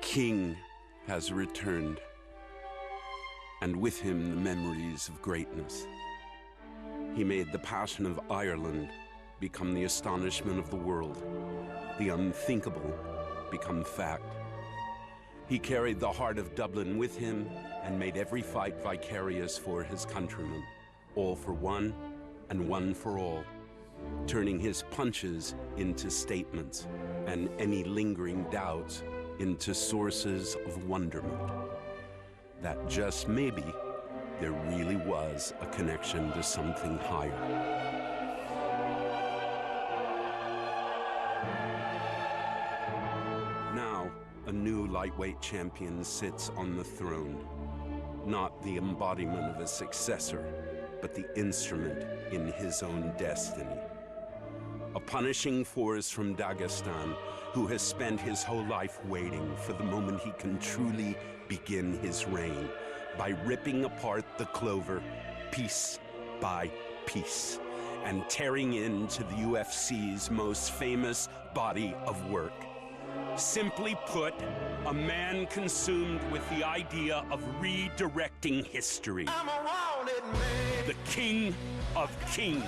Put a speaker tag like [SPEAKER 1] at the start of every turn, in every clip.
[SPEAKER 1] king has returned, and with him the memories of greatness. He made the passion of Ireland become the astonishment of the world, the unthinkable become fact. He carried the heart of Dublin with him and made every fight vicarious for his countrymen, all for one and one for all, turning his punches into statements and any lingering doubts into sources of wonderment. That just maybe there really was a connection to something higher. Now, a new lightweight champion sits on the throne, not the embodiment of a successor, but the instrument in his own destiny. A punishing force from Dagestan who has spent his whole life waiting for the moment he can truly begin his reign by ripping apart the clover piece by piece and tearing into the UFC's most famous body of work. Simply put, a man consumed with the idea of redirecting history. I'm a wanted man. The King of Kings.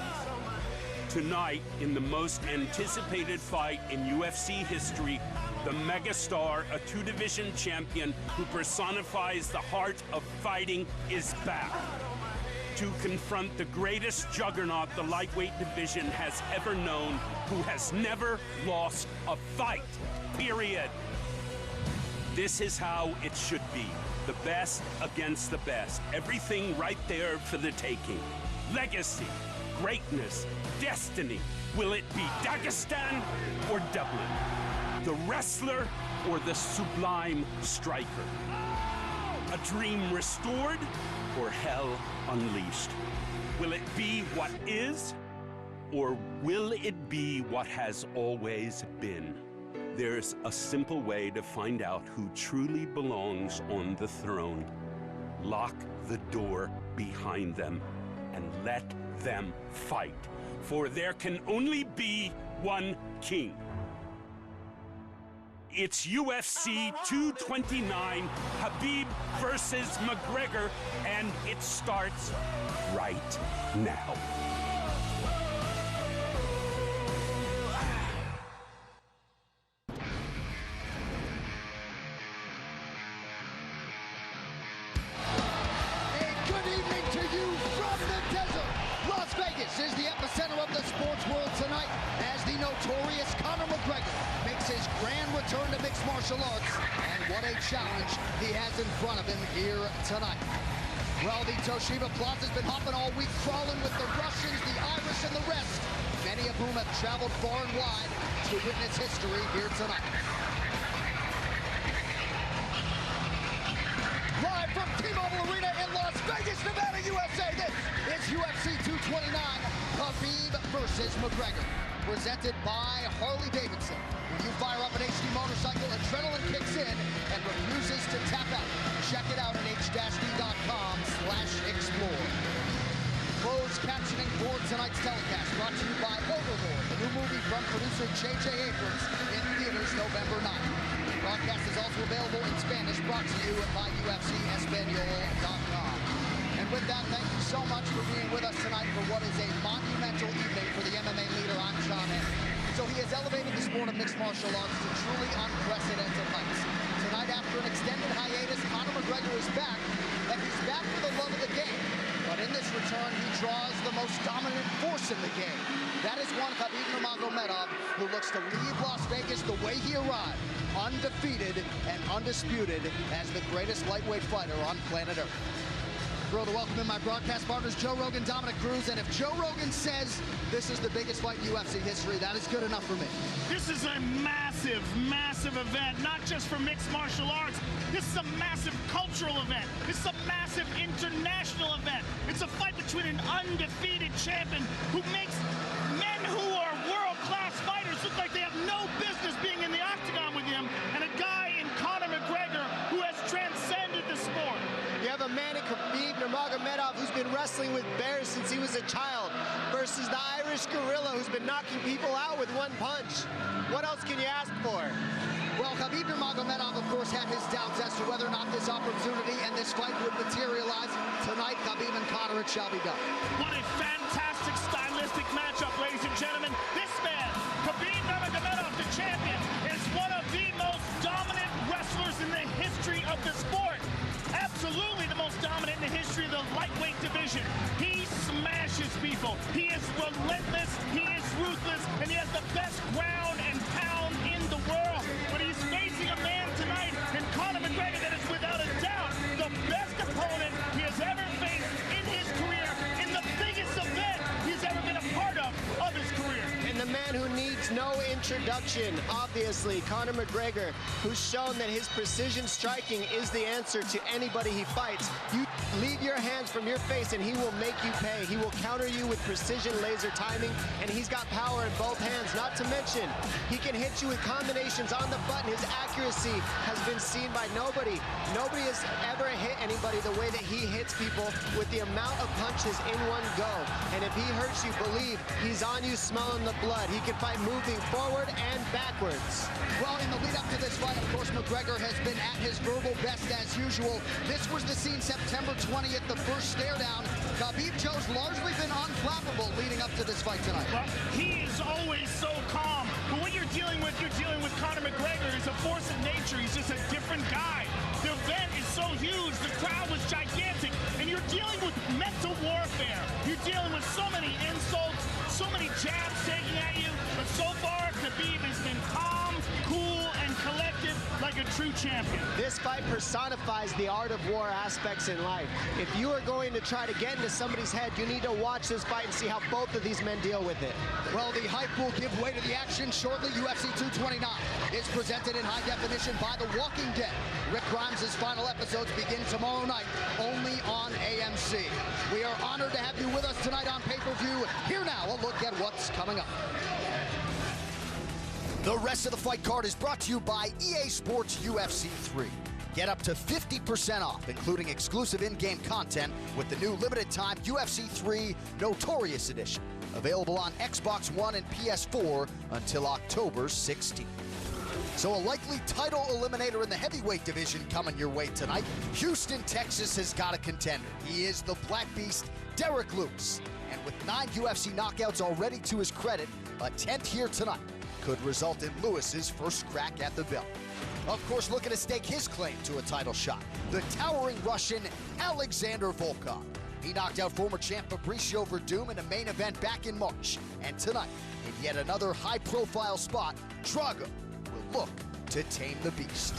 [SPEAKER 1] Tonight, in the most anticipated fight in UFC history, the megastar, a two-division champion who personifies the heart of fighting, is back to confront the greatest juggernaut the lightweight division has ever known, who has never lost a fight, period. This is how it should be. The best against the best. Everything right there for the taking. Legacy, greatness, destiny. Will it be Dagestan or Dublin? The wrestler or the sublime striker? A dream restored or hell unleashed? Will it be what is, or will it be what has always been? There's a simple way to find out who truly belongs on the throne. Lock the door behind them and let them fight. For there can only be one king. It's UFC 229, Khabib versus Mcgregor, and it starts right now.
[SPEAKER 2] Is the epicenter of the sports world tonight as the notorious Conor McGregor makes his grand return to mixed martial arts. And what a challenge he has in front of him here tonight. Well, the Toshiba Plaza's been hopping all week, crawling with the Russians, the Irish, and the rest, many of whom have traveled far and wide to witness history here tonight. Live from T-Mobile Arena in Las Vegas, Nevada, USA, this is UFC 229, Khabib versus McGregor, presented by Harley-Davidson. When you fire up an HD motorcycle, adrenaline kicks in and refuses to tap out. Check it out at h-d.com/explore. Closed captioning for tonight's telecast, brought to you by Overlord, the new movie from producer J.J. Abrams, in theaters November 9th. The broadcast is also available in Spanish, brought to you by UFCEspanol.com. And with that, thank you so much for being with us tonight for what is a monumental evening for the MMA leader. I'm Sean Henry. So he has elevated the sport of mixed martial arts to truly unprecedented heights. Tonight, after an extended hiatus, Conor McGregor is back, and he's back for the love of the game. But in this return, he draws the most dominant force in the game. That is one Khabib Nurmagomedov, who looks to leave Las Vegas the way he arrived, undefeated and undisputed as the greatest lightweight fighter on planet Earth. Thrilled to welcome in my broadcast partners, Joe Rogan, Dominic Cruz, and if Joe Rogan says this is the biggest fight in UFC history, that is good enough for me.
[SPEAKER 3] This is a massive, massive event, not just for mixed martial arts. This is a massive cultural event. This is a massive international event. It's a fight between an undefeated champion who makes men who are world-class fighters look like they have no business being in the octagon with him, and a guy in Conor McGregor who has transcended the sport.
[SPEAKER 4] You have a man in Khabib Nurmagomedov who's been wrestling with bears since he was a child versus the Irish gorilla who's been knocking people out with one punch. What else can you ask for?
[SPEAKER 2] Well, Khabib Nurmagomedov, of course, had his doubts as to whether or not this opportunity and this fight would materialize. Tonight, Khabib and Conor, it shall be done.
[SPEAKER 3] What a fantastic stylistic matchup, ladies and gentlemen. This man, Khabib Nurmagomedov, the champion, is one of the most dominant wrestlers in the history of the sport. Absolutely the most dominant in the history of the lightweight division. He smashes people. He is relentless. He is ruthless. And he has the best ground and pound in the world. But he's facing a man tonight in Conor McGregor that is without a doubt the best opponent he has ever faced in his career, in the biggest event he's ever been a part of his career.
[SPEAKER 4] And the man who needs no introduction, obviously, Conor McGregor, who's shown that his precision striking is the answer to anybody he fights. You leave your hands from your face and he will make you pay. He will counter you with precision laser timing, and he's got power in both hands. Not to mention, he can hit you with combinations on the button. His accuracy has been seen by nobody. Nobody has ever hit anybody the way that he hits people, with the amount of punches in one go. And if he hurts you, believe he's on you smelling the blood. He can fight moving forward and backwards.
[SPEAKER 2] Well, in the lead up to this fight, of course, McGregor has been at his verbal best as usual. This was the scene September 20th, the first stare down. Khabib Joe's largely been unflappable leading up to this fight tonight.
[SPEAKER 3] Well, he is always so calm. But what you're dealing with Conor McGregor. He's a force of nature. He's just a different guy. The event is so huge. The crowd was gigantic. And you're dealing with mental warfare. You're dealing with so many insults, so many jabs taken at you. But so far, Khabib has been calm, cool, and collected like a true champion.
[SPEAKER 4] This fight personifies the art of war aspects in life. If you are going to try to get into somebody's head, you need to watch this fight and see how both of these men deal with it.
[SPEAKER 2] Well, the hype will give way to the action shortly. UFC 229 is presented in high definition by The Walking Dead. Rick Grimes' final episodes begin tomorrow night, only on AMC. We are honored to have you with us tonight on pay-per-view. Here now, a look at what's coming up. The rest of the fight card is brought to you by EA Sports UFC 3. Get up to 50% off, including exclusive in-game content with the new limited-time UFC 3 Notorious Edition. Available on Xbox One and PS4 until October 16th. So a likely title eliminator in the heavyweight division coming your way tonight. Houston, Texas has got a contender. He is the Black Beast, Derek Lewis. And with 9 UFC knockouts already to his credit, a 10th here tonight could result in Lewis's first crack at the belt. Of course, looking to stake his claim to a title shot, the towering Russian Alexander Volkov. He knocked out former champ Fabricio Verdum in a main event back in March. And tonight, in yet another high-profile spot, Drago will look to tame the beast.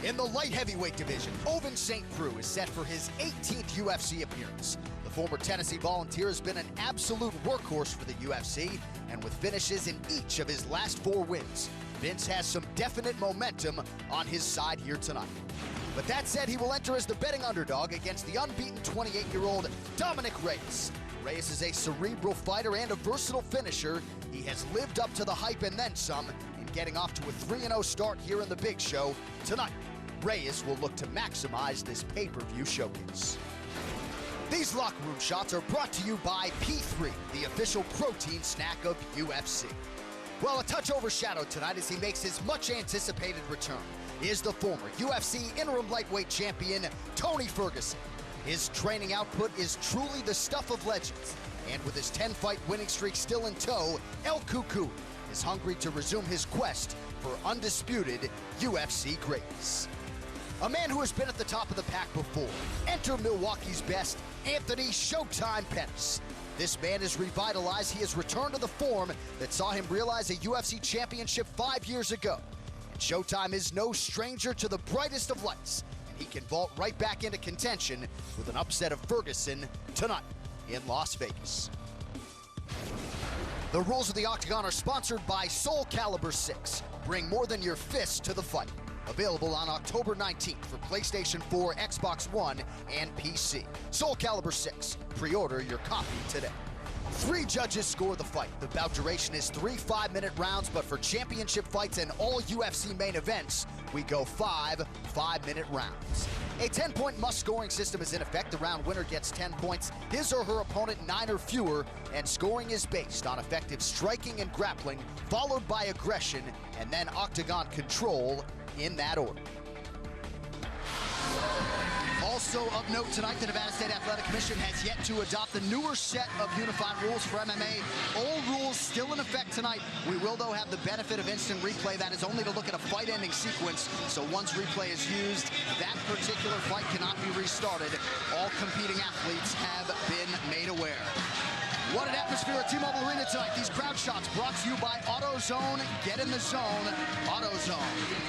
[SPEAKER 2] In the light heavyweight division, Ovince St. Preux is set for his 18th UFC appearance. The former Tennessee Volunteer has been an absolute workhorse for the UFC, and with finishes in each of his last 4 wins, Vince has some definite momentum on his side here tonight. But that said, he will enter as the betting underdog against the unbeaten 28-year-old Dominic Reyes. Reyes is a cerebral fighter and a versatile finisher. He has lived up to the hype and then some in getting off to a 3-0 start here in the Big Show. Tonight, Reyes will look to maximize this pay-per-view showcase. These locker room shots are brought to you by P3, the official protein snack of UFC. Well, a touch overshadowed tonight as he makes his much-anticipated return is the former UFC interim lightweight champion, Tony Ferguson. His training output is truly the stuff of legends, and with his 10-fight winning streak still in tow, El Cucuy is hungry to resume his quest for undisputed UFC greatness. A man who has been at the top of the pack before. Enter Milwaukee's best, Anthony Showtime Pettis. This man is revitalized. He has returned to the form that saw him realize a UFC championship 5 years ago. And Showtime is no stranger to the brightest of lights, and he can vault right back into contention with an upset of Ferguson tonight in Las Vegas. The rules of the Octagon are sponsored by Soul Calibur 6. Bring more than your fists to the fight. Available on October 19th for PlayStation 4, Xbox One, and PC. Soul Calibur 6. Pre-order your copy today. 3 judges score the fight. The bout duration is 3 5-minute rounds, but for championship fights and all UFC main events, we go 5 5-minute rounds. A 10-point must-scoring system is in effect. The round winner gets 10 points, his or her opponent 9 or fewer, and scoring is based on effective striking and grappling, followed by aggression, and then octagon control in that order. Also of note tonight, the Nevada State Athletic Commission has yet to adopt the newer set of unified rules for MMA. Old rules still in effect tonight. We will, though, have the benefit of instant replay. That is only to look at a fight-ending sequence. So once replay is used, that particular fight cannot be restarted. All competing athletes have been made aware. What an atmosphere at T-Mobile Arena tonight. These crowd shots brought to you by AutoZone. Get in the zone, AutoZone.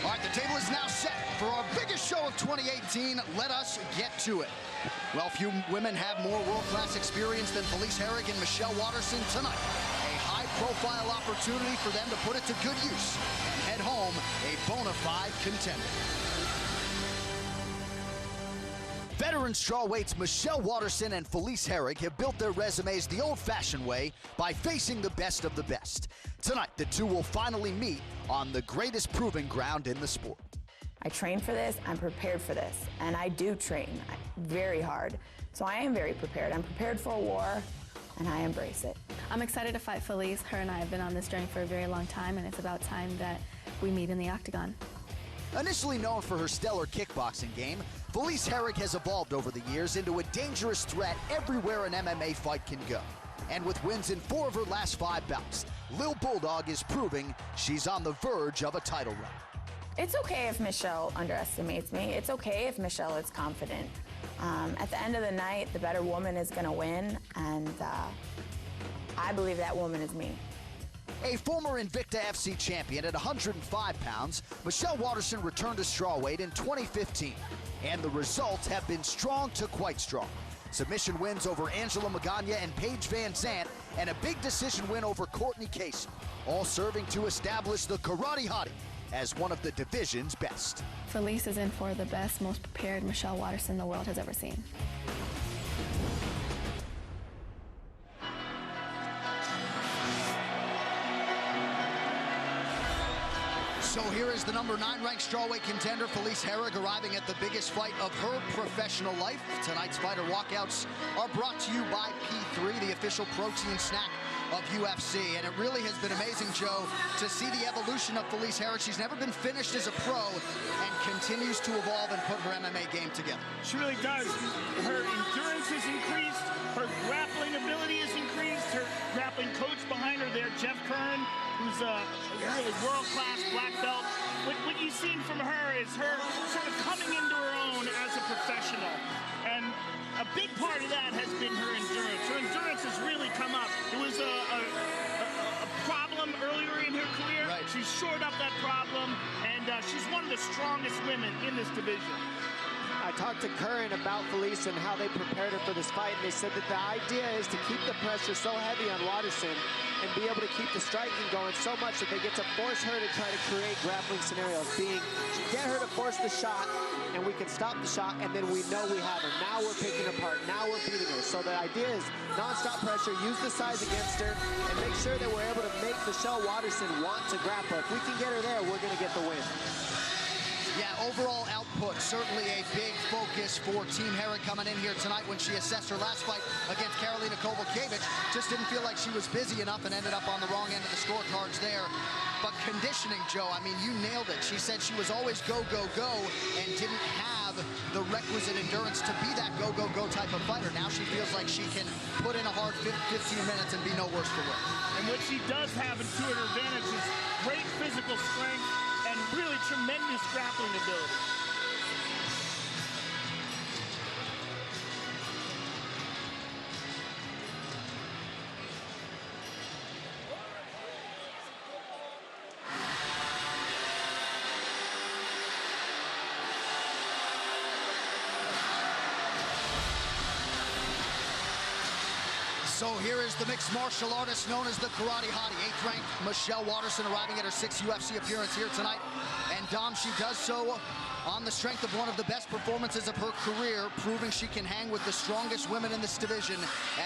[SPEAKER 2] All right, the table is now set for our biggest show of 2018. Let us get to it. Well, few women have more world-class experience than Felice Herrig and Michelle Waterson tonight. A high-profile opportunity for them to put it to good use and head home a bona fide contender. Veteran strawweights Michelle Waterson and Felice Herrig have built their resumes the old-fashioned way by facing the best of the best. Tonight, the two will finally meet on the greatest proving ground in the sport.
[SPEAKER 5] I trained for this, I'm prepared for this, and I do train very hard. So I am very prepared. I'm prepared for a war, and I embrace it.
[SPEAKER 6] I'm excited to fight Felice. Her and I have been on this journey for a very long time, and it's about time that we meet in the octagon.
[SPEAKER 2] Initially known for her stellar kickboxing game, Felice Herrig has evolved over the years into a dangerous threat everywhere an MMA fight can go. And with wins in 4 of her last 5 bouts, Lil Bulldog is proving she's on the verge of a title run.
[SPEAKER 5] It's okay if Michelle underestimates me. It's okay if Michelle is confident. At the end of the night, the better woman is going to win, and I believe that woman is me.
[SPEAKER 2] A former Invicta FC champion at 105 pounds, Michelle Waterson returned to strawweight in 2015. And the results have been strong to quite strong. Submission wins over Angela Magana and Paige Van Zandt, and a big decision win over Courtney Casey, all serving to establish the Karate Hottie as one of the division's best.
[SPEAKER 6] Felice is in for the best, most prepared Michelle Waterson the world has ever seen.
[SPEAKER 2] So here is the number 9 ranked strawweight contender, Felice Herrig, arriving at the biggest fight of her professional life. Tonight's fighter walkouts are brought to you by P3, the official protein snack of UFC. And it really has been amazing, Joe, to see the evolution of Felice Herrig. She's never been finished as a pro and continues to evolve and put her MMA game together.
[SPEAKER 3] She really does. Her endurance has increased. Her grappling ability has increased. Her grappling coach behind her there, Jeff Kern, who's a really world-class black belt. What you've seen from her is her sort of coming into her own as a professional. And a big part of that has been her endurance. Her endurance has really come up. It was a problem earlier in her career.
[SPEAKER 2] Right.
[SPEAKER 3] She's shored up that problem, and she's one of the strongest women in this division.
[SPEAKER 4] I talked to Curran about Felice and how they prepared her for this fight, and they said that the idea is to keep the pressure so heavy on Waterson and be able to keep the striking going so much that they get to force her to try to create grappling scenarios, get her to force the shot, and we can stop the shot, and then we know we have her. Now we're picking her apart. Now we're beating her. So the idea is non-stop pressure, use the size against her, and make sure that we're able to make Michelle Waterson want to grapple. If we can get her there, we're going to get the win.
[SPEAKER 2] Yeah, overall output, certainly a big focus for Team Herrig coming in here tonight. When she assessed her last fight against Karolina Kowalkiewicz, just didn't feel like she was busy enough and ended up on the wrong end of the scorecards there. But conditioning, Joe, I mean, you nailed it. She said she was always go, go, go, and didn't have the requisite endurance to be that go, go, go type of fighter. Now she feels like she can put in a hard 15 minutes and be no worse for wear.
[SPEAKER 3] And what she does have to her advantage is great physical strength and really tremendous grappling ability.
[SPEAKER 2] So here is the mixed martial artist known as the Karate Hottie, 8th ranked Michelle Waterson, arriving at her 6th UFC appearance here tonight. And Dom, she does so on the strength of one of the best performances of her career, proving she can hang with the strongest women in this division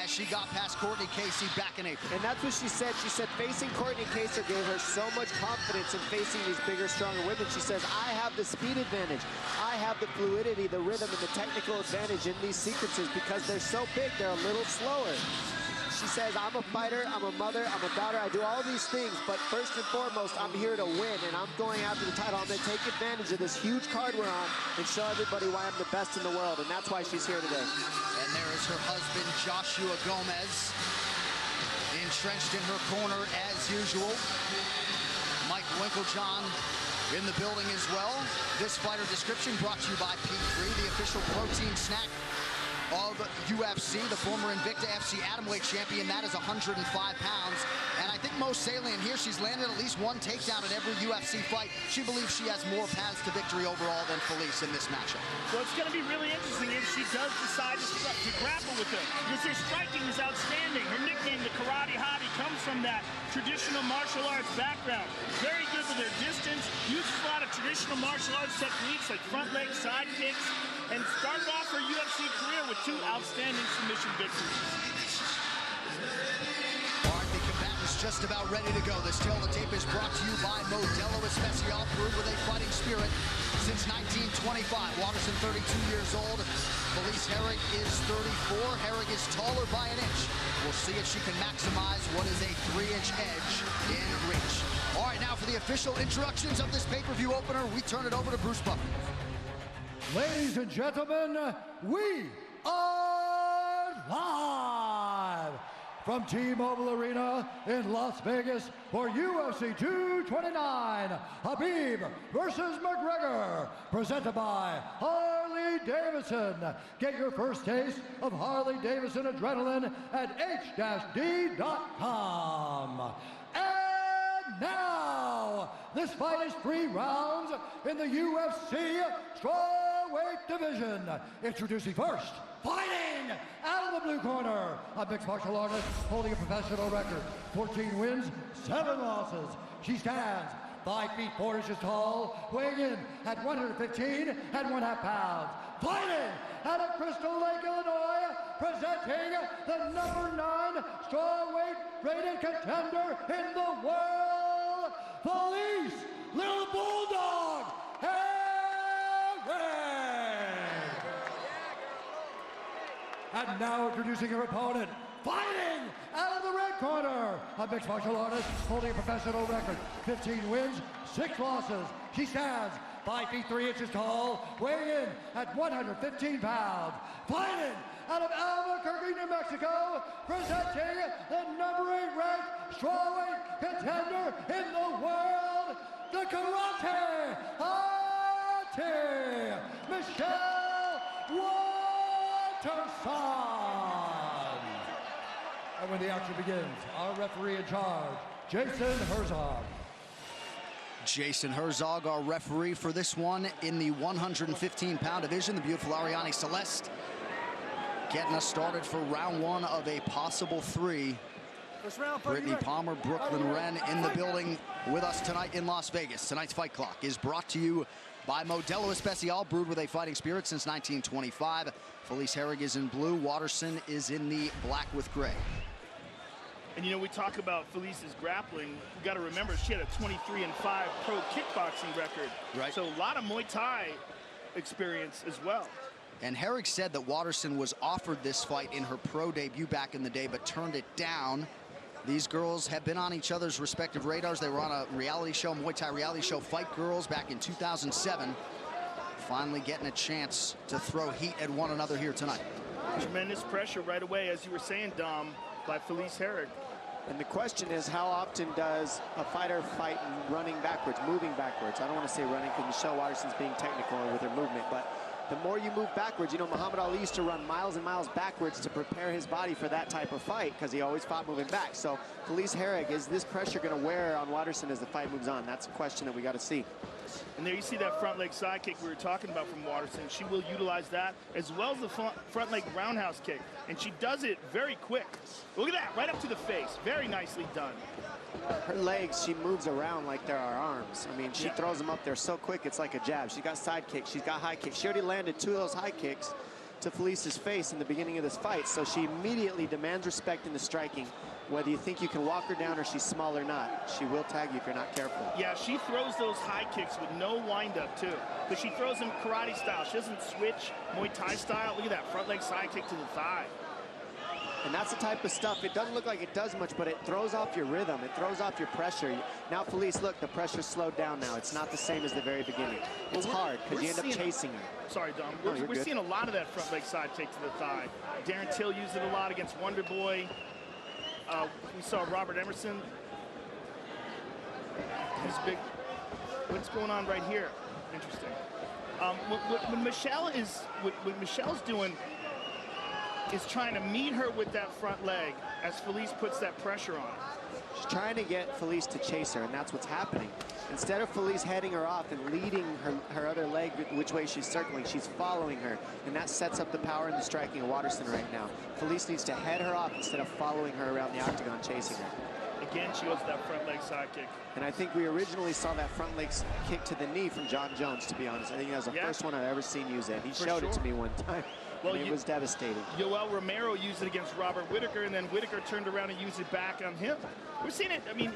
[SPEAKER 2] as she got past Courtney Casey back in April.
[SPEAKER 4] And that's what she said. She said facing Courtney Casey gave her so much confidence in facing these bigger, stronger women. She says, I have the speed advantage. I have the fluidity, the rhythm, and the technical advantage in these sequences because they're so big, they're a little slower. She says, I'm a fighter, I'm a mother, I'm a daughter, I do all these things, but first and foremost, I'm here to win, and I'm going after the title. I'm going to take advantage of this huge card we're on and show everybody why I'm the best in the world, and that's why she's here today.
[SPEAKER 2] And there is her husband, Joshua Gomez, entrenched in her corner as usual. Mike Winklejohn in the building as well. This fighter description brought to you by P3, the official protein snack of UFC, the former Invicta FC atomweight champion. That is 105 pounds. And I think most salient here, she's landed at least one takedown at every UFC fight. She believes she has more paths to victory overall than Felice in this matchup.
[SPEAKER 3] Well, it's going to be really interesting if she does decide to grapple with her, because her striking is outstanding. Her nickname, the Karate Hottie, comes from that traditional martial arts background. Very good with her distance, uses a lot of traditional martial arts techniques like front leg, side kicks, and started off her UFC career with 2 outstanding submission victories.
[SPEAKER 2] All right, the combatant's just about ready to go. This Tale of the Tape is brought to you by Modelo Especial, brewed with a fighting spirit since 1925. Waterson, 32 years old. Felice Herrig is 34. Herrig is taller by an inch. We'll see if she can maximize what is a 3-inch edge in reach. All right, now for the official introductions of this pay-per-view opener, we turn it over to Bruce Buffer.
[SPEAKER 7] Ladies and gentlemen, we are live from T-Mobile Arena in Las Vegas for UFC 229, Khabib versus McGregor, presented by Harley-Davidson. Get your first taste of Harley-Davidson adrenaline at h-d.com. And now, this fight is 3 rounds in the UFC strawweight division. Introducing first, fighting out of the blue corner, a mixed martial artist holding a professional record, 14 wins, 7 losses. She stands 5 feet 4 inches tall, weighing in at 115.5 pounds. Fighting out of Crystal Lake, Illinois, presenting the #9 strawweight rated contender in the world, Felice Little Bulldog Herrig. And now introducing her opponent, fighting out of the red corner, a mixed martial artist holding a professional record, 15 wins, 6 losses. She stands 5 feet 3 inches tall, weighing in at 115 pounds. Fighting out of Albuquerque, New Mexico, presenting the #8 ranked strawweight contender in the world, the Karate Hottie, Michelle Waterson. And when the action begins, our referee in charge, Jason Herzog.
[SPEAKER 2] Jason Herzog, our referee for this one in the 115-pound division. The beautiful Ariane Celeste getting us started for round 1 of a possible 3. Brittany Palmer, Brooklyn Wren in the building with us tonight in Las Vegas. Tonight's Fight Clock is brought to you by Modelo Especial, brewed with a fighting spirit since 1925. Felice Herrig is in blue. Waterson is in the black with gray.
[SPEAKER 3] And you know, we talk about Felice's grappling. You got to remember, she had a 23-5 pro kickboxing record.
[SPEAKER 2] Right.
[SPEAKER 3] So a lot of Muay Thai experience as well.
[SPEAKER 2] And Herrig said that Waterson was offered this fight in her pro debut back in the day, but turned it down. These girls have been on each other's respective radars. They were on a reality show, Muay Thai reality show, Fight Girls, back in 2007. Finally getting a chance to throw heat at one another here tonight.
[SPEAKER 3] Tremendous pressure right away, as you were saying, Dom, by Felice Herrig.
[SPEAKER 4] And the question is, how often does a fighter fight running backwards, moving backwards? I don't want to say running because Michelle Waterson's being technical with her movement, but the more you move backwards, you know, Muhammad Ali used to run miles and miles backwards to prepare his body for that type of fight because he always fought moving back. So Felice Herrig, is this pressure going to wear on Waterson as the fight moves on? That's a question that we got to see.
[SPEAKER 3] And there you see that front leg side kick we were talking about from Waterson. She will utilize that as well as the front leg roundhouse kick. And she does it very quick. Look at that, right up to the face. Very nicely done.
[SPEAKER 4] Her legs, she moves around like there are arms. I mean, she throws them up there so quick, it's like a jab. She's got side kicks, she's got high kicks. She already landed 2 of those high kicks to Felice's face in the beginning of this fight. So she immediately demands respect in the striking. Whether you think you can walk her down or she's small or not, she will tag you if you're not careful.
[SPEAKER 3] Yeah, she throws those high kicks with no wind-up, too. But she throws them karate style. She doesn't switch Muay Thai style. Look at that front leg side kick to the thigh.
[SPEAKER 4] And that's the type of stuff, it doesn't look like it does much, but it throws off your rhythm. It throws off your pressure. Now, Felice, look, the pressure's slowed down now. It's not the same as the very beginning. It's hard because you end up chasing her.
[SPEAKER 3] Sorry, Dom. We're seeing a lot of that front leg side take to the thigh. Darren Till used it a lot against Wonder Boy. We saw Robert Emerson. He's big. What's going on right here? Interesting. What Michelle's doing is trying to meet her with that front leg as Felice puts that pressure on.
[SPEAKER 4] She's trying to get Felice to chase her, and that's what's happening. Instead of Felice heading her off and leading her other leg which way she's circling, she's following her, and that sets up the power and the striking of Waterson right now. Felice needs to head her off instead of following her around the octagon, chasing her.
[SPEAKER 3] Again, she goes to that front leg side kick.
[SPEAKER 4] And I think we originally saw that front leg kick to the knee from John Jones, to be honest. I think that was the first one I've ever seen use it. He showed it to me one time. Well, and it was devastating.
[SPEAKER 3] Yoel Romero used it against Robert Whittaker, and then Whittaker turned around and used it back on him. We've seen it, I mean,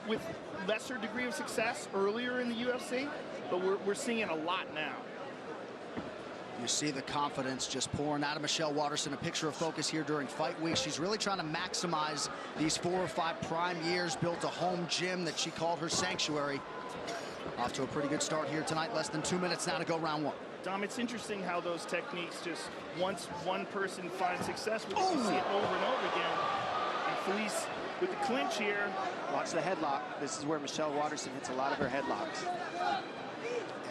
[SPEAKER 3] with lesser degree of success earlier in the UFC, but we're seeing it a lot now.
[SPEAKER 8] You see the confidence just pouring out of Michelle Waterson. A picture of focus here during fight week. She's really trying to maximize these 4 or 5 prime years, built a home gym that she called her sanctuary. Off to a pretty good start here tonight. Less than 2 minutes now to go round 1.
[SPEAKER 3] Dom, it's interesting how those techniques just, once one person finds success with it, you see it over and over again. And Felice with the clinch here.
[SPEAKER 4] Watch the headlock. This is where Michelle Waterson hits a lot of her headlocks.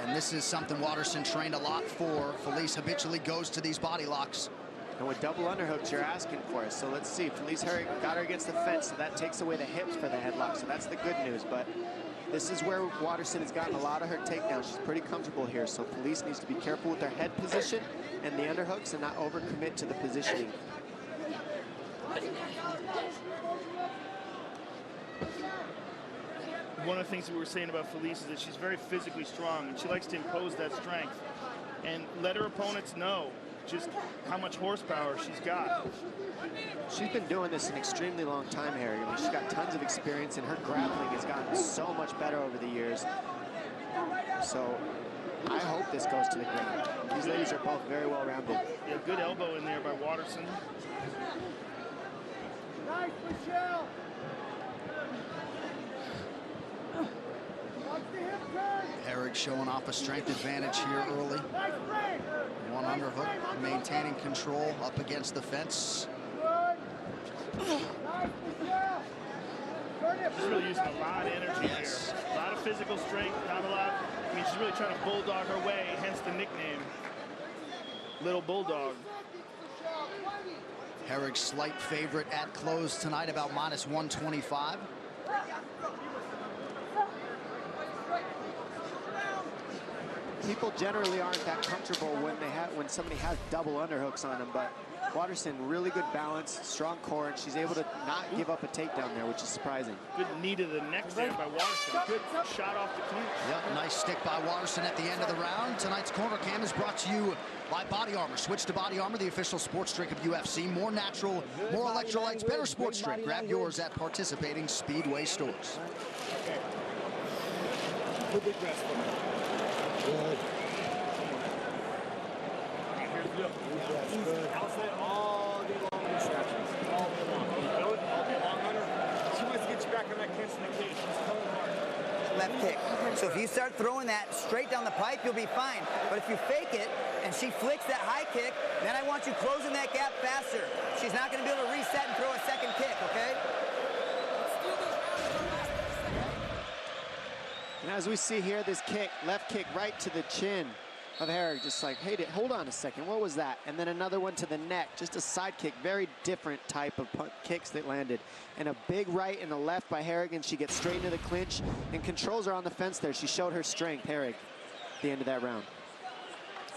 [SPEAKER 8] And this is something Waterson trained a lot for. Felice habitually goes to these body locks.
[SPEAKER 4] And with double underhooks, you're asking for it. So let's see. Felice got her against the fence, so that takes away the hips for the headlock. So that's the good news. But this is where Waterson has gotten a lot of her takedowns. She's pretty comfortable here. So Felice needs to be careful with her head position and the underhooks and not overcommit to the positioning.
[SPEAKER 3] One of the things that we were saying about Felice is that she's very physically strong, and she likes to impose that strength and let her opponents know just how much horsepower she's got.
[SPEAKER 4] She's been doing this an extremely long time, Harry. I mean, she's got tons of experience, and her grappling has gotten so much better over the years. So I hope this goes to the ground. These ladies are both very well-rounded.
[SPEAKER 3] Yeah, good elbow in there by Waterson.
[SPEAKER 7] Nice, Michelle.
[SPEAKER 8] Herrig showing off a strength advantage here early. One underhook, maintaining control up against the fence.
[SPEAKER 3] She's really using a lot of energy here. A lot of physical strength, not a lot. I mean, she's really trying to bulldog her way, hence the nickname, Little Bulldog.
[SPEAKER 8] Herrig's slight favorite at close tonight, about -125.
[SPEAKER 4] People generally aren't that comfortable when somebody has double underhooks on them, but Waterson, really good balance, strong core, and she's able to not give up a takedown there, which is surprising.
[SPEAKER 3] Good knee to the neck there by Waterson. Good shot off the clinch.
[SPEAKER 8] Yep, nice stick by Waterson at the end of the round. Tonight's Corner Cam is brought to you by Body Armor. Switch to Body Armor, the official sports drink of UFC. More natural, more electrolytes, better sports drink. Grab yours at participating Speedway stores.
[SPEAKER 9] Good. Outside all day long instructions. All day long. You feel it? All day long, Hunter. She wants to get you back on that clinch in the cage. She's pulling hard.
[SPEAKER 10] Left kick. So if you start throwing that straight down the pipe, you'll be fine. But if you fake it and she flicks that high kick, then I want you closing that gap faster. She's not going to be able to reset and throw a second kick, okay?
[SPEAKER 4] And as we see here, this kick, left kick right to the chin of Herrig, just like, hey, hold on a second, what was that? And then another one to the neck, just a side kick, very different type of kicks that landed. And a big right and a left by Herrig, and she gets straight into the clinch and controls her on the fence there. She showed her strength, Herrig, at the end of that round.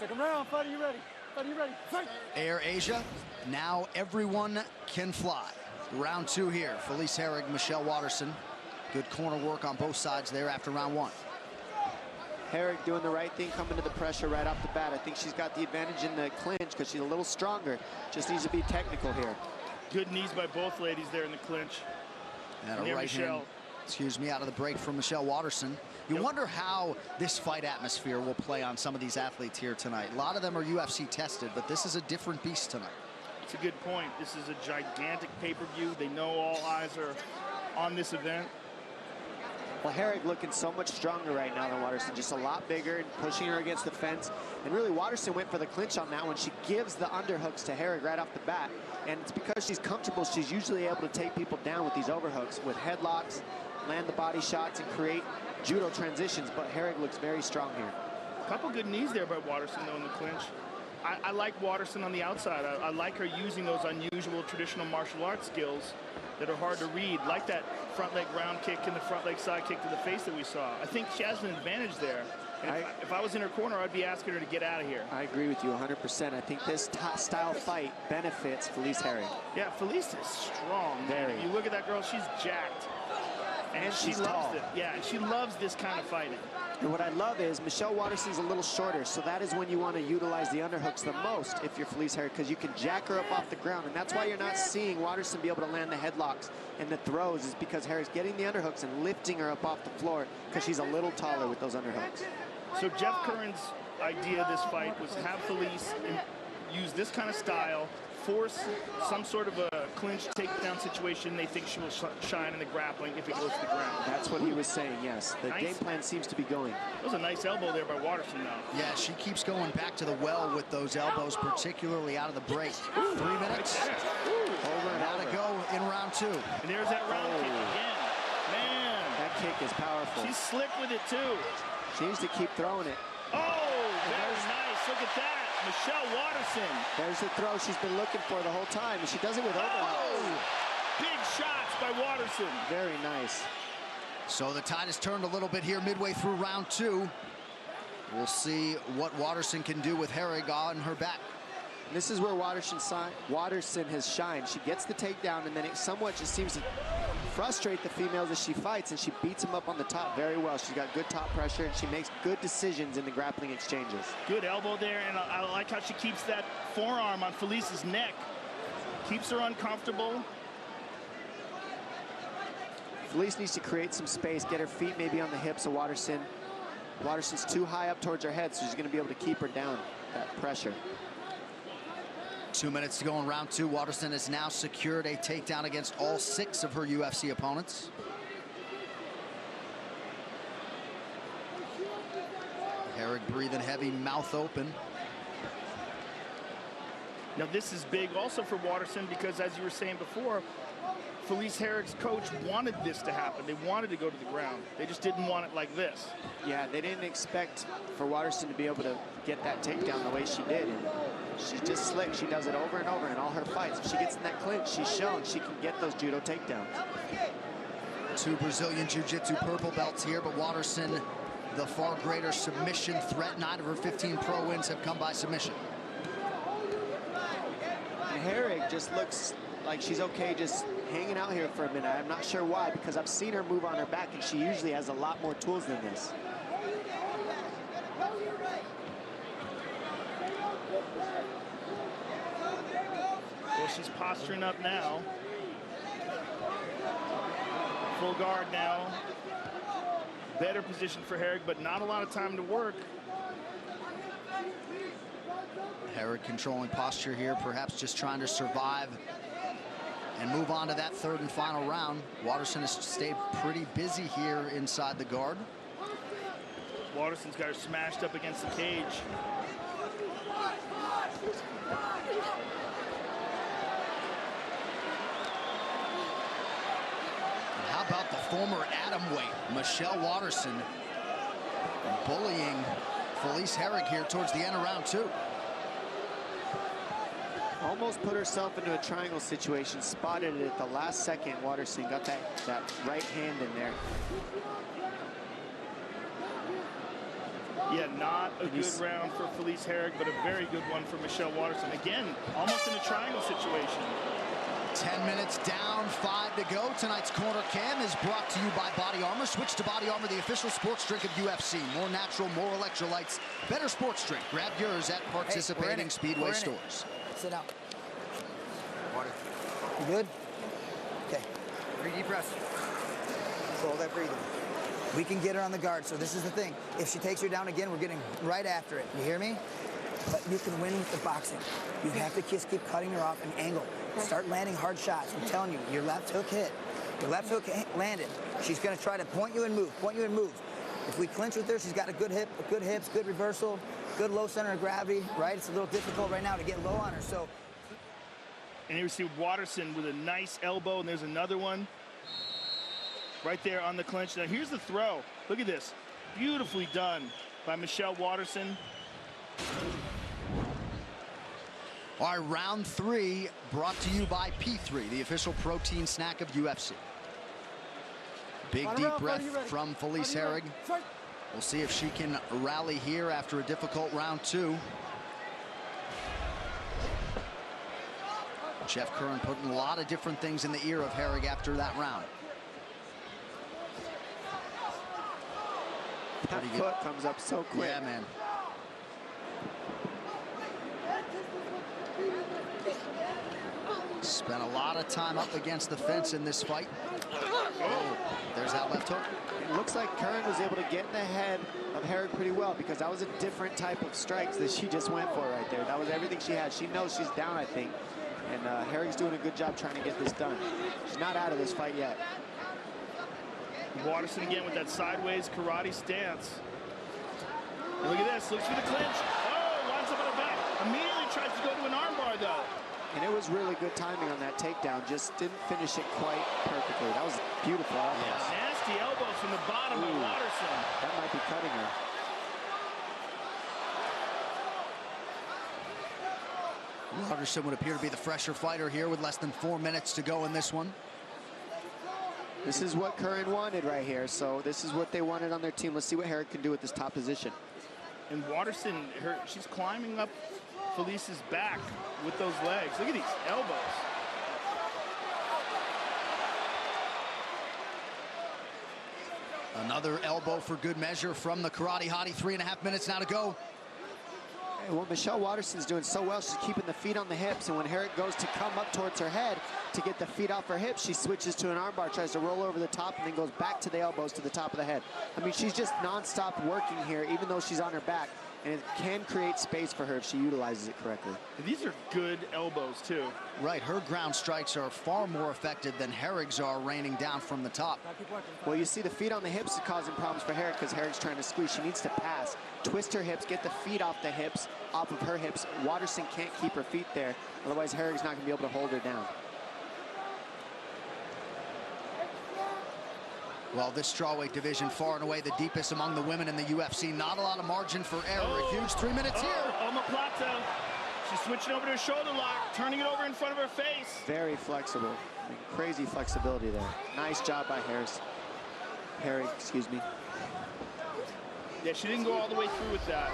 [SPEAKER 7] Second round, fighter, you ready? Fighter, you ready? Fight!
[SPEAKER 8] Air Asia, now everyone can fly. Round 2 here, Felice Herrig, Michelle Waterson. Good corner work on both sides there after round 1.
[SPEAKER 4] Herrig doing the right thing, coming to the pressure right off the bat. I think she's got the advantage in the clinch because she's a little stronger. Just needs to be technical here.
[SPEAKER 3] Good knees by both ladies there in the clinch.
[SPEAKER 8] And a right hand, out of the break from Michelle Waterson. You wonder how this fight atmosphere will play on some of these athletes here tonight. A lot of them are UFC tested, but this is a different beast tonight.
[SPEAKER 3] It's a good point. This is a gigantic pay-per-view. They know all eyes are on this event.
[SPEAKER 4] Well, Herrig looking so much stronger right now than Waterson, just a lot bigger and pushing her against the fence. And really, Waterson went for the clinch on that one. She gives the underhooks to Herrig right off the bat. And it's because she's comfortable, she's usually able to take people down with these overhooks, with headlocks, land the body shots, and create judo transitions. But Herrig looks very strong here.
[SPEAKER 3] A couple good knees there by Waterson, though, in the clinch. I like Waterson on the outside. I like her using those unusual traditional martial arts skills that are hard to read, like that front leg round kick and the front leg side kick to the face that we saw. I think she has an advantage there. And if I was in her corner, I'd be asking her to get out of here.
[SPEAKER 4] I agree with you 100%. I think this style fight benefits Felice Herrig.
[SPEAKER 3] Yeah, Felice is strong.
[SPEAKER 4] Very.
[SPEAKER 3] You look at that girl, she's jacked. And she
[SPEAKER 4] she's
[SPEAKER 3] loves
[SPEAKER 4] tall.
[SPEAKER 3] it. Yeah, and she loves this kind of fighting.
[SPEAKER 4] And what I love is Michelle Waterson's a little shorter, so that is when you want to utilize the underhooks the most if you're Felice Herrig, because you can jack her up off the ground, and that's why you're not seeing Waterson be able to land the headlocks and the throws, is because Herrig's getting the underhooks and lifting her up off the floor because she's a little taller with those underhooks.
[SPEAKER 3] So Jeff Curran's idea of this fight was have Felice use this kind of style, force some sort of a clinch takedown situation. They think she will shine in the grappling if it goes to the ground.
[SPEAKER 4] That's what he was saying, yes. The game plan seems to be going.
[SPEAKER 3] That was a nice elbow there by Waterson, though.
[SPEAKER 8] Yeah, she keeps going back to the well with those elbows, particularly out of the break. 3 minutes.
[SPEAKER 4] Over and
[SPEAKER 8] Now to go in round 2.
[SPEAKER 3] And there's that round kick again. Man.
[SPEAKER 4] That kick is powerful.
[SPEAKER 3] She's slick with it, too.
[SPEAKER 4] She needs to keep throwing it.
[SPEAKER 3] Oh, very nice. Look at that. Michelle Waterson.
[SPEAKER 4] There's the throw she's been looking for the whole time, and she does it with overhooks.
[SPEAKER 3] Oh, big shots by Waterson.
[SPEAKER 4] Very nice.
[SPEAKER 8] So the tide has turned a little bit here midway through round 2. We'll see what Waterson can do with Herrig on her back.
[SPEAKER 4] This is where Waterson has shined. She gets the takedown, and then it somewhat just seems to frustrate the females as she fights, and she beats them up on the top very well. She's got good top pressure, and she makes good decisions in the grappling exchanges.
[SPEAKER 3] Good elbow there, and I like how she keeps that forearm on Felice's neck. Keeps her uncomfortable.
[SPEAKER 4] Felice needs to create some space, get her feet maybe on the hips of Waterson. Waterson's too high up towards her head, so she's going to be able to keep her down, that pressure.
[SPEAKER 8] 2 minutes to go in round 2. Waterson has now secured a takedown against all 6 of her UFC opponents. Herrig breathing heavy, mouth open.
[SPEAKER 3] Now this is big also for Waterson because, as you were saying before, Felice Herrig's coach wanted this to happen. They wanted to go to the ground. They just didn't want it like this.
[SPEAKER 4] Yeah, they didn't expect for Waterson to be able to get that takedown the way she did. And she's just slick. She does it over and over in all her fights. If she gets in that clinch, she's shown she can get those judo takedowns.
[SPEAKER 8] 2 Brazilian Jiu-Jitsu purple belts here, but Waterson, the far greater submission threat. 9 of her 15 pro wins have come by submission.
[SPEAKER 4] And Herrig just looks like she's okay just hanging out here for a minute. I'm not sure why, because I've seen her move on her back, and she usually has a lot more tools than this.
[SPEAKER 3] Well, she's posturing up now. Full guard now. Better position for Herrig, but not a lot of time to work.
[SPEAKER 8] Herrig controlling posture here, perhaps just trying to survive and move on to that 3rd and final round. Waterson has stayed pretty busy here inside the guard.
[SPEAKER 3] Waterson's got her smashed up against the cage.
[SPEAKER 8] And how about the former atomweight, Michelle Waterson, bullying Felice Herrig here towards the end of round 2.
[SPEAKER 4] Almost put herself into a triangle situation, spotted it at the last second. Waterson got that right hand in there.
[SPEAKER 3] Yeah, not a good round for Felice Herrig, but a very good one for Michelle Waterson. Again, almost in a triangle situation.
[SPEAKER 8] 10 minutes down, 5 to go. Tonight's Corner Cam is brought to you by Body Armor. Switch to Body Armor, the official sports drink of UFC. More natural, more electrolytes, better sports drink. Grab yours at participating Speedway stores.
[SPEAKER 10] Sit down. Water. You good? Okay. 3 deep breaths. Control that breathing. We can get her on the guard, so this is the thing. If she takes her down again, we're getting right after it. You hear me? but you can win with the boxing. You have to just keep cutting her off and angle. Start landing hard shots. I'm telling you, your left hook hit. Your left hook landed. She's going to try to point you and move, point you and move. If we clinch with her, she's got a good hip, good hips, good reversal, good low center of gravity, right? It's a little difficult right now to get low on her, so.
[SPEAKER 3] And here we see Watterson with a nice elbow, and there's another one right there on the clinch. Now here's the throw. Look at this. Beautifully done by Michelle Watterson.
[SPEAKER 8] All right, round 3 brought to you by P3, the official protein snack of UFC. Big deep breath from Felice Herrig. We'll see if she can rally here after a difficult round 2. Jeff Curran putting a lot of different things in the ear of Herrig after that round.
[SPEAKER 4] That foot comes up so quick.
[SPEAKER 8] Yeah, man. Spent a lot of time up against the fence in this fight. Oh, there's that left hook.
[SPEAKER 4] It looks like Curran was able to get in the head of Herrig pretty well, because that was a different type of strikes that she just went for right there. That was everything she had. She knows she's down, I think. And Herrig's doing a good job trying to get this done. She's not out of this fight yet.
[SPEAKER 3] Watterson again with that sideways karate stance. And look at this, looks for the clinch. Oh, lines up on the back. Immediately tries to go to an armbar though.
[SPEAKER 4] And it was really good timing on that takedown. Just didn't finish it quite perfectly. That was beautiful.
[SPEAKER 3] Yeah. Nasty elbows from the bottom by Watterson.
[SPEAKER 4] That might be cutting her.
[SPEAKER 8] Watterson would appear to be the fresher fighter here with less than 4 minutes to go in this one.
[SPEAKER 4] This is what Curran wanted right here. So this is what they wanted on their team. Let's see what Herrig can do with this top position.
[SPEAKER 3] And Watterson, she's climbing up Felice's back with those legs. Look at these elbows.
[SPEAKER 8] Another elbow for good measure from the karate hottie. 3.5 minutes now to go.
[SPEAKER 4] Well, Michelle Watterson's doing so well. She's keeping the feet on the hips, and when Herrig goes to come up towards her head to get the feet off her hips, she switches to an armbar, tries to roll over the top, and then goes back to the elbows to the top of the head. I mean, she's just nonstop working here, even though she's on her back, and it can create space for her if she utilizes it correctly.
[SPEAKER 3] And these are good elbows, too.
[SPEAKER 8] Right, her ground strikes are far more effective than Herrig's are raining down from the top.
[SPEAKER 4] Well, you see the feet on the hips is causing problems for Herrig because Herrig's trying to squeeze. She needs to pass, twist her hips, get the feet off the hips, off of her hips. Watterson can't keep her feet there. Otherwise, Herrig's not going to be able to hold her down.
[SPEAKER 8] Well, this strawweight division far and away the deepest among the women in the UFC. Not a lot of margin for error. A huge 3 minutes here.
[SPEAKER 3] Omoplata. She's switching over to a shoulder lock, turning it over in front of her face.
[SPEAKER 4] Very flexible. I mean, crazy flexibility there. Nice job by Herrig, excuse me.
[SPEAKER 3] Yeah, she didn't go all the way through with that.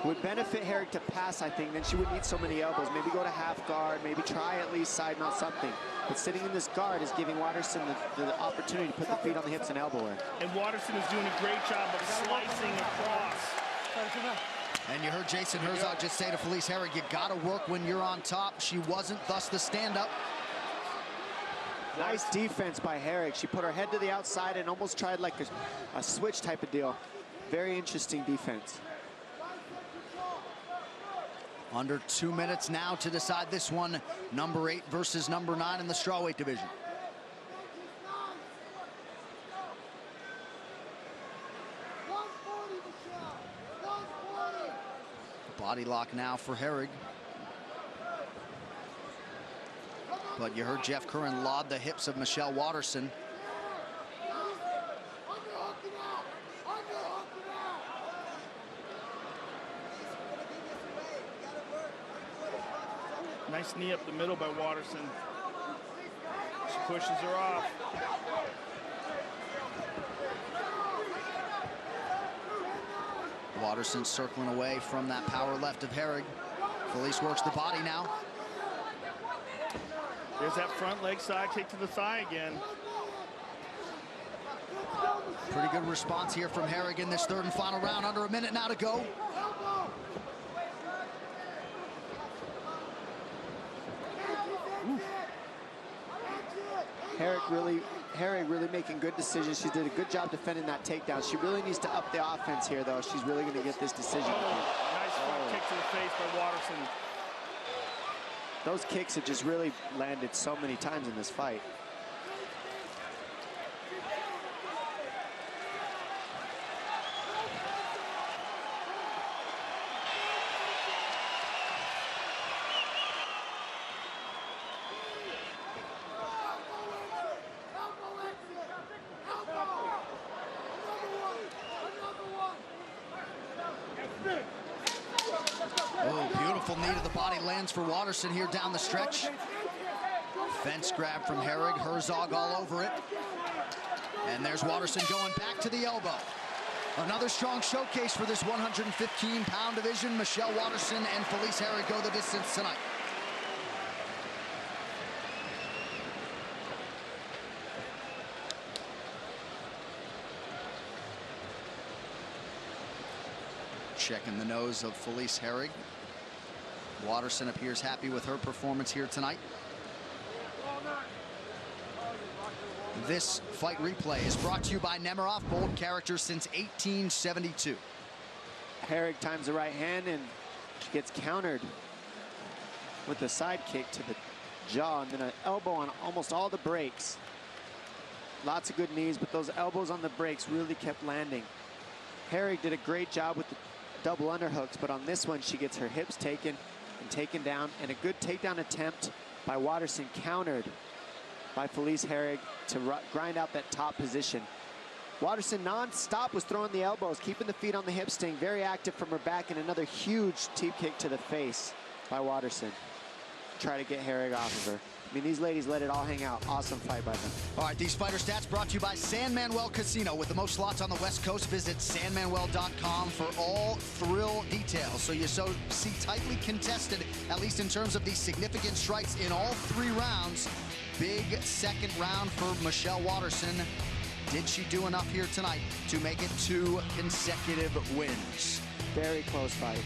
[SPEAKER 4] Would benefit Herrig to pass, I think. Then she wouldn't need so many elbows. Maybe go to half guard. Maybe try at least side mount something. But sitting in this guard is giving Watterson the opportunity to put the feet on the hips and elbow her.
[SPEAKER 3] And Watterson is doing a great job of slicing across.
[SPEAKER 8] And you heard Jason Herzog just say to Felice Herrig, you got to work when you're on top. She wasn't, thus the stand-up.
[SPEAKER 4] Nice defense by Herrig. She put her head to the outside and almost tried like a switch type of deal. Very interesting defense.
[SPEAKER 8] Under 2 minutes now to decide this one. Number 8 versus number 9 in the strawweight division. Body lock now for Herrig. But you heard Jeff Curran laud the hips of Michelle Watterson.
[SPEAKER 3] Nice knee up the middle by Watterson. She pushes her off.
[SPEAKER 8] Watterson circling away from that power left of Herrig. Felice works the body now.
[SPEAKER 3] There's that front leg side kick to the thigh again.
[SPEAKER 8] Pretty good response here from Herrig in this third and final round. Under a minute now to go.
[SPEAKER 4] Herrig really Herrig really making good decisions. She did a good job defending that takedown. She really needs to up the offense here, though. She's really going to get this decision.
[SPEAKER 9] Nice front kick to the face by Waterson.
[SPEAKER 4] Those kicks have just really landed so many times in this fight.
[SPEAKER 8] Oh, beautiful knee to the body lands for Waterson here down the stretch. Fence grab from Herrig, Herzog all over it. And there's Waterson going back to the elbow. Another strong showcase for this 115-pound division. Michelle Waterson and Felice Herrig go the distance tonight. Checking the nose of Felice Herrig. Waterson appears happy with her performance here tonight. This fight replay is brought to you by Nemiroff, bold character since 1872.
[SPEAKER 4] Herrig times the right hand, and she gets countered with a side kick to the jaw, and then an elbow on almost all the breaks. Lots of good knees, but those elbows on the breaks really kept landing. Herrig did a great job with the double underhooks, but on this one, she gets her hips taken and taken down, and a good takedown attempt by Waterson, countered by Felice Herrig to grind out that top position. Waterson non-stop was throwing the elbows, keeping the feet on the hips, staying very active from her back, and another huge teep kick to the face by Waterson. Try to get Herrig off of her. I mean, these ladies let it all hang out. Awesome fight by them.
[SPEAKER 8] All right, these fighter stats brought to you by San Manuel Casino. With the most slots on the West Coast, visit sanmanuel.com for all thrill details. So you see tightly contested, at least in terms of these significant strikes in all 3 rounds. Big second round for Michelle Waterson. Did she do enough here tonight to make it 2 consecutive wins?
[SPEAKER 4] Very close fight.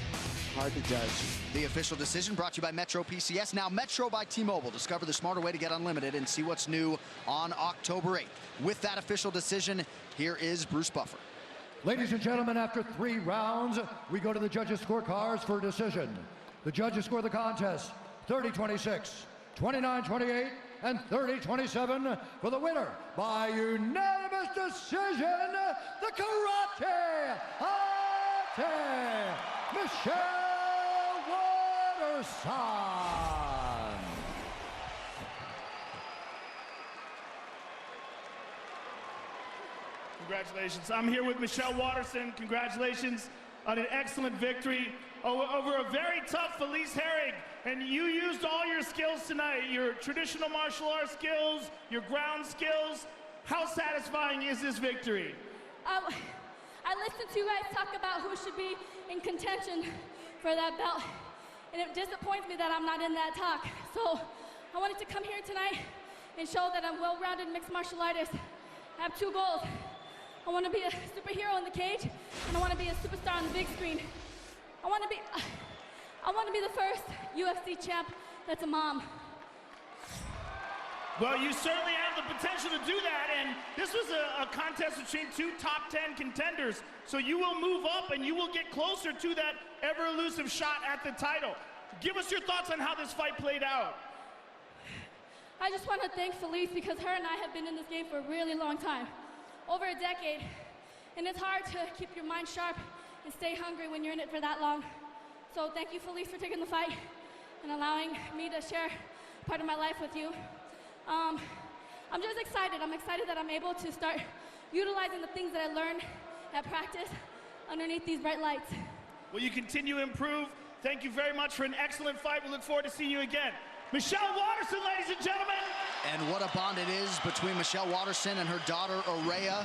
[SPEAKER 4] Hard to judge.
[SPEAKER 8] The official decision brought to you by Metro PCS, now Metro by T-Mobile. Discover the smarter way to get unlimited and see what's new on October 8th. With that official decision, here is Bruce Buffer.
[SPEAKER 7] Ladies and gentlemen, after 3 rounds, we go to the judges' scorecards for a decision. The judges score the contest 30-26, 29-28, and 30-27 for the winner by unanimous decision, the Karate Ate, Michelle Waterson.
[SPEAKER 3] Congratulations. I'm here with Michelle Waterson. Congratulations on an excellent victory over a very tough Felice Herrig. And you used all your skills tonight, your traditional martial arts skills, your ground skills. How satisfying is this victory?
[SPEAKER 11] I listened to you guys talk about who should be in contention for that belt, and it disappoints me that I'm not in that talk. So I wanted to come here tonight and show that I'm well-rounded mixed martial artist. I have 2 goals. I want to be a superhero in the cage, and I want to be a superstar on the big screen. I want to be the first UFC champ that's a mom.
[SPEAKER 3] Well, you certainly have the potential to do that, and this was a contest between 2 top 10 contenders, so you will move up and you will get closer to that ever-elusive shot at the title. Give us your thoughts on how this fight played out.
[SPEAKER 11] I just want to thank Felice, because her and I have been in this game for a really long time, over a decade, and it's hard to keep your mind sharp and stay hungry when you're in it for that long. So thank you, Felice, for taking the fight and allowing me to share part of my life with you. I'm just excited. I'm excited that I'm able to start utilizing the things that I learned at practice underneath these bright lights.
[SPEAKER 3] Will you continue to improve? Thank you very much for an excellent fight. We look forward to seeing you again. Michelle Waterson, ladies and gentlemen.
[SPEAKER 8] And what a bond it is between Michelle Waterson and her daughter, Araya.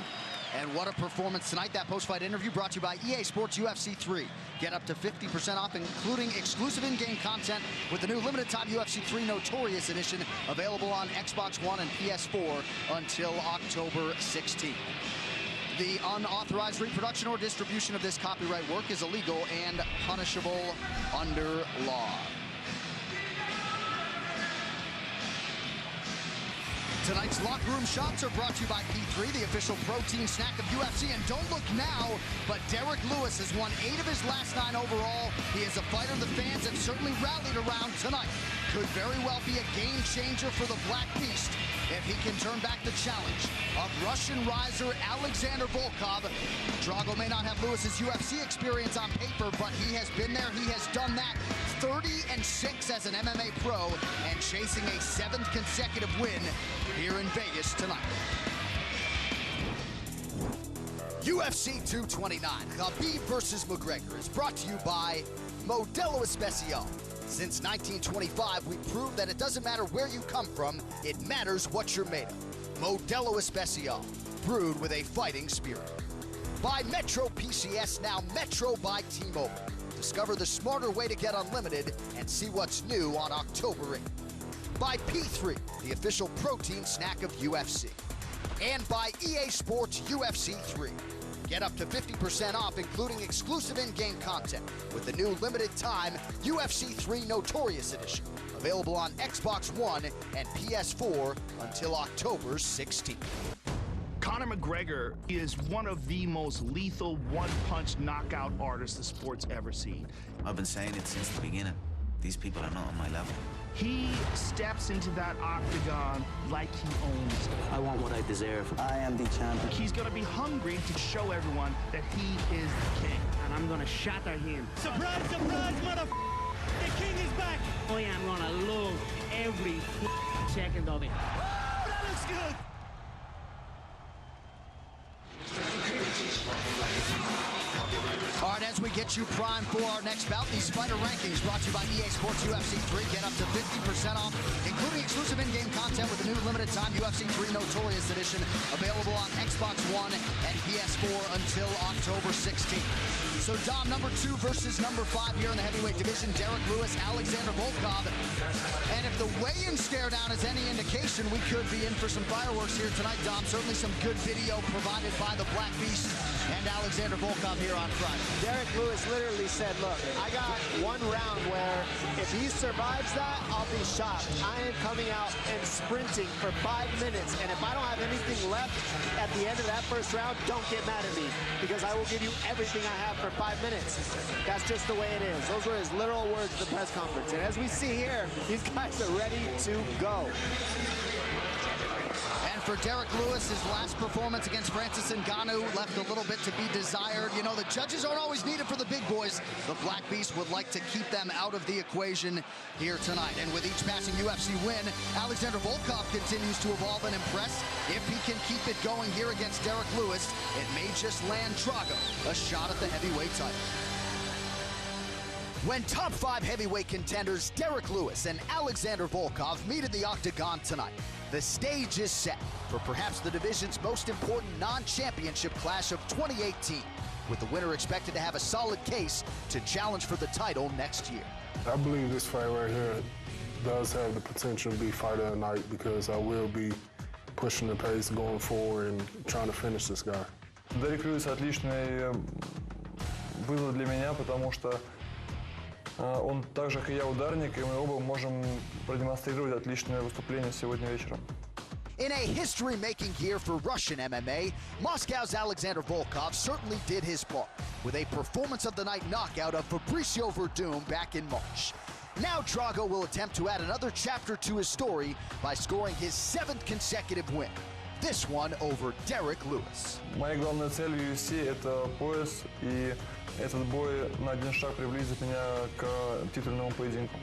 [SPEAKER 8] And what a performance tonight. That post-fight interview brought to you by EA Sports UFC 3. Get up to 50% off, including exclusive in-game content with the new limited-time UFC 3 Notorious Edition, available on Xbox One and PS4 until October 16th. The unauthorized reproduction or distribution of this copyright work is illegal and punishable under law.
[SPEAKER 2] Tonight's locker room shots are brought to you by P3, the official protein snack of UFC. And don't look now, but Derek Lewis has won 8 of his last 9 overall. He is a fighter the fans have certainly rallied around tonight. Could very well be a game changer for the Black Beast if he can turn back the challenge of Russian riser Alexander Volkov. Drago may not have Lewis's UFC experience on paper, but he has been there, he has done that. 30-6 as an MMA pro and chasing a 7th consecutive win here in Vegas tonight. UFC 229, Khabib versus Mcgregor is brought to you by Modelo Especial. Since 1925, we proved that it doesn't matter where you come from, it matters what you're made of. Modelo Especial, brewed with a fighting spirit. By Metro PCS, now Metro by T-Mobile. Discover the smarter way to get unlimited and see what's new on October 8th. By P3, the official protein snack of UFC. And by EA Sports UFC 3. Get up to 50% off, including exclusive in-game content with the new limited time UFC 3 Notorious Edition. Available on Xbox One and PS4 until October 16th.
[SPEAKER 3] Conor McGregor is one of the most lethal one-punch knockout artists the sport's ever seen.
[SPEAKER 12] I've been saying it since the beginning. These people are not on my level.
[SPEAKER 3] He steps into that octagon like he owns it.
[SPEAKER 12] I want what I deserve.
[SPEAKER 10] I am the champion.
[SPEAKER 3] He's going to be hungry to show everyone that he is the king.
[SPEAKER 13] And I'm going to shatter him.
[SPEAKER 14] Surprise, surprise, motherfucker! The king is back!
[SPEAKER 13] I am going to love every second of it.
[SPEAKER 14] Oh, that looks good!
[SPEAKER 2] All right, as we get you primed for our next bout, these fighter rankings brought to you by EA Sports UFC 3. Get up to 50% off, including exclusive in-game content with the new limited-time UFC 3 Notorious Edition, available on Xbox One and PS4 until October 16th. So, Dom, number 2 versus number 5 here in the heavyweight division, Derek Lewis, Alexander Volkov. And if the weigh-in stare-down is any indication, we could be in for some fireworks here tonight, Dom. Certainly some good video provided by the Black Beast and Alexander Volkov here on Friday.
[SPEAKER 4] Derek Lewis literally said, look, I got one round where if he survives that, I'll be shocked. I am coming out and sprinting for 5 minutes, and if I don't have anything left at the end of that first round, don't get mad at me, because I will give you everything I have for 5 minutes. That's just the way it is. Those were his literal words at the press conference. And as we see here, these guys are ready to go.
[SPEAKER 2] For Derek Lewis, his last performance against Francis Ngannou left a little bit to be desired. You know, the judges aren't always needed for the big boys. The Black Beast would like to keep them out of the equation here tonight. And with each passing UFC win, Alexander Volkov continues to evolve and impress. If he can keep it going here against Derek Lewis, it may just land Drago a shot at the heavyweight title. When top 5 heavyweight contenders Derek Lewis and Alexander Volkov meet in the octagon tonight, the stage is set for perhaps the division's most important non-championship clash of 2018, with the winner expected to have a solid case to challenge for the title next year.
[SPEAKER 15] I believe this fight right here does have the potential to be fight of the night, because I will be pushing the pace going forward and trying to finish this guy.
[SPEAKER 16] Derek Lewis отличный вызов для меня, потому что он так же, как и я, ударник, и мы оба можем продемонстрировать отличное выступление сегодня вечером.
[SPEAKER 2] In a history-making year for Russian MMA, Moscow's Alexander Volkov certainly did his part with a performance-of-the-night knockout of Fabricio Verdum back in March. Now Drago will attempt to add another chapter to his story by scoring his 7th consecutive win, this one over Derek Lewis.
[SPEAKER 16] Моя главная цель в UFC – это пояс, и этот бой на один шаг приблизит меня к титульному поединку.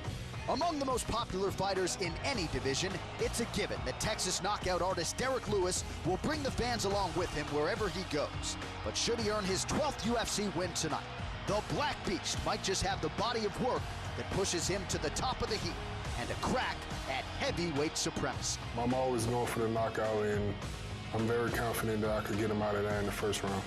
[SPEAKER 2] Among the most popular fighters in any division, it's a given that Texas knockout artist Derek Lewis will bring the fans along with him wherever he goes. But should he earn his 12th UFC win tonight, the Black Beast might just have the body of work that pushes him to the top of the heap and a crack at heavyweight supremacy.
[SPEAKER 15] I'm always going for the knockout, and I'm very confident that I could get him out of there in the first round.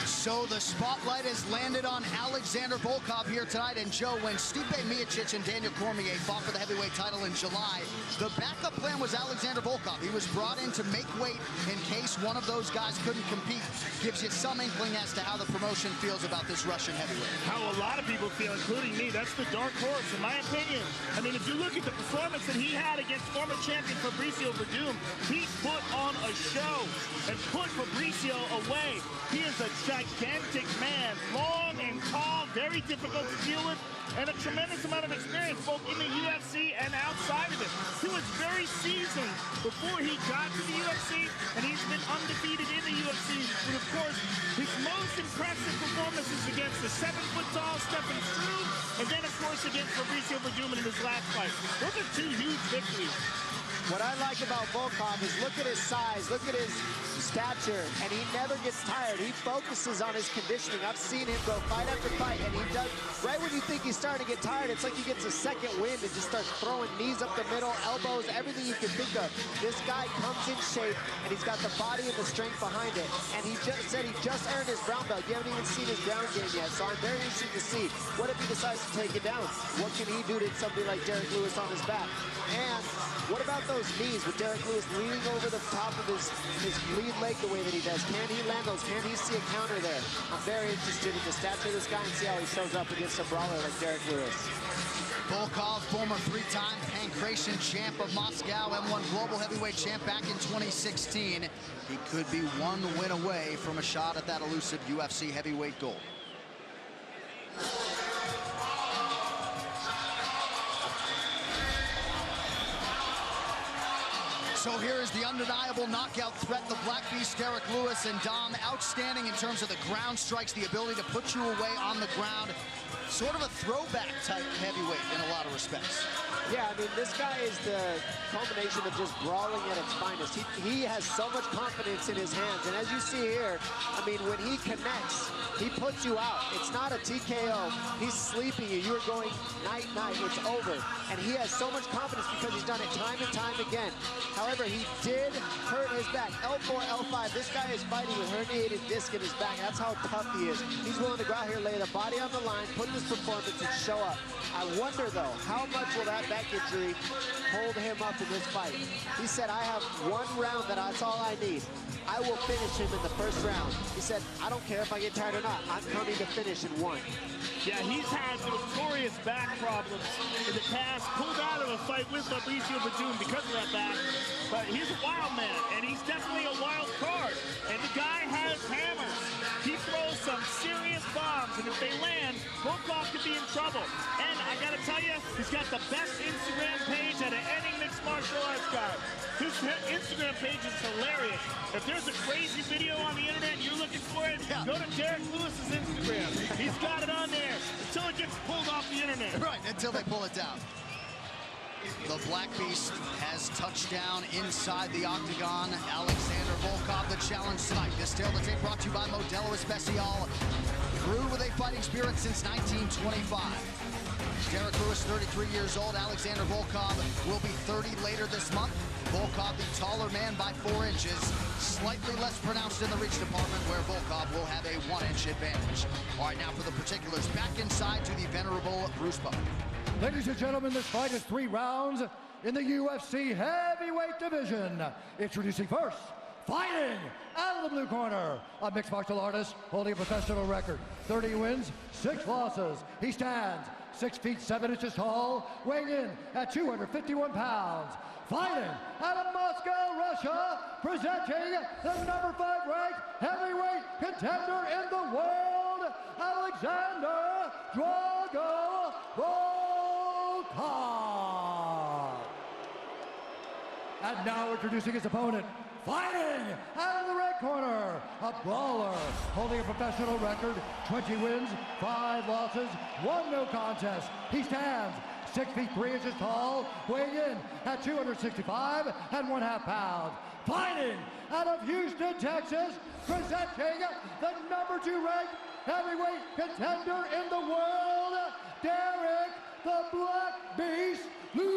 [SPEAKER 2] So the spotlight has landed on Alexander Volkov here tonight. And Joe, when Stipe Miocic and Daniel Cormier fought for the heavyweight title in July, the backup plan was Alexander Volkov. He was brought in to make weight in case one of those guys couldn't compete. Gives you some inkling as to how the promotion feels about this Russian heavyweight.
[SPEAKER 3] How a lot of people feel, including me. That's the dark horse, in my opinion. I mean, if you look at the performance that he had against former champion Fabricio Verdum, he put on a show and put Fabricio away. He is a gigantic man, long and tall, very difficult to deal with, and a tremendous amount of experience both in the UFC and outside of it. He was very seasoned before he got to the UFC, and he's been undefeated in the UFC. But of course, his most impressive performance is against the 7-foot-tall Stefan Struve, and then of course against Fabricio Verdum in his last fight. Those are two huge victories.
[SPEAKER 4] What I like about Volkov is look at his size, look at his stature, and he never gets tired. He focuses on his conditioning. I've seen him go fight after fight, and he does, right when you think he's starting to get tired, it's like he gets a second wind and just starts throwing knees up the middle, elbows, everything you can think of. This guy comes in shape, and he's got the body and the strength behind it. And he just said he just earned his brown belt. You haven't even seen his ground game yet, so I'm very interested to see what if he decides to take it down. What can he do to somebody like Derek Lewis on his back? And what about those knees with Derek Lewis leaning over the top of his lead leg the way that he does? Can he land those? Can he see a counter there? I'm very interested in the stature of this guy and see how he shows up against a brawler like Derek Lewis.
[SPEAKER 2] Volkov, former 3-time Pancration champ of Moscow, M1 global heavyweight champ back in 2016. He could be one win away from a shot at that elusive UFC heavyweight gold. So here is the undeniable knockout threat, the Black Beast, Derek Lewis. And Dom, outstanding in terms of the ground strikes, the ability to put you away on the ground. Sort of a throwback type heavyweight in a lot of respects.
[SPEAKER 4] Yeah, I mean, this guy is the culmination of just brawling at its finest. He has so much confidence in his hands. And as you see here, I mean, when he connects, he puts you out. It's not a TKO. He's sleeping you. You're going night-night. It's over. And he has so much confidence because he's done it time and time again. However, he did hurt his back. L4, L5. This guy is fighting with herniated disc in his back. That's how tough he is. He's willing to go out here, lay the body on the line, put this performance, and show up. I wonder, though, how much will that back injury hold him up in this fight? He said, I have one round that's all I need. I will finish him in the first round. He said, I don't care if I get tired or not. I'm coming to finish in one.
[SPEAKER 3] Yeah, he's had notorious back problems in the past. Pulled out of a fight with Fabricio Verdum because of that back. But he's a wild man, and he's definitely a wild card. And the guy has hammers. He throws some serious bombs, and if they land, Volkov could be in trouble. And I gotta tell you, he's got the best Instagram page out of any mixed martial arts guy. His Instagram page is hilarious. If there's a crazy video on the internet and you're looking for it, go to Derek Lewis's Instagram. He's got it on there until it gets pulled off the internet.
[SPEAKER 2] Right, until they pull it down. The Black Beast has touched down inside the octagon. Alexander Volkov, the challenge tonight. This tale of the tape brought to you by Modelo Especial. Brewed with a fighting spirit since 1925. Derek Lewis, 33 years old. Alexander Volkov will be 30 later this month. Volkov, the taller man by 4 inches. Slightly less pronounced in the reach department, where Volkov will have a 1-inch advantage. All right, now for the particulars. Back inside to the venerable Bruce Buffer.
[SPEAKER 7] Ladies and gentlemen, this fight is 3 rounds in the UFC heavyweight division. Introducing first, fighting out of the blue corner, a mixed martial artist holding a professional record. 30 wins, 6 losses. He stands 6 feet 7 inches tall, weighing in at 251 pounds. Fighting out of Moscow, Russia, presenting the number 5 ranked heavyweight contender in the world, Alexander Drago Volkov. And now introducing his opponent, fighting out of the red corner, a brawler holding a professional record, 20 wins, 5 losses, 1 no contest. He stands 6 feet 3 inches tall, weighing in at 265 1/2 pounds. Fighting out of Houston, Texas, presenting the number 2 ranked heavyweight contender in the world, Derek the Black Beast Lewis.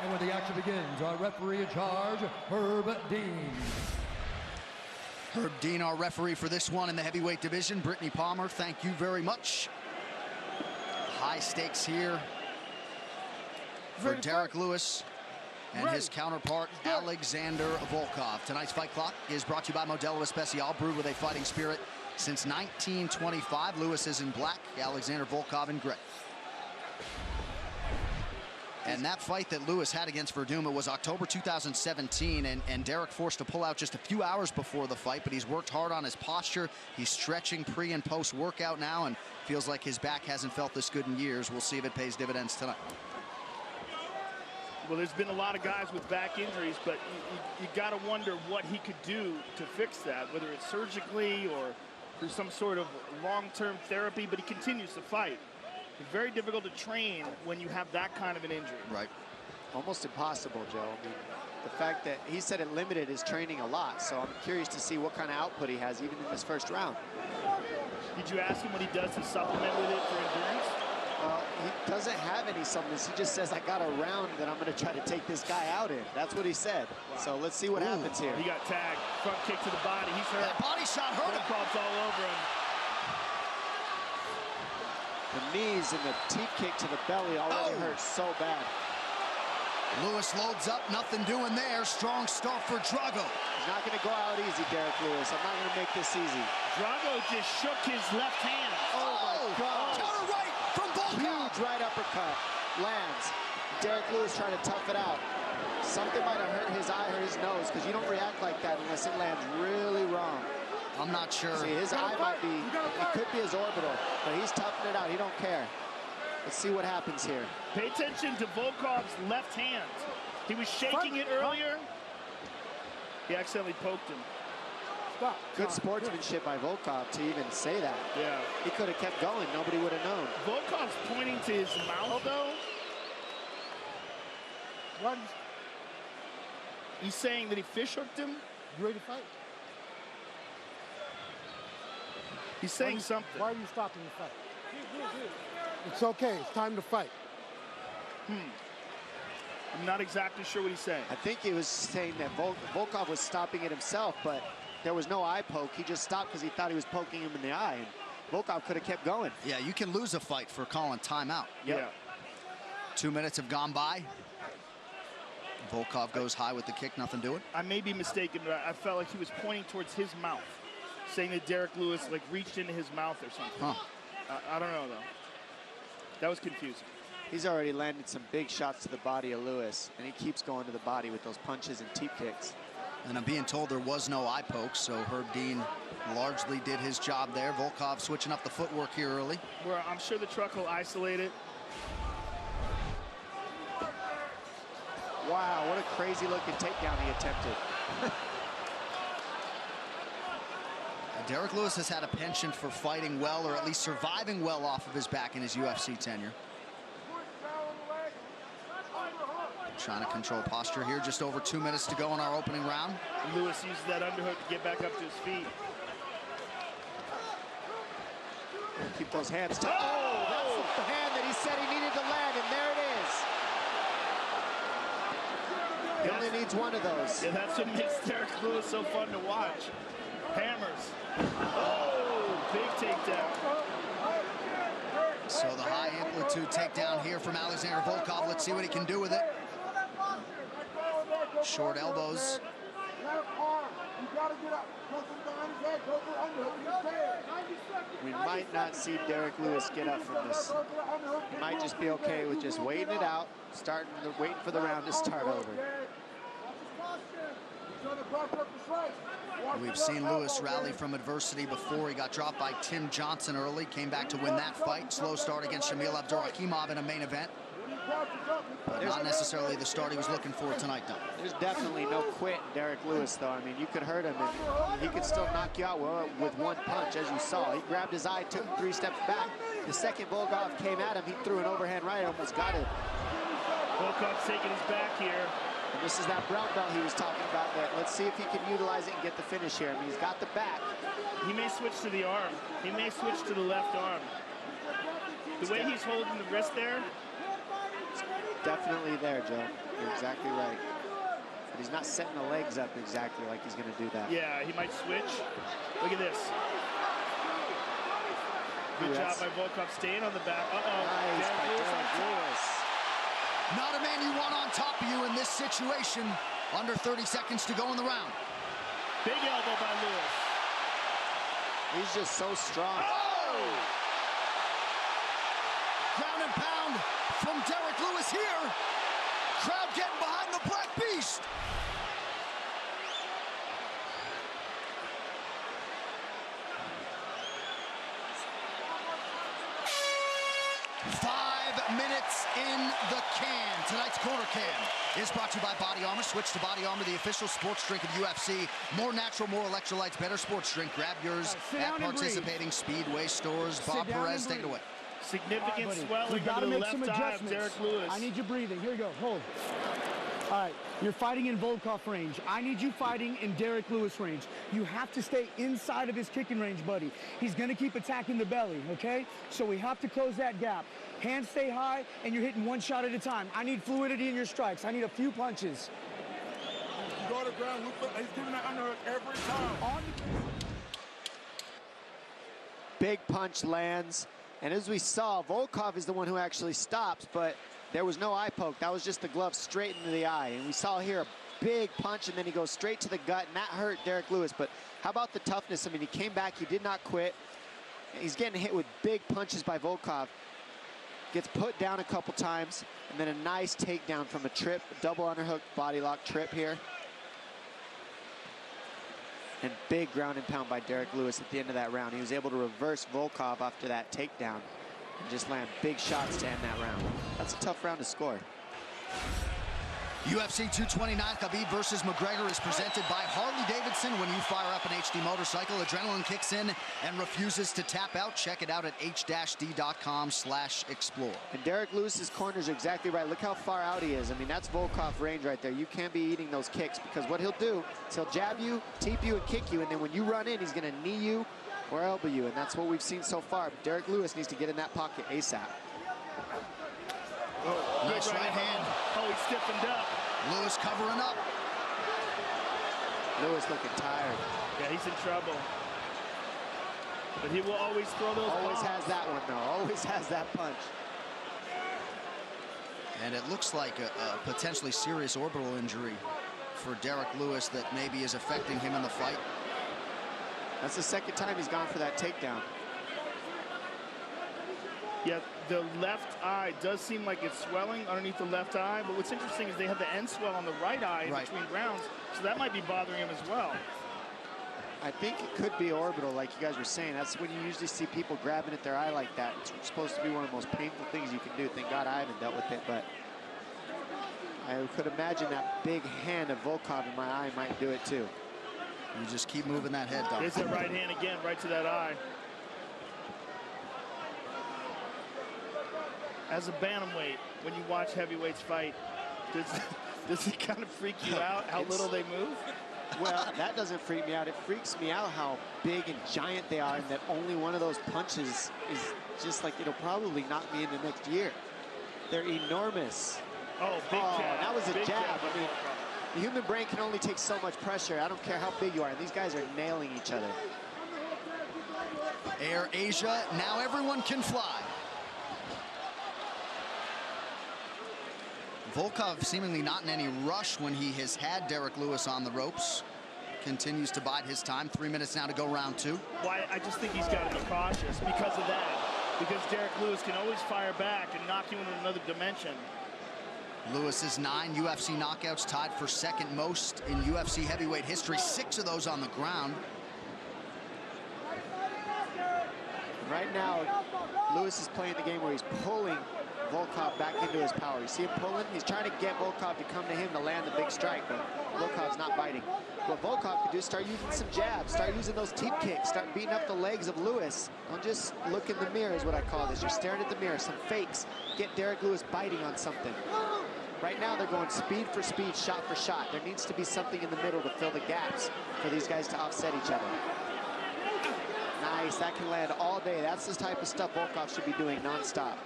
[SPEAKER 7] And when the action begins, our referee in charge, Herb Dean.
[SPEAKER 8] Herb Dean, our referee for this one in the heavyweight division. Brittany Palmer, thank you very much. High stakes here for Derek Lewis and his counterpart, Alexander Volkov. Tonight's Fight Clock is brought to you by Modelo Especial, brewed with a fighting spirit since 1925. Lewis is in black, Alexander Volkov in gray. And that fight that Lewis had against Verdum, it was October 2017, and Derek forced to pull out just a few hours before the fight, but he's worked hard on his posture. He's stretching pre and post workout now, and feels like his back hasn't felt this good in years. We'll see if it pays dividends tonight.
[SPEAKER 3] Well, there's been a lot of guys with back injuries, but you got to wonder what he could do to fix that, whether it's surgically or through some sort of long-term therapy, but he continues to fight. It's very difficult to train when you have that kind of an injury.
[SPEAKER 8] Right.
[SPEAKER 4] Almost impossible, Joe. I mean, the fact that he said it limited his training a lot, so I'm curious to see what kind of output he has even in this first round.
[SPEAKER 3] Did you ask him what he does to supplement with it for endurance?
[SPEAKER 4] He doesn't have any supplements. He just says, I got a round that I'm going to try to take this guy out in. That's what he said. Wow. So let's see what happens here.
[SPEAKER 3] He got tagged. Front kick to the body. He's hurt.
[SPEAKER 8] That body shot hurt him.
[SPEAKER 3] Volkov's all over him.
[SPEAKER 4] The knees and the teep kick to the belly already hurt so bad.
[SPEAKER 8] Lewis loads up, nothing doing there. Strong start for Drago.
[SPEAKER 4] He's not going to go out easy, Derek Lewis. I'm not going to make this easy.
[SPEAKER 3] Drago just shook his left hand.
[SPEAKER 4] Oh my God.
[SPEAKER 8] Counter right from Volkov.
[SPEAKER 4] Huge right uppercut. Lands. Derek Lewis trying to tough it out. Something might have hurt his eye or his nose, because you don't react like that unless it lands really wrong.
[SPEAKER 8] I'm not sure.
[SPEAKER 4] See, his eye might be, it could be his orbital, but he's toughing it out. He don't care. Let's see what happens here.
[SPEAKER 3] Pay attention to Volkov's left hand. He was shaking it earlier. He accidentally poked him.
[SPEAKER 7] Stop.
[SPEAKER 4] Good sportsmanship by Volkov to even say that.
[SPEAKER 3] Yeah.
[SPEAKER 4] He could have kept going. Nobody would have known.
[SPEAKER 3] Volkov's pointing to his mouth, though.
[SPEAKER 7] What?
[SPEAKER 3] He's saying that he fish hooked him.
[SPEAKER 7] You ready to fight?
[SPEAKER 3] He's saying something.
[SPEAKER 7] Why are you stopping the fight? It's okay. It's time to fight.
[SPEAKER 3] I'm not exactly sure what he's saying.
[SPEAKER 4] I think he was saying that Volkov was stopping it himself, but there was no eye poke. He just stopped because he thought he was poking him in the eye. And Volkov could have kept going.
[SPEAKER 8] Yeah, you can lose a fight for calling timeout.
[SPEAKER 3] Yeah.
[SPEAKER 8] 2 minutes have gone by. Volkov goes high with the kick, nothing doing.
[SPEAKER 3] I may be mistaken, but I felt like he was pointing towards his mouth, saying that Derek Lewis like reached into his mouth or something. I don't know, though. That was confusing.
[SPEAKER 4] He's already landed some big shots to the body of Lewis, and he keeps going to the body with those punches and teep kicks.
[SPEAKER 8] And I'm being told there was no eye poke, so Herb Dean largely did his job there. Volkov switching up the footwork here early.
[SPEAKER 3] Where I'm sure the truck will isolate it.
[SPEAKER 4] Wow, what a crazy looking takedown he attempted.
[SPEAKER 8] Derek Lewis has had a penchant for fighting well, or at least surviving well off of his back in his UFC tenure. Trying to control posture here. Just over 2 minutes to go in our opening round.
[SPEAKER 3] Lewis uses that underhook to get back up to his feet.
[SPEAKER 4] Keep those hands tight. Oh, that's the hand that he said he needed to land, and there it is. He only needs one of those.
[SPEAKER 3] Yeah, that's what makes Derek Lewis so fun to watch. Hammers. Oh, big takedown.
[SPEAKER 8] So the high amplitude takedown here from Alexander Volkov. Let's see what he can do with it. Short elbows.
[SPEAKER 4] We might not see Derek Lewis get up from this. He might just be okay with just waiting it out, waiting for the round to start over.
[SPEAKER 8] We've seen Lewis rally from adversity before. He got dropped by Tim Johnson early, came back to win that fight. Slow start against Shamil Abdurakhimov in a main event. But not necessarily the start he was looking for tonight, though.
[SPEAKER 4] There's definitely no quit in Derek Lewis, though. I mean, you could hurt him, and he could still knock you out with one punch, as you saw. He grabbed his eye, took 3 steps back. The second Volkov came at him, he threw an overhand right, almost got it.
[SPEAKER 3] Volkov's taking his back here.
[SPEAKER 4] And this is that brown belt he was talking about. That let's see if he can utilize it and get the finish here. I mean, he's got the back.
[SPEAKER 3] He may switch to the arm. He may switch to the left arm. The way he's holding the wrist there.
[SPEAKER 4] Definitely there, Joe. You're exactly right. but he's not setting the legs up exactly like he's going to do that.
[SPEAKER 3] Yeah, he might switch. Look at this. Good job by Volkov staying on the back.
[SPEAKER 4] Nice by Derek Lewis.
[SPEAKER 2] Not a man you want on top of you in this situation. Under 30 seconds to go in the round.
[SPEAKER 3] Big elbow by Lewis.
[SPEAKER 4] He's just so strong.
[SPEAKER 2] Oh! Ground and pound from Derek Lewis here. Crowd getting behind the Black Beast. Minutes in the can. Tonight's Corner Can is brought to you by Body Armor. Switch to Body Armor, the official sports drink of UFC. More natural, more electrolytes, better sports drink. Grab yours at participating Speedway stores. Bob Perez, take it away.
[SPEAKER 3] Significant swelling
[SPEAKER 17] we gotta
[SPEAKER 3] to the
[SPEAKER 17] make some
[SPEAKER 3] left eye of
[SPEAKER 17] adjustments.
[SPEAKER 3] Derek Lewis.
[SPEAKER 17] I need you breathing. Here you go. Hold. All right, you're fighting in Volkov range. I need you fighting in Derek Lewis range. You have to stay inside of his kicking range, buddy. He's gonna keep attacking the belly, okay? So we have to close that gap. Hands stay high, and you're hitting one shot at a time. I need fluidity in your strikes. I need a few punches.
[SPEAKER 15] You go to the ground, he's giving that underhook every time.
[SPEAKER 4] Big punch lands, and as we saw, Volkov is the one who actually stops, but there was no eye poke. That was just the glove straight into the eye. And we saw here a big punch, and then he goes straight to the gut, and that hurt Derek Lewis. But how about the toughness? I mean, he came back, he did not quit. He's getting hit with big punches by Volkov. Gets put down a couple times, and then a nice takedown from a trip, double underhook, body lock trip here. And big ground and pound by Derek Lewis at the end of that round. He was able to reverse Volkov after that takedown and just land big shots to end that round. That's a tough round to score.
[SPEAKER 2] UFC 229, Khabib versus McGregor is presented by Harley-Davidson. When you fire up an HD motorcycle, adrenaline kicks in and refuses to tap out. Check it out at h-d.com/explore.
[SPEAKER 4] And Derek Lewis's corners are exactly right. Look how far out he is. I mean, that's Volkov range right there. You can't be eating those kicks, because what he'll do is he'll jab you, teep you, and kick you, and then when you run in, he's going to knee you or elbow you, and that's what we've seen so far. But Derek Lewis needs to get in that pocket ASAP.
[SPEAKER 3] Oh,
[SPEAKER 2] nice right hand.
[SPEAKER 3] Oh, he stiffened up.
[SPEAKER 2] Lewis covering up.
[SPEAKER 4] Lewis looking tired.
[SPEAKER 3] Yeah, he's in trouble. But he will always throw those
[SPEAKER 4] Always
[SPEAKER 3] bombs.
[SPEAKER 4] has that one, though. Always has that punch.
[SPEAKER 2] And it looks like a potentially serious orbital injury for Derek Lewis that maybe is affecting him in the fight.
[SPEAKER 4] That's the second time he's gone for that takedown.
[SPEAKER 3] Yeah, the left eye does seem like it's swelling underneath the left eye, but what's interesting is they have the end swell on the right eye in between rounds, so that might be bothering him as well.
[SPEAKER 4] I think it could be orbital, like you guys were saying. That's when you usually see people grabbing at their eye like that. It's supposed to be one of the most painful things you can do. Thank God I haven't dealt with it, but I could imagine that big hand of Volkov in my eye might do it too.
[SPEAKER 2] You just keep moving that head, Doc.
[SPEAKER 3] There's that right hand again, right to that eye. As a bantamweight, when you watch heavyweights fight, does it kind of freak you out how little they move?
[SPEAKER 4] Well, that doesn't freak me out. It freaks me out how big and giant they are, and that only one of those punches is just like, it'll probably knock me into next year. They're enormous.
[SPEAKER 3] Oh, big jab.
[SPEAKER 4] That was a
[SPEAKER 3] Big
[SPEAKER 4] jab. I mean, the human brain can only take so much pressure. I don't care how big you are. These guys are nailing each other.
[SPEAKER 2] Air Asia, now everyone can fly. Volkov seemingly not in any rush when he has had Derek Lewis on the ropes. Continues to bide his time. 3 minutes now to go round two.
[SPEAKER 3] Well, I just think he's got to be cautious because of that. Because Derek Lewis can always fire back and knock you into another dimension.
[SPEAKER 2] Lewis's 9 UFC knockouts, tied for second most in UFC heavyweight history. 6 of those on the ground.
[SPEAKER 4] Right now, Lewis is playing the game where he's pulling Volkov back into his power. You see him pulling? He's trying to get Volkov to come to him to land the big strike, but Volkov's not biting. What Volkov could do is start using some jabs, start using those teep kicks, start beating up the legs of Lewis. Don't just look in the mirror is what I call this. You're staring at the mirror, some fakes. Get Derek Lewis biting on something. Right now they're going speed for speed, shot for shot. There needs to be something in the middle to fill the gaps for these guys to offset each other. Nice, that can land all day. That's the type of stuff Volkov should be doing nonstop.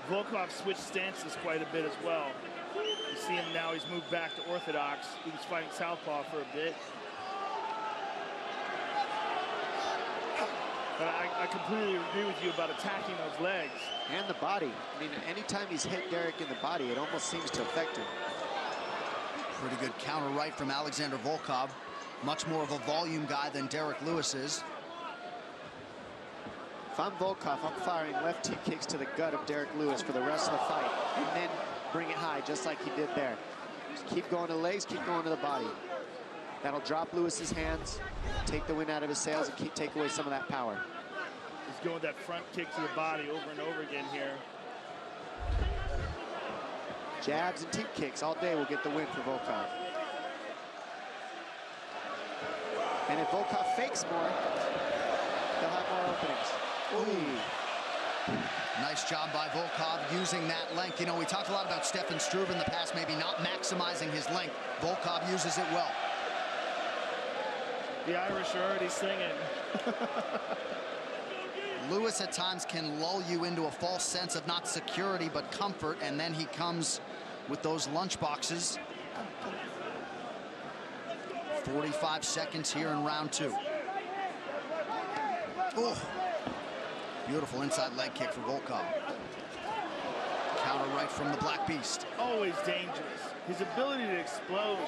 [SPEAKER 3] Volkov switched stances quite a bit as well. You see him now, he's moved back to orthodox. He was fighting southpaw for a bit. But I completely agree with you about attacking those legs.
[SPEAKER 4] And the body. I mean, anytime he's hit Derek in the body, it almost seems to affect him.
[SPEAKER 8] Pretty good counter right from Alexander Volkov. Much more of a volume guy than Derek Lewis is.
[SPEAKER 4] If I'm Volkov, I'm firing left teep kicks to the gut of Derek Lewis for the rest of the fight. And then bring it high, just like he did there. Just keep going to the legs, keep going to the body. That'll drop Lewis's hands, take the wind out of his sails, and take away some of that power.
[SPEAKER 3] He's going with that front kick to the body over and over again here.
[SPEAKER 4] Jabs and teep kicks all day will get the win for Volkov. And if Volkov fakes more, they'll have more openings. Ooh.
[SPEAKER 8] Nice job by Volkov using that length. You know, we talked a lot about Stefan Struve in the past, maybe not maximizing his length. Volkov uses it well.
[SPEAKER 3] The Irish are already singing.
[SPEAKER 8] Lewis at times can lull you into a false sense of not security, but comfort, and then he comes with those lunch boxes. 45 seconds here in round 2. Oh, beautiful inside leg kick for Volkov. Counter right from the Black Beast.
[SPEAKER 3] Always dangerous. His ability to explode.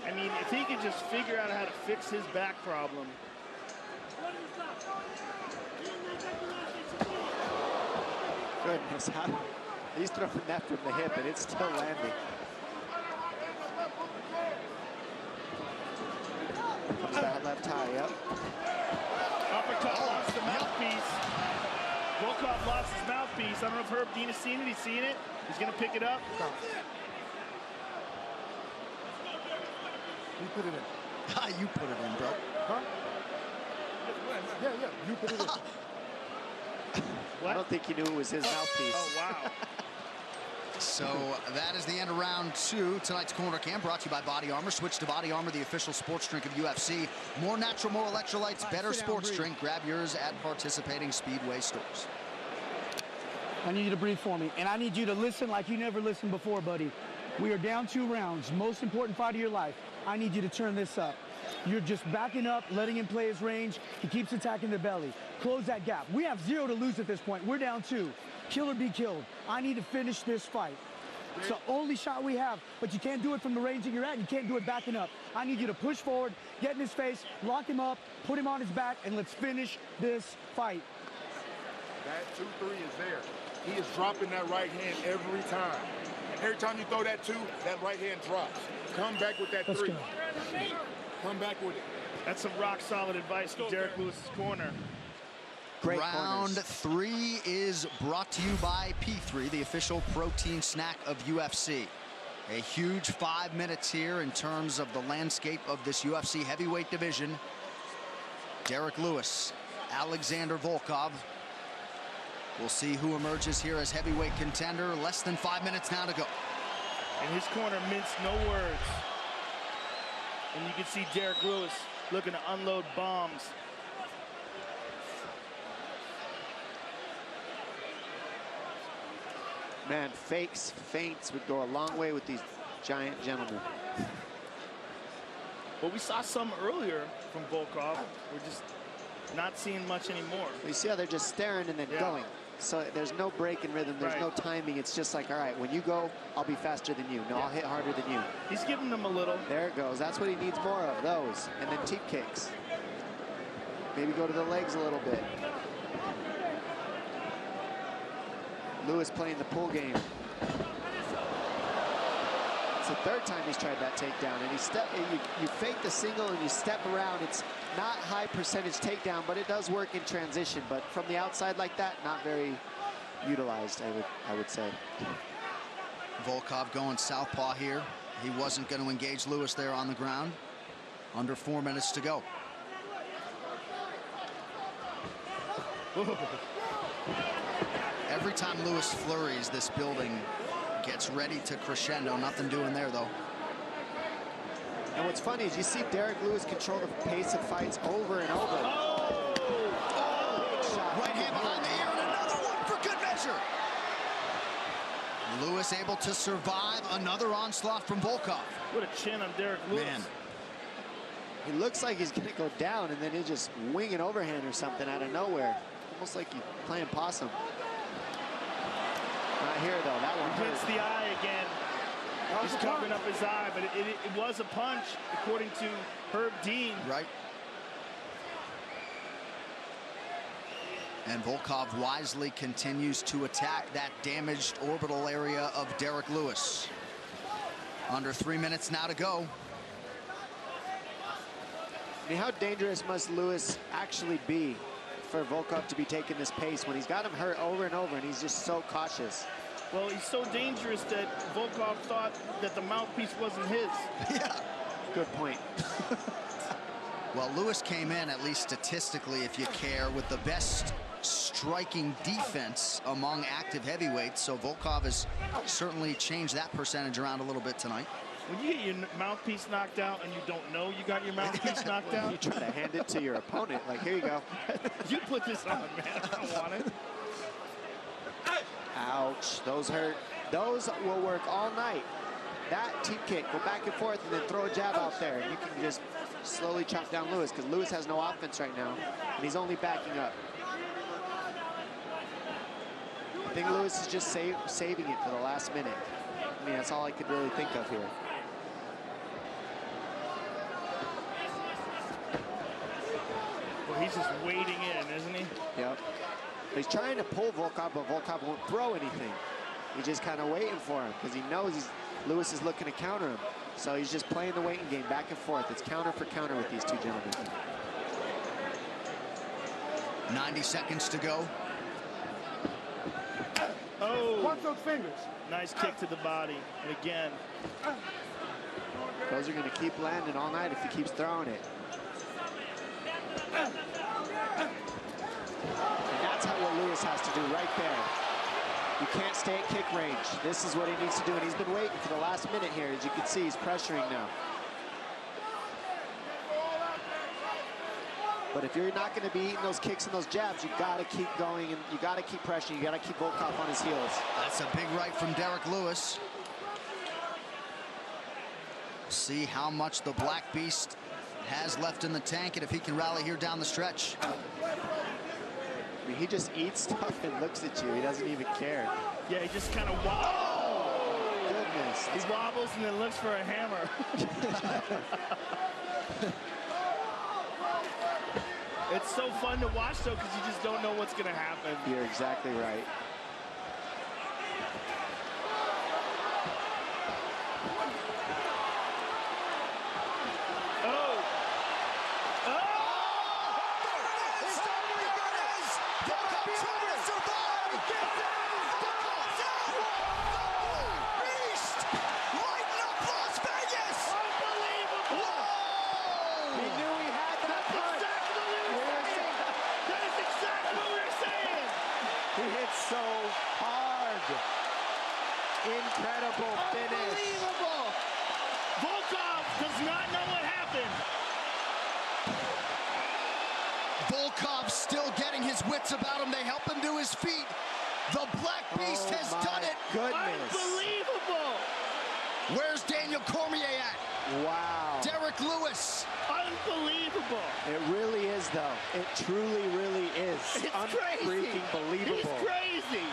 [SPEAKER 3] I mean, if he could just figure out how to fix his back problem.
[SPEAKER 4] Goodness, he's throwing that from the hip and it's still landing. Comes that left high, yep.
[SPEAKER 3] Uppercut lost the mouthpiece. Volkov lost his mouthpiece. I don't know if Herb Dean has seen it. He's seen it. He's going to pick it up.
[SPEAKER 7] You put it in.
[SPEAKER 8] You put it in, bro.
[SPEAKER 7] Huh? Yeah, you put it in.
[SPEAKER 4] I don't think he knew it was his mouthpiece.
[SPEAKER 3] Oh, wow.
[SPEAKER 8] So that is the end of round 2. Tonight's Corner Cam brought to you by Body Armor. Switch to Body Armor, the official sports drink of UFC. More natural, more electrolytes, better sports drink. Grab yours at participating Speedway stores.
[SPEAKER 17] I need you to breathe for me, and I need you to listen like you never listened before, buddy. We are down 2 rounds, most important fight of your life. I need you to turn this up. You're just backing up, letting him play his range. He keeps attacking the belly. Close that gap. We have 0 to lose at this point. We're down 2. Kill or be killed. I need to finish this fight. It's the only shot we have, but you can't do it from the range that you're at. You can't do it backing up. I need you to push forward, get in his face, lock him up, put him on his back, and let's finish this fight.
[SPEAKER 18] That 2-3 is there. He is dropping that right hand every time. Every time you throw that 2, that right hand drops. Come back with that 3. Come back with it.
[SPEAKER 3] That's some rock solid advice from Derek Lewis's corner.
[SPEAKER 4] Great
[SPEAKER 8] Round 3 is brought to you by P3, the official protein snack of UFC. A huge 5 minutes here in terms of the landscape of this UFC heavyweight division. Derek Lewis, Alexander Volkov. We'll see who emerges here as heavyweight contender. Less than 5 minutes now to go.
[SPEAKER 3] And his corner minced no words. And you can see Derek Lewis looking to unload bombs.
[SPEAKER 4] Man, fakes, feints would go a long way with these giant gentlemen.
[SPEAKER 3] Well, we saw some earlier from Volkov. We're just not seeing much anymore.
[SPEAKER 4] You see how they're just staring and then going. So there's no break in rhythm, there's no timing. It's just like, all right, when you go, I'll be faster than you. No, I'll hit harder than you.
[SPEAKER 3] He's giving them a little.
[SPEAKER 4] There it goes. That's what he needs more of, those. And then teep kicks. Maybe go to the legs a little bit. Lewis playing the pull game. It's the 3rd time he's tried that takedown, and you fake the single and you step around. It's not high percentage takedown, but it does work in transition. But from the outside like that, not very utilized, I would say.
[SPEAKER 8] Volkov going southpaw here. He wasn't going to engage Lewis there on the ground. Under 4 minutes to go. Every time Lewis flurries, this building gets ready to crescendo. Nothing doing there, though.
[SPEAKER 4] And what's funny is you see Derek Lewis control the pace of fights over and over.
[SPEAKER 8] Right hand behind the ear, and another one for good measure. Lewis able to survive Another onslaught from Volkov.
[SPEAKER 3] What a chin on Derek Lewis.
[SPEAKER 8] Man.
[SPEAKER 4] He looks like he's gonna go down, and then he'll just wing an overhand or something out of nowhere. Almost like he's playing possum. Not here though, that one
[SPEAKER 3] He hits the eye again. He's covering up his eye, but it was a punch, according to Herb Dean.
[SPEAKER 8] Right. And Volkov wisely continues to attack that damaged orbital area of Derek Lewis. Under 3 minutes now to go.
[SPEAKER 4] I mean, how dangerous must Lewis actually be for Volkov to be taking this pace when he's got him hurt over and over and he's just so cautious?
[SPEAKER 3] Well, he's so dangerous that Volkov thought that the mouthpiece wasn't his.
[SPEAKER 8] Yeah.
[SPEAKER 4] Good point.
[SPEAKER 8] Well, Lewis came in, at least statistically, if you care, with the best striking defense among active heavyweights. So Volkov has certainly changed that percentage around a little bit tonight.
[SPEAKER 3] When you get your mouthpiece knocked out and you don't know you got your mouthpiece knocked out.
[SPEAKER 4] You try to hand it to your opponent, like, here you go.
[SPEAKER 3] You put this on, man. I don't want it.
[SPEAKER 4] Ouch, those hurt. Those will work all night. That team kick, go back and forth and then throw a jab out there. You can just slowly chop down Lewis because Lewis has no offense right now and he's only backing up. I think Lewis is just saving it for the last minute. I mean, that's all I could really think of here.
[SPEAKER 3] Well, he's just wading in, isn't he?
[SPEAKER 4] Yep. He's trying to pull Volkov, but Volkov won't throw anything. He's just kind of waiting for him because he knows Lewis is looking to counter him. So he's just playing the waiting game back and forth. It's counter for counter with these two gentlemen.
[SPEAKER 8] 90 seconds to go.
[SPEAKER 3] Oh,
[SPEAKER 7] Watch those fingers.
[SPEAKER 3] Nice kick to the body. And again.
[SPEAKER 4] Those are going to keep landing all night if he keeps throwing it. And that's what Lewis has to do right there. You can't stay at kick range. This is what he needs to do, and he's been waiting for the last minute here. As you can see, he's pressuring now. But if you're not going to be eating those kicks and those jabs, you got to keep going, and you got to keep pressuring. You got to keep Volkov on his heels.
[SPEAKER 8] That's a big right from Derek Lewis. See how much the Black Beast has left in the tank, and if he can rally here down the stretch.
[SPEAKER 4] I mean, he just eats stuff and looks at you. He doesn't even care.
[SPEAKER 3] Yeah, he just kind of wobbles.
[SPEAKER 4] Oh, goodness.
[SPEAKER 3] He wobbles and then looks for a hammer. It's so fun to watch, though, because you just don't know what's going to happen.
[SPEAKER 4] You're exactly right. So hard. Incredible finish.
[SPEAKER 3] Unbelievable. Volkov does not know what happened.
[SPEAKER 8] Volkov still getting his wits about him. They help him to his feet. The Black Beast has done it.
[SPEAKER 4] Goodness.
[SPEAKER 3] Unbelievable.
[SPEAKER 8] Where's Daniel Cormier at?
[SPEAKER 4] Wow.
[SPEAKER 8] Derek Lewis.
[SPEAKER 3] Unbelievable.
[SPEAKER 4] It really is, though. It truly, really is.
[SPEAKER 3] It's
[SPEAKER 4] unfreaking believable.
[SPEAKER 3] He's crazy.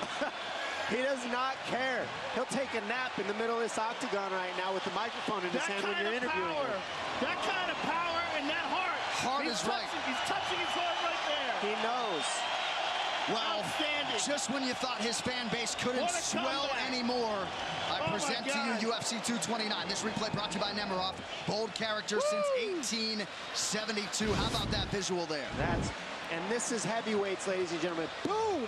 [SPEAKER 4] He does not care. He'll take a nap in the middle of this octagon right now with the microphone in his hand when you're interviewing him.
[SPEAKER 3] That kind of power and that heart.
[SPEAKER 8] Heart is right.
[SPEAKER 3] He's touching his heart right there.
[SPEAKER 4] He knows.
[SPEAKER 8] Well, just when you thought his fan base couldn't swell anymore, I present to you UFC 229. This replay brought to you by Nemiroff. Bold character since 1872. How about that visual there?
[SPEAKER 4] And this is heavyweights, ladies and gentlemen. Boom!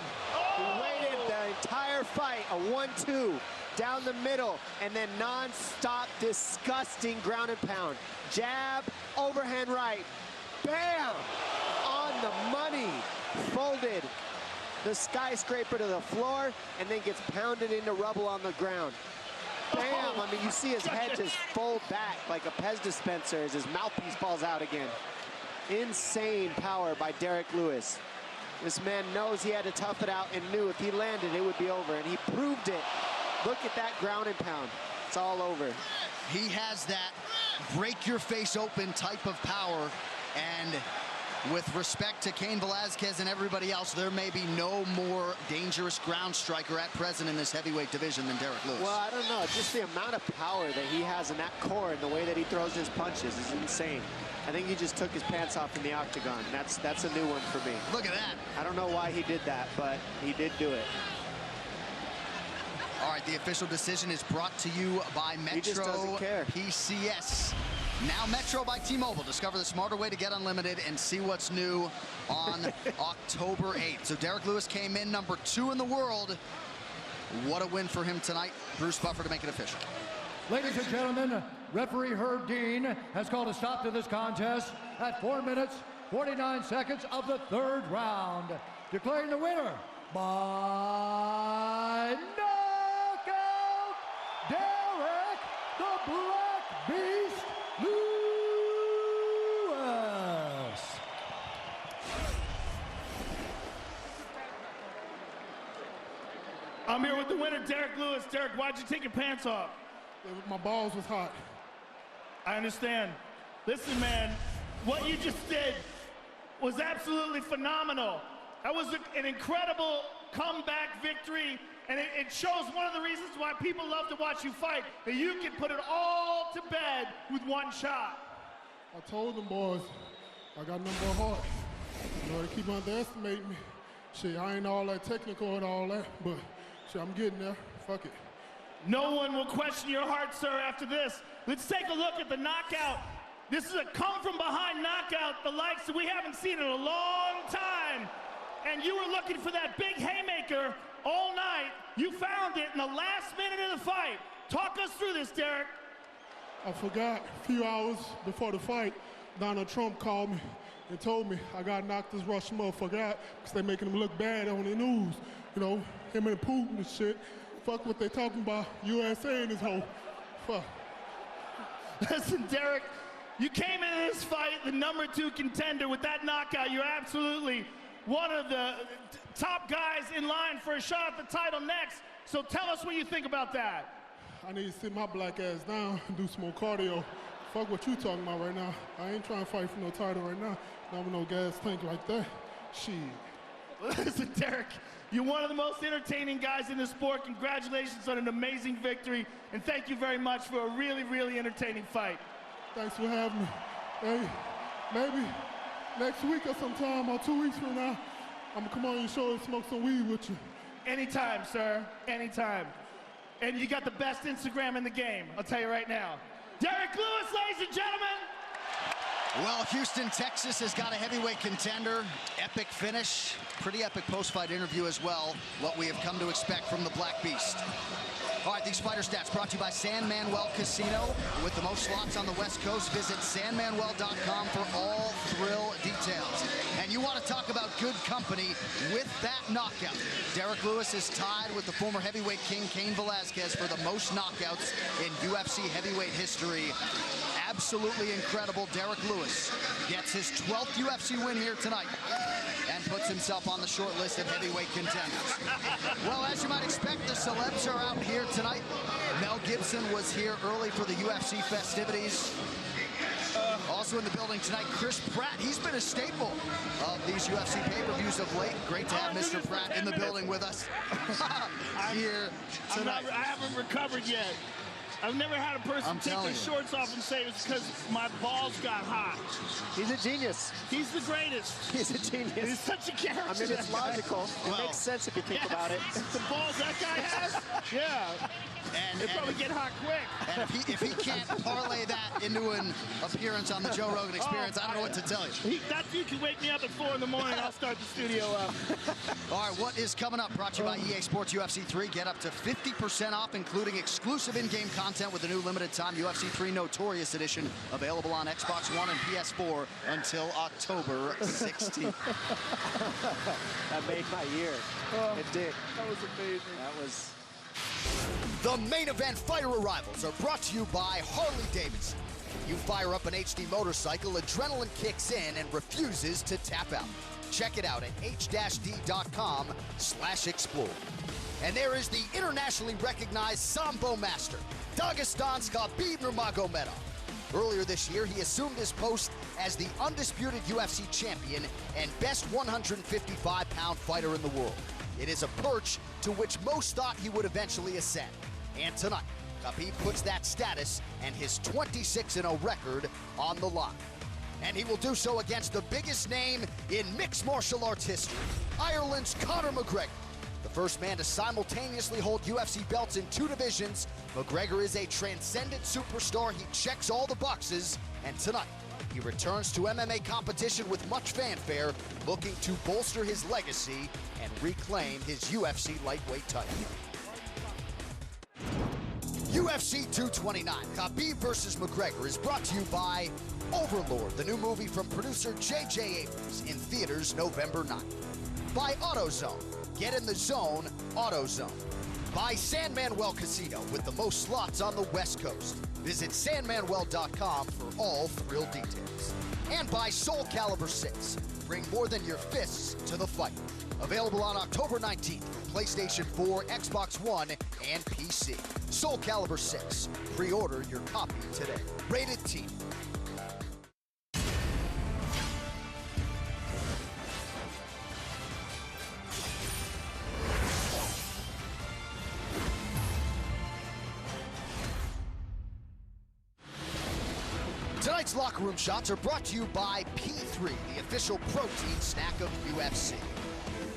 [SPEAKER 4] He waited the entire fight, a 1-2 down the middle, and then non-stop, disgusting ground and pound. Jab, overhand right, bam! On the money, folded the skyscraper to the floor, and then gets pounded into rubble on the ground. Bam! I mean, you see his head just fold back like a Pez dispenser as his mouthpiece falls out again. Insane power by Derek Lewis. This man knows he had to tough it out and knew if he landed, it would be over, and he proved it. Look at that ground and pound. It's all over.
[SPEAKER 8] He has that break-your-face-open type of power, and with respect to Cain Velasquez and everybody else, there may be no more dangerous ground striker at present in this heavyweight division than Derek Lewis.
[SPEAKER 4] Well, I don't know. Just the amount of power that he has in that core and the way that he throws his punches is insane. I think he just took his pants off in the octagon. That's a new one for me.
[SPEAKER 8] Look at that.
[SPEAKER 4] I don't know why he did that, but he did do it.
[SPEAKER 8] All right, the official decision is brought to you by Metro
[SPEAKER 4] He just doesn't care.
[SPEAKER 8] PCS. Now Metro by T-Mobile. Discover the smarter way to get unlimited and see what's new on October 8th. So Derek Lewis came in number 2 in the world. What a win for him tonight. Bruce Buffer to make it official.
[SPEAKER 7] Ladies and gentlemen, referee Herb Dean has called a stop to this contest at 4 minutes, 49 seconds of the 3rd round, declaring the winner by knockout, Derek the Black Beast Lewis.
[SPEAKER 3] I'm here with the winner, Derek Lewis. Derek, why'd you take your pants off?
[SPEAKER 18] My balls was hot.
[SPEAKER 3] I understand. Listen, man, what you just did was absolutely phenomenal. That was an incredible comeback victory, and it shows one of the reasons why people love to watch you fight, that you can put it all to bed with one shot.
[SPEAKER 18] I told them boys, I got number heart. You know, they keep underestimating me. Shit, I ain't all that technical and all that, but shit, I'm getting there. Fuck it.
[SPEAKER 3] No one will question your heart, sir, after this. Let's take a look at the knockout. This is a come-from-behind knockout, the likes that we haven't seen in a long time. And you were looking for that big haymaker all night. You found it in the last minute of the fight. Talk us through this, Derek.
[SPEAKER 18] I forgot a few hours before the fight, Donald Trump called me and told me I got knocked this Russian motherfucker out because they making him look bad on the news. You know, him and Putin and shit. Fuck what they talking about, USA and this whole, fuck.
[SPEAKER 3] Listen, Derek, you came into this fight the number 2 contender with that knockout. You're absolutely one of the top guys in line for a shot at the title next. So tell us what you think about that.
[SPEAKER 18] I need to sit my black ass down and do some more cardio. Fuck what you talking about right now. I ain't trying to fight for no title right now. Not with no gas tank like that. Shit.
[SPEAKER 3] Listen, Derek, you're one of the most entertaining guys in the sport. Congratulations on an amazing victory, and thank you very much for a really, really entertaining fight.
[SPEAKER 18] Thanks for having me. Hey, maybe next week or sometime or 2 weeks from now, I'm gonna come on your show and smoke some weed with you.
[SPEAKER 3] Anytime, sir, anytime. And you got the best Instagram in the game, I'll tell you right now. Derek Lewis, ladies and gentlemen.
[SPEAKER 8] Well, Houston, Texas has got a heavyweight contender. Epic finish. Pretty epic post-fight interview as well. What we have come to expect from the Black Beast. All right, these fighter stats brought to you by San Manuel Casino. With the most slots on the West Coast, visit sanmanuel.com for all thrill details. And you want to talk about good company with that knockout. Derek Lewis is tied with the former heavyweight king, Cain Velasquez, for the most knockouts in UFC heavyweight history. Absolutely incredible. Derek Lewis gets his 12th UFC win here tonight and puts himself on the short list of heavyweight contenders. Well, as you might expect, the celebs are out here tonight. Mel Gibson was here early for the UFC festivities. Also in the building tonight, Chris Pratt. He's been a staple of these UFC pay-per-views of late. Great to have Mr. Pratt in the building with us here tonight.
[SPEAKER 3] I haven't recovered yet. I've never had a person take their shorts off and say it's because my balls got hot.
[SPEAKER 4] He's a genius.
[SPEAKER 3] He's the greatest.
[SPEAKER 4] He's a genius.
[SPEAKER 3] He's such a character.
[SPEAKER 4] I mean, it's logical. It makes sense if you think about it.
[SPEAKER 3] The balls that guy has, yeah. They probably get hot quick.
[SPEAKER 8] And if he can't parlay that into an appearance on the Joe Rogan Experience, I don't know what to tell you.
[SPEAKER 3] That dude can wake me up at 4 in the morning. I'll start the studio up.
[SPEAKER 8] All right, what is coming up? Brought to you by EA Sports UFC 3. Get up to 50% off, including exclusive in-game content with the new limited-time UFC 3 Notorious Edition, available on Xbox One and PS4 until October 16th.
[SPEAKER 4] That made my year. It did.
[SPEAKER 3] That was amazing.
[SPEAKER 4] That was...
[SPEAKER 8] The main event fighter arrivals are brought to you by Harley-Davidson. You fire up an HD motorcycle, adrenaline kicks in and refuses to tap out. Check it out at h-d.com/explore.
[SPEAKER 2] And there is the internationally recognized Sambo master, Dagestan's Khabib Nurmagomedov. Earlier this year, he assumed his post as the undisputed UFC champion and best 155-pound fighter in the world. It is a perch to which most thought he would eventually ascend. And tonight, Khabib puts that status and his 26-0 record on the line. And he will do so against the biggest name in mixed martial arts history, Ireland's Conor McGregor. The first man to simultaneously hold UFC belts in 2 divisions, McGregor is a transcendent superstar. He checks all the boxes, and tonight, he returns to MMA competition with much fanfare, looking to bolster his legacy and reclaim his UFC lightweight title. UFC 229, Khabib versus McGregor, is brought to you by Overlord, the new movie from producer J.J. Abrams, in theaters November 9th. By AutoZone, get in the zone, AutoZone. By San Manuel Casino, with the most slots on the West Coast. Visit sanmanuel.com for all thrill details. And by Soul Calibur 6, bring more than your fists to the fight. Available on October 19th for PlayStation 4, Xbox One, and PC. Soul Calibur 6. Pre-order your copy today. Rated T. Tonight's locker room shots are brought to you by P3, the official protein snack of UFC.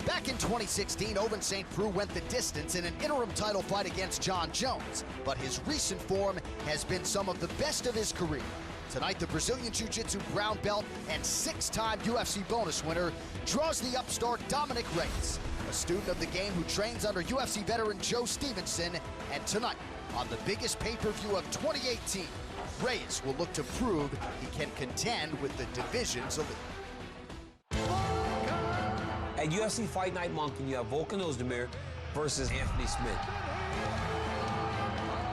[SPEAKER 2] Back in 2016, Ovince St. Preux went the distance in an interim title fight against John Jones, but his recent form has been some of the best of his career. Tonight, the Brazilian Jiu-Jitsu brown belt and 6-time UFC bonus winner draws the upstart Dominic Reyes, a student of the game who trains under UFC veteran Joe Stevenson, and tonight, on the biggest pay-per-view of 2018, Reyes will look to prove he can contend with the division's elite.
[SPEAKER 19] At UFC Fight Night Moncton, you have Volkan Ozdemir versus Anthony Smith.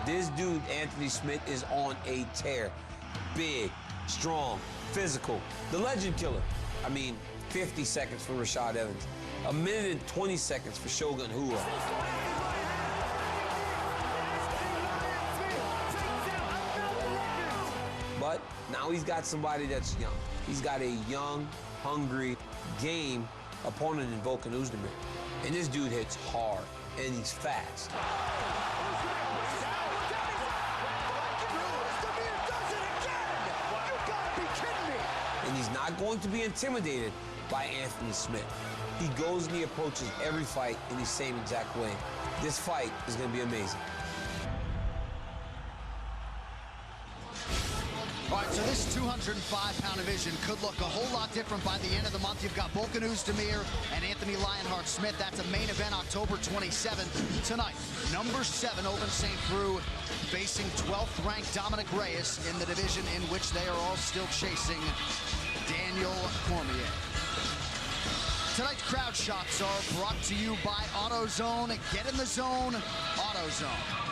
[SPEAKER 19] This dude, Anthony Smith, is on a tear. Big, strong, physical. The legend killer. I mean, 50 seconds for Rashad Evans. 1 minute and 20 seconds for Shogun Rua. But now he's got somebody that's young. He's got a young, hungry, game opponent in Volkan Ozdemir. And this dude hits hard, and he's fast. And he's not going to be intimidated by Anthony Smith. He goes and he approaches every fight in the same exact way. This fight is going to be amazing.
[SPEAKER 2] All right, so this 205-pound division could look a whole lot different by the end of the month. You've got Volkan Ozdemir and Anthony Lionheart Smith. That's a main event October 27th. Tonight, number 7, Ovince St. Preux, facing 12th ranked Dominic Reyes in the division in which they are all still chasing Daniel Cormier. Tonight's crowd shots are brought to you by AutoZone. Get in the zone, AutoZone.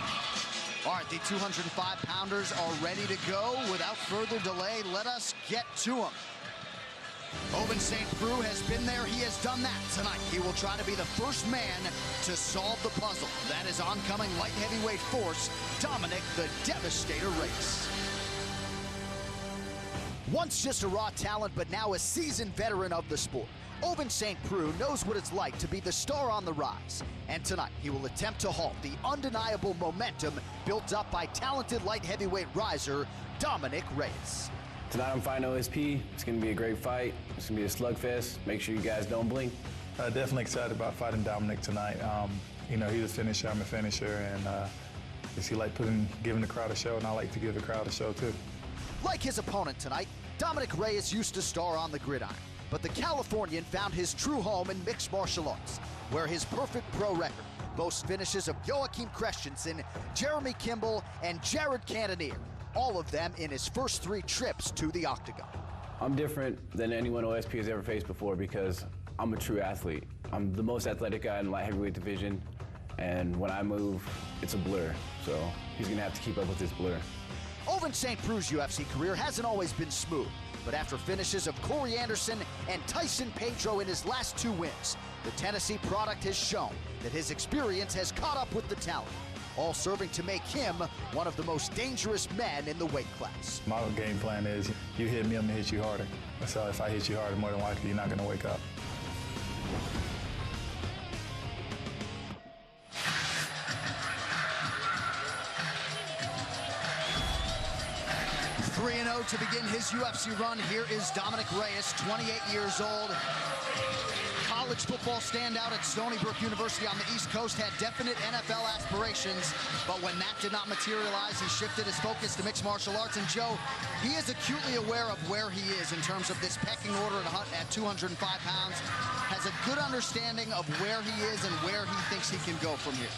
[SPEAKER 2] All right, the 205-pounders are ready to go. Without further delay, let us get to them. Ovince St. Preux has been there. He has done that tonight. He will try to be the first man to solve the puzzle. That is oncoming light heavyweight force, Dominic the Devastator Reyes. Once just a raw talent, but now a seasoned veteran of the sport, Ovince St. Preux knows what it's like to be the star on the rise. And tonight, he will attempt to halt the undeniable momentum built up by talented light heavyweight riser, Dominic Reyes.
[SPEAKER 20] Tonight I'm fighting OSP. It's going to be a great fight. It's going to be a slugfest. Make sure you guys don't blink.
[SPEAKER 21] Definitely excited about fighting Dominic tonight. You know, he's a finisher, I'm a finisher, and he like giving the crowd a show, and I like to give the crowd a show too.
[SPEAKER 2] Like his opponent tonight, Dominic Reyes used to star on the gridiron. But the Californian found his true home in mixed martial arts, where his perfect pro record boasts finishes of Joachim Christensen, Jeremy Kimball, and Jared Cannonier, all of them in his first 3 trips to the octagon.
[SPEAKER 20] I'm different than anyone OSP has ever faced before because I'm a true athlete. I'm the most athletic guy in the light heavyweight division, and when I move, it's a blur. So he's gonna have to keep up with this blur.
[SPEAKER 8] Ovince St. Prue's UFC career hasn't always been smooth, but after finishes of Corey Anderson and Tyson Pedro in his last 2 wins, the Tennessee product has shown that his experience has caught up with the talent, all serving to make him one of the most dangerous men in the weight class.
[SPEAKER 21] My game plan is, you hit me, I'm gonna hit you harder. So if I hit you harder, more than likely you're not gonna wake up.
[SPEAKER 8] 3-0 to begin his UFC run. Here is Dominic Reyes, 28 years old. College football standout at Stony Brook University on the East Coast, had definite NFL aspirations, but when that did not materialize, he shifted his focus to mixed martial arts. And Joe, he is acutely aware of where he is in terms of this pecking order at 205 pounds, has a good understanding of where he is and where he thinks he can go from here.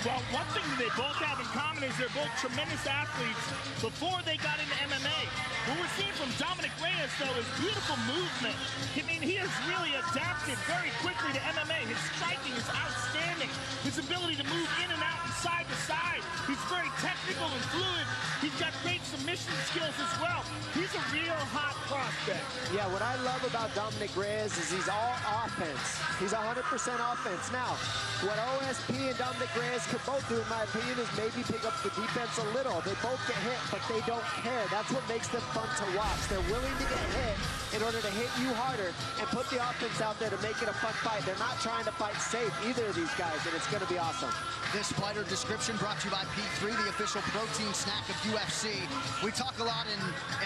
[SPEAKER 3] Well, one thing that they both have in common is they're both tremendous athletes before they got into MMA. What we're seeing from Dominic Reyes, though, is beautiful movement. I mean, he has really adapted very quickly to MMA. His striking is outstanding. His ability to move in and out and side to side. He's very technical and fluid. He's got great submission skills as well. He's a real hot prospect.
[SPEAKER 4] Yeah, what I love about Dominic Reyes is he's all offense. He's 100% offense. Now, what OSP and Dominic Reyes could both do, in my opinion, is maybe pick up the defense a little. They both get hit, but they don't care. That's what makes them fun to watch. They're willing to get hit in order to hit you harder and put the offense out there to make it a fun fight. They're not trying to fight safe, either of these guys, and it's going to be awesome.
[SPEAKER 8] This fighter description brought to you by P3, the official protein snack of UFC. We talk a lot in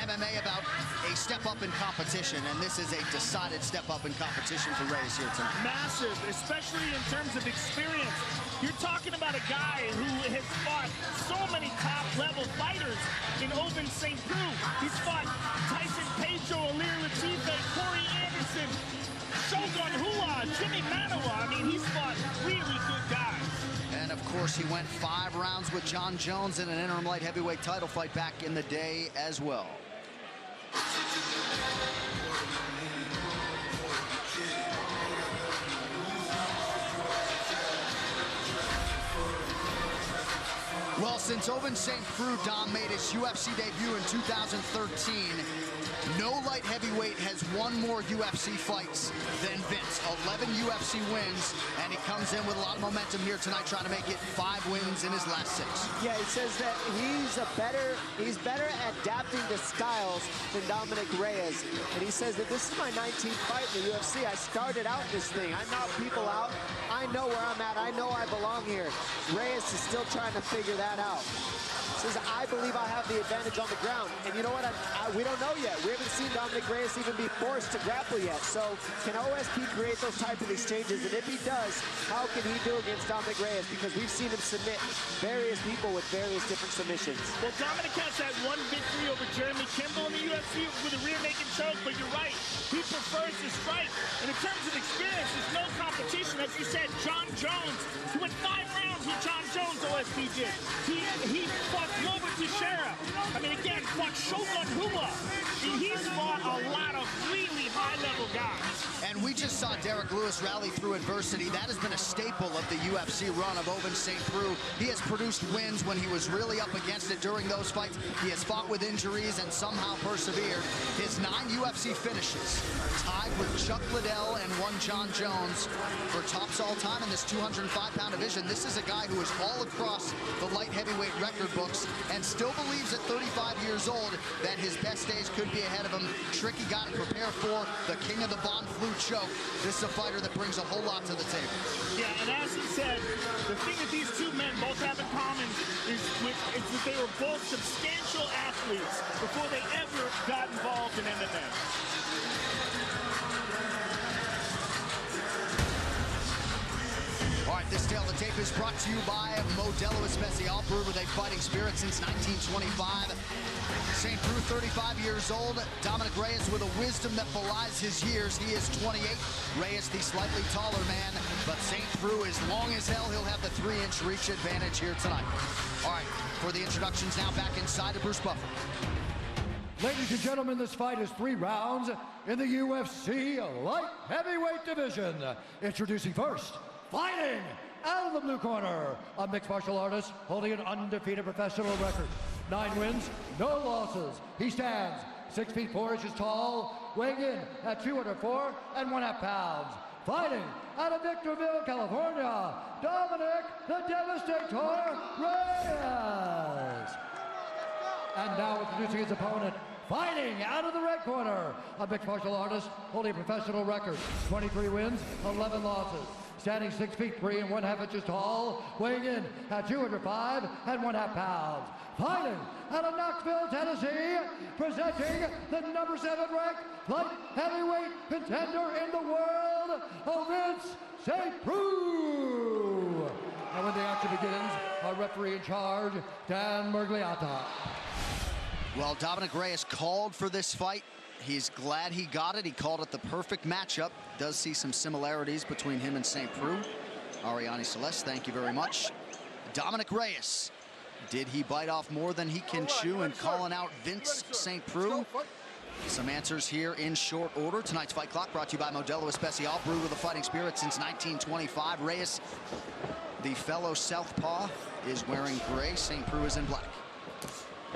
[SPEAKER 8] MMA about a step up in competition, and this is a decided step up in competition for Reyes here tonight.
[SPEAKER 3] Massive, especially in terms of experience. You're talking about a guy who has fought so many top-level fighters in Ovince St. Prue. He's fought Tyson Pedro, Alir Latife, Corey Anderson, Shogun Rua, Jimmy Manawa. I mean, he's fought really good guys.
[SPEAKER 8] And of course, he went 5 rounds with John Jones in an interim light heavyweight title fight back in the day as well. Well, since Ovince St. Prue, Dom, made his UFC debut in 2013, no light heavyweight has won more UFC fights than Vince. 11 UFC wins, and he comes in with a lot of momentum here tonight, trying to make it 5 wins in his last 6.
[SPEAKER 4] Yeah, he says that he's better at adapting to styles than Dominic Reyes. And he says that this is my 19th fight in the UFC. I started out this thing. I knock people out. I know where I'm at. I know I belong here. Reyes is still trying to figure that out. Says, I believe I have the advantage on the ground. And you know what? We don't know yet. We haven't seen Dominic Reyes even be forced to grapple yet. So can OSP create those type of exchanges? And if he does, how can he do against Dominic Reyes? Because we've seen him submit various people with various different submissions.
[SPEAKER 3] Well, Dominic has had one victory over Jeremy Kimball in the UFC with a rear naked choke, but you're right. He prefers to strike. And in terms of experience, there's no competition. As you said, John Jones, he went 5 rounds with John Jones, OSP did. He fought Glover Teixeira. I mean, again, fought Shogun Rua. He's fought a lot of really high-level guys.
[SPEAKER 8] And we just saw Derek Lewis rally through adversity. That has been a staple of the UFC run of Ovince St. Prue. He has produced wins when he was really up against it during those fights. He has fought with injuries and somehow persevered. His 9 UFC finishes, tied with Chuck Liddell and one John Jones for tops all time in this 205-pound division. This is a guy who is all across the light heavyweight record books and still believes at 35 years old that his best days could be ahead of him. Tricky got to prepare for the king of the Von Flue choke. This is a fighter that brings a whole lot to the table.
[SPEAKER 3] Yeah, and as he said, the thing that these two men both have in common is that they were both substantial athletes before they ever got involved in MMA.
[SPEAKER 8] All right, this tale of the tape is brought to you by Modelo Especial, brewed with a fighting spirit since 1925. St. Prue, 35 years old. Dominic Reyes with a wisdom that belies his years. He is 28. Reyes, the slightly taller man, but St. Prue is long as hell. He'll have the 3-inch reach advantage here tonight. All right, for the introductions now, back inside to Bruce Buffer.
[SPEAKER 7] Ladies and gentlemen, this fight is 3 rounds in the UFC light heavyweight division. Introducing first, fighting out of the blue corner, a mixed martial artist holding an undefeated professional record. 9 wins, no losses. He stands 6 feet 4 inches tall, weighing in at 204.5 pounds. Fighting out of Victorville, California, Dominic the Devastator Reyes. And now introducing his opponent, fighting out of the red corner, a mixed martial artist holding a professional record, 23 wins, 11 losses. Standing 6 feet 3.5 inches tall, weighing in at 205.5 pounds. Fighting out of Knoxville, Tennessee, presenting the number 7 ranked light heavyweight contender in the world, Vince St. Preux. And when the action begins, our referee in charge, Dan Mergliata.
[SPEAKER 8] Well, Dominic Reyes called for this fight. He's glad he got it. He called it the perfect matchup. Does see some similarities between him and St. Preux. Ariane Celeste, thank you very much. Dominic Reyes. Did he bite off more than he can chew in calling out Vince St. Preux? Some answers here in short order. Tonight's Fight Clock brought to you by Modelo Especial, brewed with a fighting spirit since 1925. Reyes, the fellow southpaw, is wearing gray. St. Preux is in black.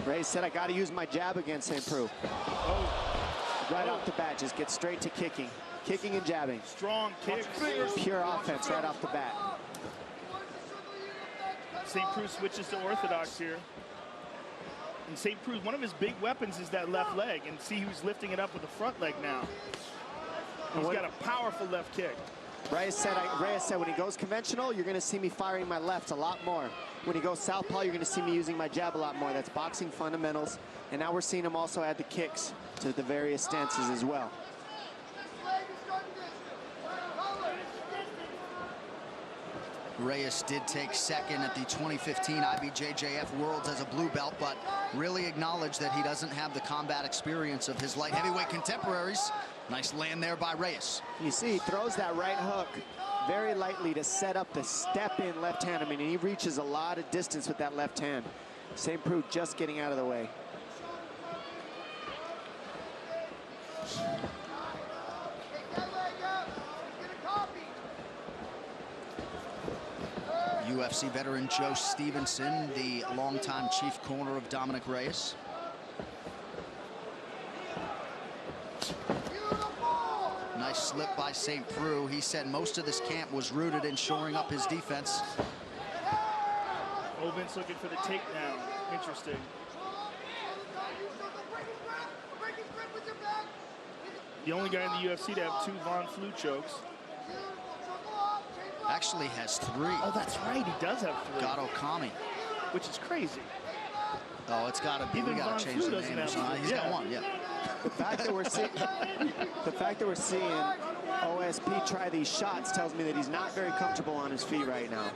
[SPEAKER 4] Reyes said, I got to use my jab against St. Preux. Right off the bat, just get straight to kicking. Kicking and jabbing.
[SPEAKER 3] Strong kicks.
[SPEAKER 4] Pure offense right off the bat.
[SPEAKER 3] St. Preux switches to orthodox here. And St. Preux, one of his big weapons is that left leg. And see who's lifting it up with the front leg now. He's got a powerful left kick.
[SPEAKER 4] Reyes said when he goes conventional, you're going to see me firing my left a lot more. When he goes southpaw, you're going to see me using my jab a lot more. That's boxing fundamentals. And now we're seeing him also add the kicks to the various stances as well.
[SPEAKER 8] Reyes did take second at the 2015 IBJJF Worlds as a blue belt, but really acknowledged that he doesn't have the combat experience of his light heavyweight contemporaries. Nice land there by Reyes.
[SPEAKER 4] You see, he throws that right hook very lightly to set up the step-in left hand. I mean, he reaches a lot of distance with that left hand. St. Preux just getting out of the way.
[SPEAKER 8] UFC veteran Joe Stevenson, the longtime chief corner of Dominic Reyes. Nice slip by St. Preux. He said most of this camp was rooted in shoring up his defense.
[SPEAKER 3] Vince looking for the takedown. Interesting. The only guy in the UFC to have 2 Von Flue chokes.
[SPEAKER 8] Actually has 3.
[SPEAKER 3] Oh, that's right. He does have 3.
[SPEAKER 8] Got Okami.
[SPEAKER 3] Which is crazy.
[SPEAKER 8] Oh, it's got to be. We got to change the name. He's got 1, yeah.
[SPEAKER 4] The fact that we're seeing OSP try these shots tells me that he's not very comfortable on his feet right now.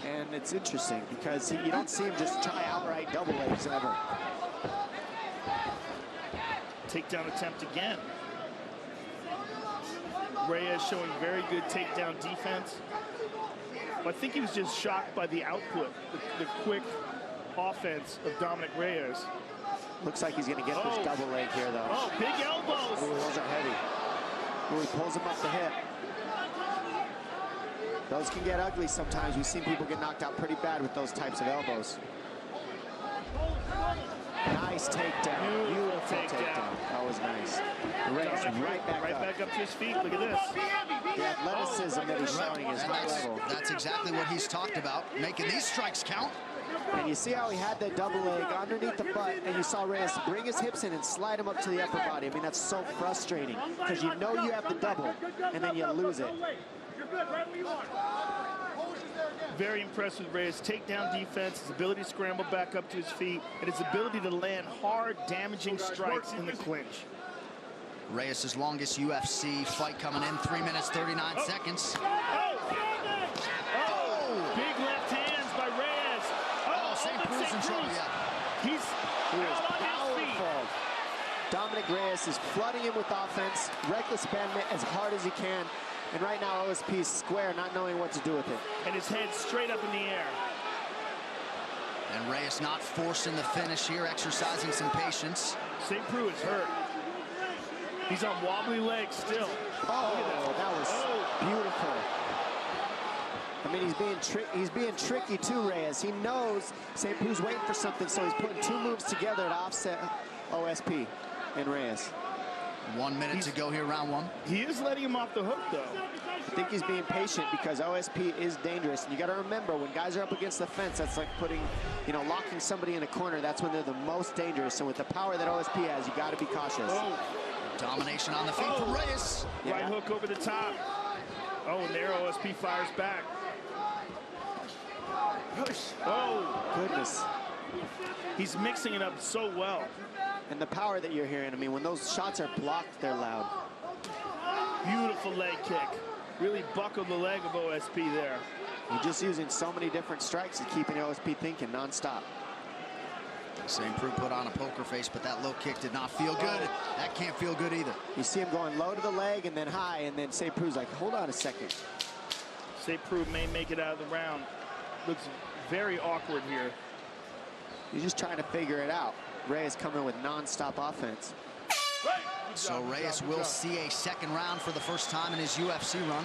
[SPEAKER 4] And it's interesting because you don't see him just try outright double legs ever.
[SPEAKER 3] Takedown attempt again. Reyes showing very good takedown defense. But I think he was just shocked by the output, the quick offense of Dominic Reyes.
[SPEAKER 4] Looks like he's going to get this double leg here, though.
[SPEAKER 3] Oh, big elbows.
[SPEAKER 4] Ooh, those are heavy. Ooh, he pulls him up the hip. Those can get ugly sometimes. We've seen people get knocked out pretty bad with those types of elbows. Nice takedown. Beautiful takedown. That was nice. Reyes right back up
[SPEAKER 3] to his feet. Look at this.
[SPEAKER 4] The athleticism that he's showing is high level.
[SPEAKER 8] That's exactly what he's talked about, making these strikes count.
[SPEAKER 4] And you see how he had that double leg underneath the butt, and you saw Reyes bring his hips in and slide him up to the upper body. I mean, that's so frustrating because you know you have the double, and then you lose it.
[SPEAKER 3] Very impressed with Reyes' takedown defense, his ability to scramble back up to his feet, and his ability to land hard, damaging strikes in the clinch.
[SPEAKER 8] Reyes' longest UFC fight coming in, 3 minutes, 39 seconds.
[SPEAKER 3] Big left hands by Reyes.
[SPEAKER 8] St. Preux's in trouble, yeah.
[SPEAKER 4] He is powerful. Dominic Reyes is flooding him with offense, reckless abandonment as hard as he can. And right now, OSP is square, not knowing what to do with it.
[SPEAKER 3] And his head straight up in the air.
[SPEAKER 8] And Reyes not forcing the finish here, exercising some patience.
[SPEAKER 3] St. Preux is hurt. He's on wobbly legs still.
[SPEAKER 4] Oh, that was beautiful. I mean, he's being tricky too, Reyes. He knows St. Prue's waiting for something, so he's putting two moves together to offset OSP and Reyes.
[SPEAKER 8] 1 minute to go here, round one.
[SPEAKER 3] He is letting him off the hook, though.
[SPEAKER 4] I think he's being patient because OSP is dangerous. And you got to remember, when guys are up against the fence, that's like putting, you know, locking somebody in a corner. That's when they're the most dangerous. And with the power that OSP has, you got to be cautious.
[SPEAKER 3] Oh.
[SPEAKER 8] Domination on the feet from Reyes.
[SPEAKER 3] Yeah. Right hook over the top. Oh, and there OSP fires back. Oh.
[SPEAKER 4] Goodness.
[SPEAKER 3] He's mixing it up so well.
[SPEAKER 4] And the power that you're hearing, I mean, when those shots are blocked, they're loud.
[SPEAKER 3] Beautiful leg kick. Really buckled the leg of OSP there.
[SPEAKER 4] You're just using so many different strikes and keeping OSP thinking nonstop.
[SPEAKER 8] St. Prue put on a poker face, but that low kick did not feel good. That can't feel good either.
[SPEAKER 4] You see him going low to the leg and then high, and then St. Prue's like, hold on a second.
[SPEAKER 3] St. Prue may make it out of the round. Looks very awkward here.
[SPEAKER 4] He's just trying to figure it out. Reyes coming with non-stop offense.
[SPEAKER 8] So Reyes will see a second round for the first time in his UFC run.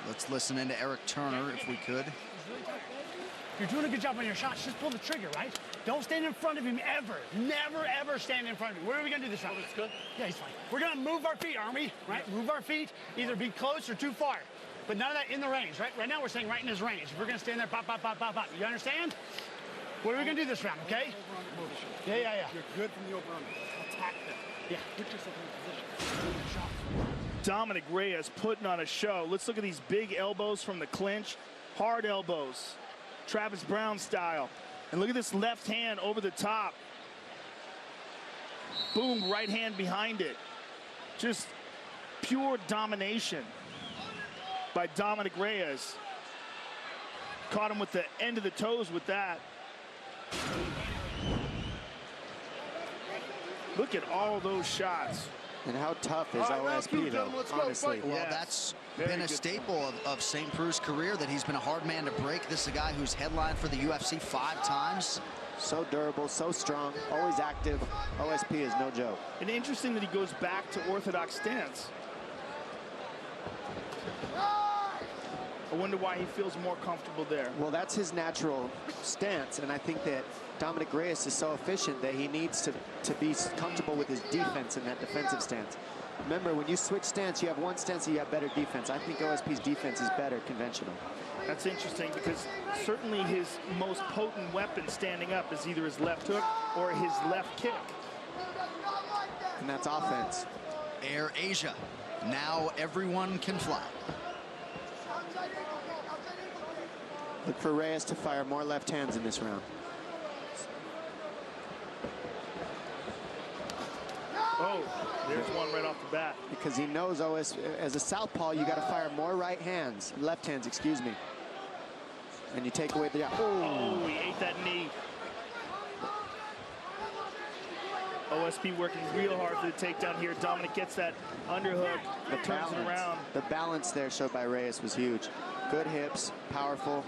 [SPEAKER 8] Let's listen into Eric Turner if we could.
[SPEAKER 17] You're doing a good job on your shots. Just pull the trigger, right? Don't stand in front of him ever. Never, ever stand in front of him. Where are we going to do this round? It's good. Yeah, he's fine. We're going to move our feet, aren't we? Right? Move our feet. Either be close or too far. But none of that in the range, right? Right now we're saying right in his range. If we're going to stand there, pop, pop, pop, pop, pop. You understand? What are we going to do this round, okay? Yeah.
[SPEAKER 18] You're good from the open under. Attack them.
[SPEAKER 17] Yeah. Put yourself in position.
[SPEAKER 3] Dominic Reyes putting on a show. Let's look at these big elbows from the clinch. Hard elbows. Travis Brown style. And look at this left hand over the top. Boom, right hand behind it. Just pure domination by Dominic Reyes. Caught him with the end of the toes with that. Look at all those shots.
[SPEAKER 4] And how tough is OSP, though, honestly.
[SPEAKER 8] Well, that's been a staple of St. Prue's career, that he's been a hard man to break. This is a guy who's headlined for the UFC 5 times.
[SPEAKER 4] So durable, so strong, always active. OSP is no joke.
[SPEAKER 3] And interesting that he goes back to orthodox stance. I wonder why he feels more comfortable there.
[SPEAKER 4] Well, that's his natural stance, and I think that Dominic Reyes is so efficient that he needs to be comfortable with his defense in that defensive stance. Remember, when you switch stance, you have one stance and you have better defense. I think OSP's defense is better conventional.
[SPEAKER 3] That's interesting because certainly his most potent weapon standing up is either his left hook or his left kick.
[SPEAKER 4] And that's offense.
[SPEAKER 8] Air Asia. Now everyone can fly.
[SPEAKER 4] Look for Reyes to fire more left hands in this round.
[SPEAKER 3] Oh, there's one right off the bat.
[SPEAKER 4] Because he knows as a southpaw, you got to fire more right hands, left hands, excuse me. And you take away the...
[SPEAKER 3] Oh, he ate that knee. OSP working real hard for the takedown here. Dominic gets that underhook, turns it around.
[SPEAKER 4] The balance there showed by Reyes was huge. Good hips, powerful.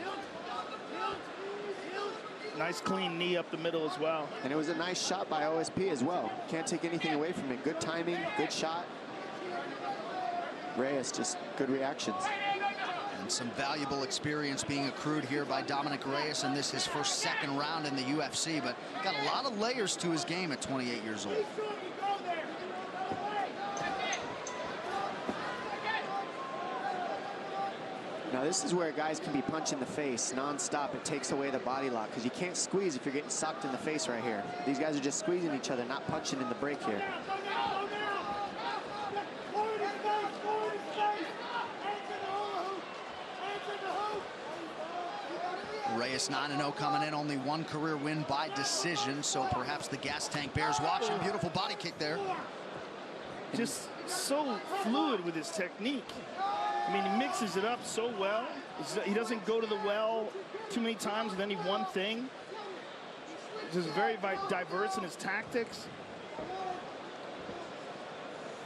[SPEAKER 3] Nice clean knee up the middle as well.
[SPEAKER 4] And it was a nice shot by OSP as well. Can't take anything away from it. Good timing, good shot. Reyes, just good reactions.
[SPEAKER 8] And some valuable experience being accrued here by Dominic Reyes in this, his second round in the UFC, but got a lot of layers to his game at 28 years old.
[SPEAKER 4] Now this is where guys can be punched in the face non-stop. It takes away the body lock because you can't squeeze if you're getting socked in the face right here. These guys are just squeezing each other, not punching in the break here.
[SPEAKER 8] Reyes 9-0 coming in, only one career win by decision, so perhaps the gas tank bears watching. Beautiful body kick there.
[SPEAKER 3] Just so fluid with his technique. I mean, he mixes it up so well. He doesn't go to the well too many times with any one thing. Just very diverse in his tactics.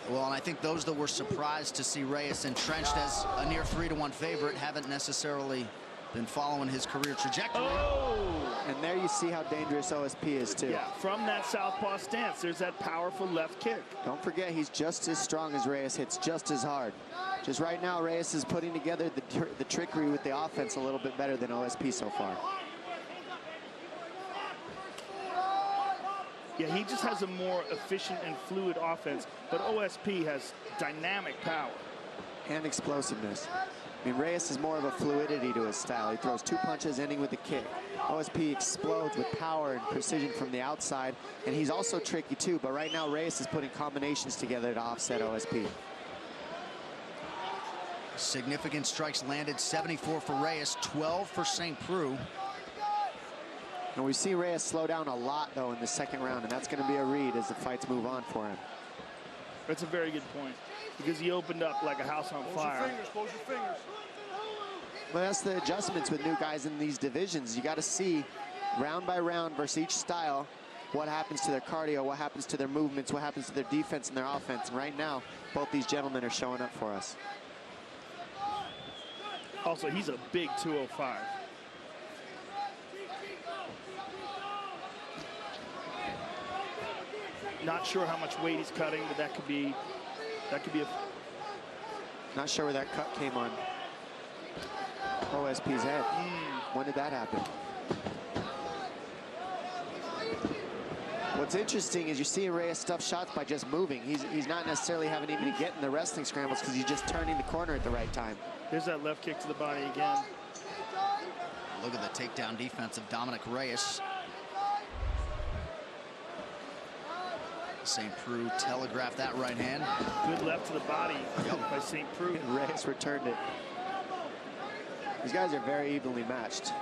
[SPEAKER 8] Well, and I think those that were surprised to see Reyes entrenched as a near 3-1 favorite haven't necessarily been following his career trajectory.
[SPEAKER 3] Oh!
[SPEAKER 4] And there you see how dangerous OSP is, too.
[SPEAKER 3] Yeah, from that southpaw stance, there's that powerful left kick.
[SPEAKER 4] Don't forget, he's just as strong as Reyes, hits just as hard. Just right now, Reyes is putting together the trickery with the offense a little bit better than OSP so far.
[SPEAKER 3] Yeah, he just has a more efficient and fluid offense, but OSP has dynamic power.
[SPEAKER 4] And explosiveness. I mean, Reyes is more of a fluidity to his style. He throws 2 punches, ending with a kick. OSP explodes with power and precision from the outside, and he's also tricky too, but right now Reyes is putting combinations together to offset OSP.
[SPEAKER 8] Significant strikes landed, 74 for Reyes, 12 for St. Preux.
[SPEAKER 4] And we see Reyes slow down a lot, though, in the second round, and that's going to be a read as the fights move on for him.
[SPEAKER 3] That's a very good point, because he opened up like a house on fire.
[SPEAKER 18] Close your fingers.
[SPEAKER 4] Well, that's the adjustments with new guys in these divisions. You got to see round by round versus each style what happens to their cardio, what happens to their movements, what happens to their defense and their offense. And right now, both these gentlemen are showing up for us.
[SPEAKER 3] Also, he's a big 205. Not sure how much weight he's cutting, but that could be a...
[SPEAKER 4] Not sure where that cut came on OSP's head. When did that happen? What's interesting is you see Reyes stuff shots by just moving. He's not necessarily having even to get in the wrestling scrambles because he's just turning the corner at the right time.
[SPEAKER 3] There's that left kick to the body again.
[SPEAKER 8] Look at the takedown defense of Dominic Reyes. St. Preux telegraphed that right hand.
[SPEAKER 3] Good left to the body by St. Preux.
[SPEAKER 4] And Reyes returned it. These guys are very evenly matched.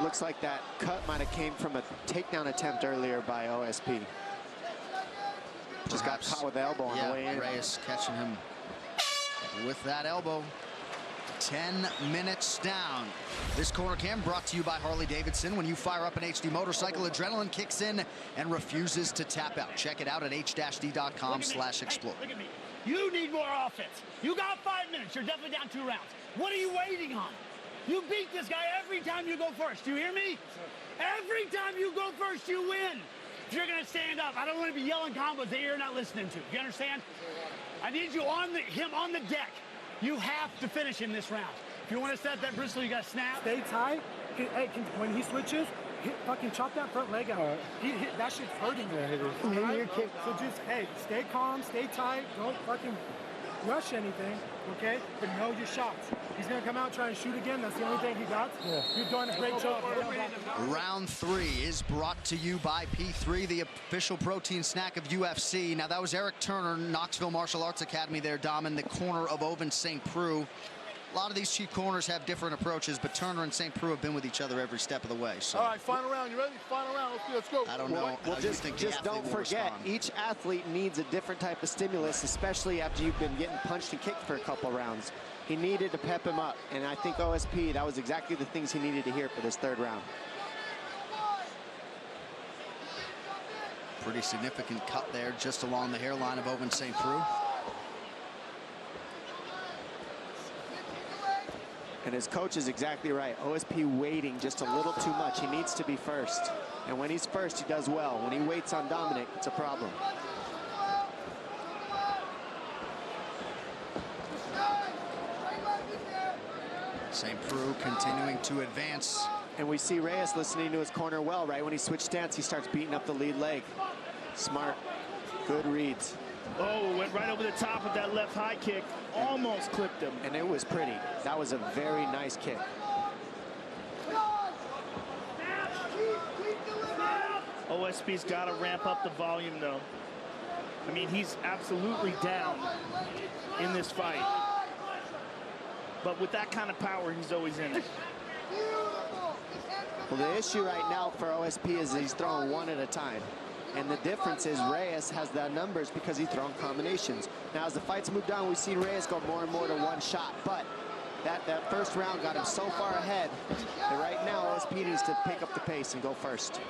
[SPEAKER 4] Looks like that cut might have came from a takedown attempt earlier by OSP. Just got caught with the elbow on the way in.
[SPEAKER 8] Reyes catching him with that elbow. 10 minutes down. This corner cam brought to you by Harley-Davidson. When you fire up an HD motorcycle, adrenaline kicks in and refuses to tap out. Check it out at h-d.com/explode.
[SPEAKER 17] Look at me. You need more offense. You got 5 minutes. You're definitely down 2 rounds. What are you waiting on? You beat this guy every time you go first. Do you hear me? Every time you go first, you win. If you're going to stand up, I don't want to be yelling combos that you're not listening to. You understand? I need you on him on the deck. You have to finish him this round. If you want to set that bristle, you got to snap.
[SPEAKER 1] Stay tight. Hey, when he switches, fucking chop that front leg out. That shit's hurting you. Right? So just, hey, stay calm, stay tight. Don't fucking rush anything, okay? But know your shots. He's going to come out trying to shoot again. That's the only thing he got. Yeah. You're doing a great job.
[SPEAKER 8] Round 3 is brought to you by P3, the official protein snack of UFC. Now, that was Eric Turner, Knoxville Martial Arts Academy there, Dom, in the corner of Oven St. Preux. A lot of these cheap corners have different approaches, but Turner and St. Preux have been with each other every step of the way. So.
[SPEAKER 18] All right, final round. You ready? Final round. Let's go.
[SPEAKER 8] I don't know how you think the athlete
[SPEAKER 4] don't
[SPEAKER 8] will
[SPEAKER 4] forget,
[SPEAKER 8] respond.
[SPEAKER 4] each athlete needs a different type of stimulus, especially after you've been getting punched and kicked for a couple rounds. He needed to pep him up, and I think OSP, that was exactly the things he needed to hear for this 3rd round.
[SPEAKER 8] Pretty significant cut there just along the hairline of Oven St. Preux.
[SPEAKER 4] And his coach is exactly right. OSP waiting just a little too much. He needs to be first. And when he's first, he does well. When he waits on Dominic, it's a problem.
[SPEAKER 8] St. Preux continuing to advance.
[SPEAKER 4] And we see Reyes listening to his corner well. Right when he switched stance, he starts beating up the lead leg. Smart, good reads.
[SPEAKER 3] Oh, went right over the top with that left high kick. Almost clipped him.
[SPEAKER 4] And it was pretty. That was a very nice kick.
[SPEAKER 3] OSP's got to ramp up the volume, though. I mean, he's absolutely down in this fight. But with that kind of power, he's always in it.
[SPEAKER 4] Well, the issue right now for OSP is he's throwing one at a time. And the difference is Reyes has the numbers because he's throwing combinations. Now, as the fights moved on, we've seen Reyes go more and more to one shot. But That first round got him so far ahead that right now OSP needs to pick up the pace and go first.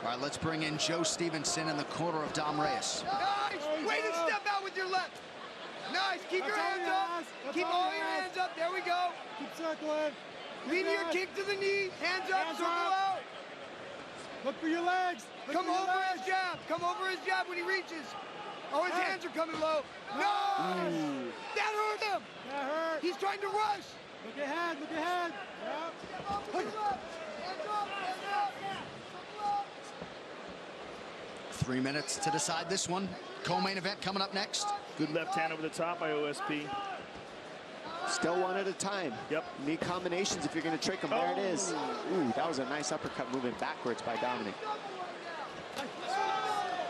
[SPEAKER 8] All right, let's bring in Joe Stevenson in the corner of Dom Reyes.
[SPEAKER 5] Nice! Way to step out with your left. Nice, keep your hands up. Keep all your hands up, there we go.
[SPEAKER 1] Keep circling.
[SPEAKER 5] Lean your kick to the knee, hands up, circle out.
[SPEAKER 1] Look for your legs.
[SPEAKER 5] Come over his jab. Come over his jab when he reaches. Oh, his hands are coming low. No! That hurt him.
[SPEAKER 1] That hurt.
[SPEAKER 5] He's trying to rush.
[SPEAKER 1] Look ahead, look ahead. Yep.
[SPEAKER 8] 3 minutes to decide this one. Co-main event coming up next.
[SPEAKER 3] Good left hand over the top by OSP.
[SPEAKER 4] Still one at a time.
[SPEAKER 3] Yep.
[SPEAKER 4] You need combinations if you're going to trick him. There it is. Ooh, that was a nice uppercut moving backwards by Dominic.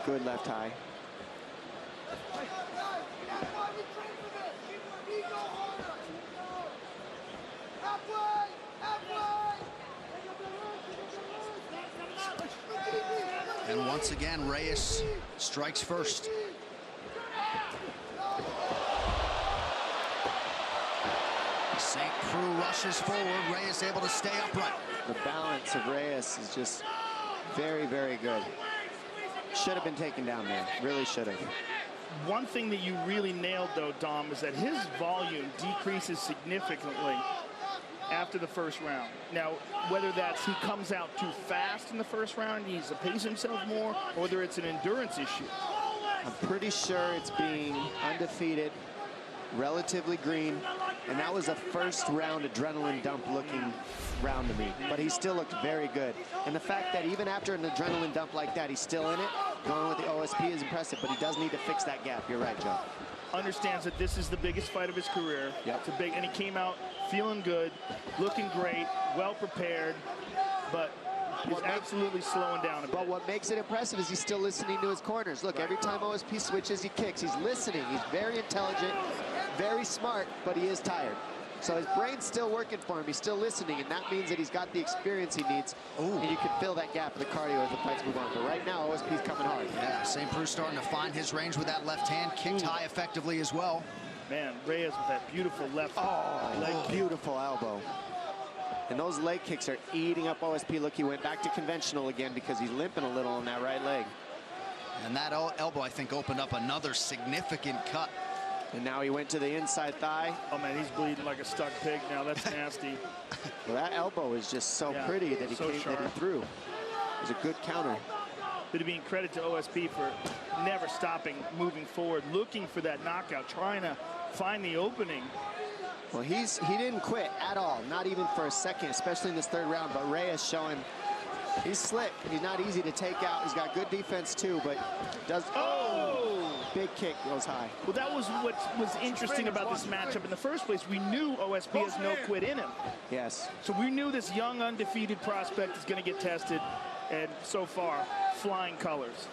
[SPEAKER 4] Good left high.
[SPEAKER 8] And once again, Reyes strikes first. St. Preux rushes forward. Reyes able to stay upright.
[SPEAKER 4] The balance of Reyes is just very, very good. Should have been taken down there. Really should have.
[SPEAKER 3] One thing that you really nailed, though, Dom, is that his volume decreases significantly after the first round. Now, whether that's he comes out too fast in the first round, he needs to pace himself more, or whether it's an endurance issue.
[SPEAKER 4] I'm pretty sure it's being undefeated, relatively green, and that was a first round adrenaline dump looking round to me, but he still looked very good. And the fact that even after an adrenaline dump like that, he's still in it, going with the OSP is impressive, but he does need to fix that gap. You're right, Joe.
[SPEAKER 3] Understands that this is the biggest fight of his career.
[SPEAKER 4] Yep.
[SPEAKER 3] It's a big, and he came out feeling good, looking great, well prepared, but he's absolutely slowing down a bit.
[SPEAKER 4] But what makes it impressive is he's still listening to his corners. Look, every time OSP switches, he kicks. He's listening. He's very intelligent, very smart, but he is tired. So his brain's still working for him. He's still listening, and that means that he's got the experience he needs. Ooh. And you can fill that gap in the cardio as the fights move on. But right now, OSP's coming hard.
[SPEAKER 8] Yeah, St. Preux starting to find his range with that left hand. Kicked high effectively as well.
[SPEAKER 3] Man, Reyes with that beautiful left
[SPEAKER 4] leg kick. Beautiful elbow. And those leg kicks are eating up OSP. Look, he went back to conventional again because he's limping a little on that right leg.
[SPEAKER 8] And that elbow, I think, opened up another significant cut.
[SPEAKER 4] And now he went to the inside thigh.
[SPEAKER 3] Oh, man, he's bleeding like a stuck pig now. That's nasty.
[SPEAKER 4] Well, that elbow is just so pretty that he threw. It was a good counter.
[SPEAKER 3] But being credit to OSP for never stopping, moving forward, looking for that knockout, trying to find the opening.
[SPEAKER 4] Well, he didn't quit at all, not even for a second, especially in this third round. But Reyes showing he's slick. He's not easy to take out. He's got good defense too, but does. Big kick goes high.
[SPEAKER 3] Well, that was what was interesting about this matchup in the first place. We knew OSP has no quit in him.
[SPEAKER 4] Yes.
[SPEAKER 3] So we knew this young undefeated prospect is going to get tested, and so far, flying colors.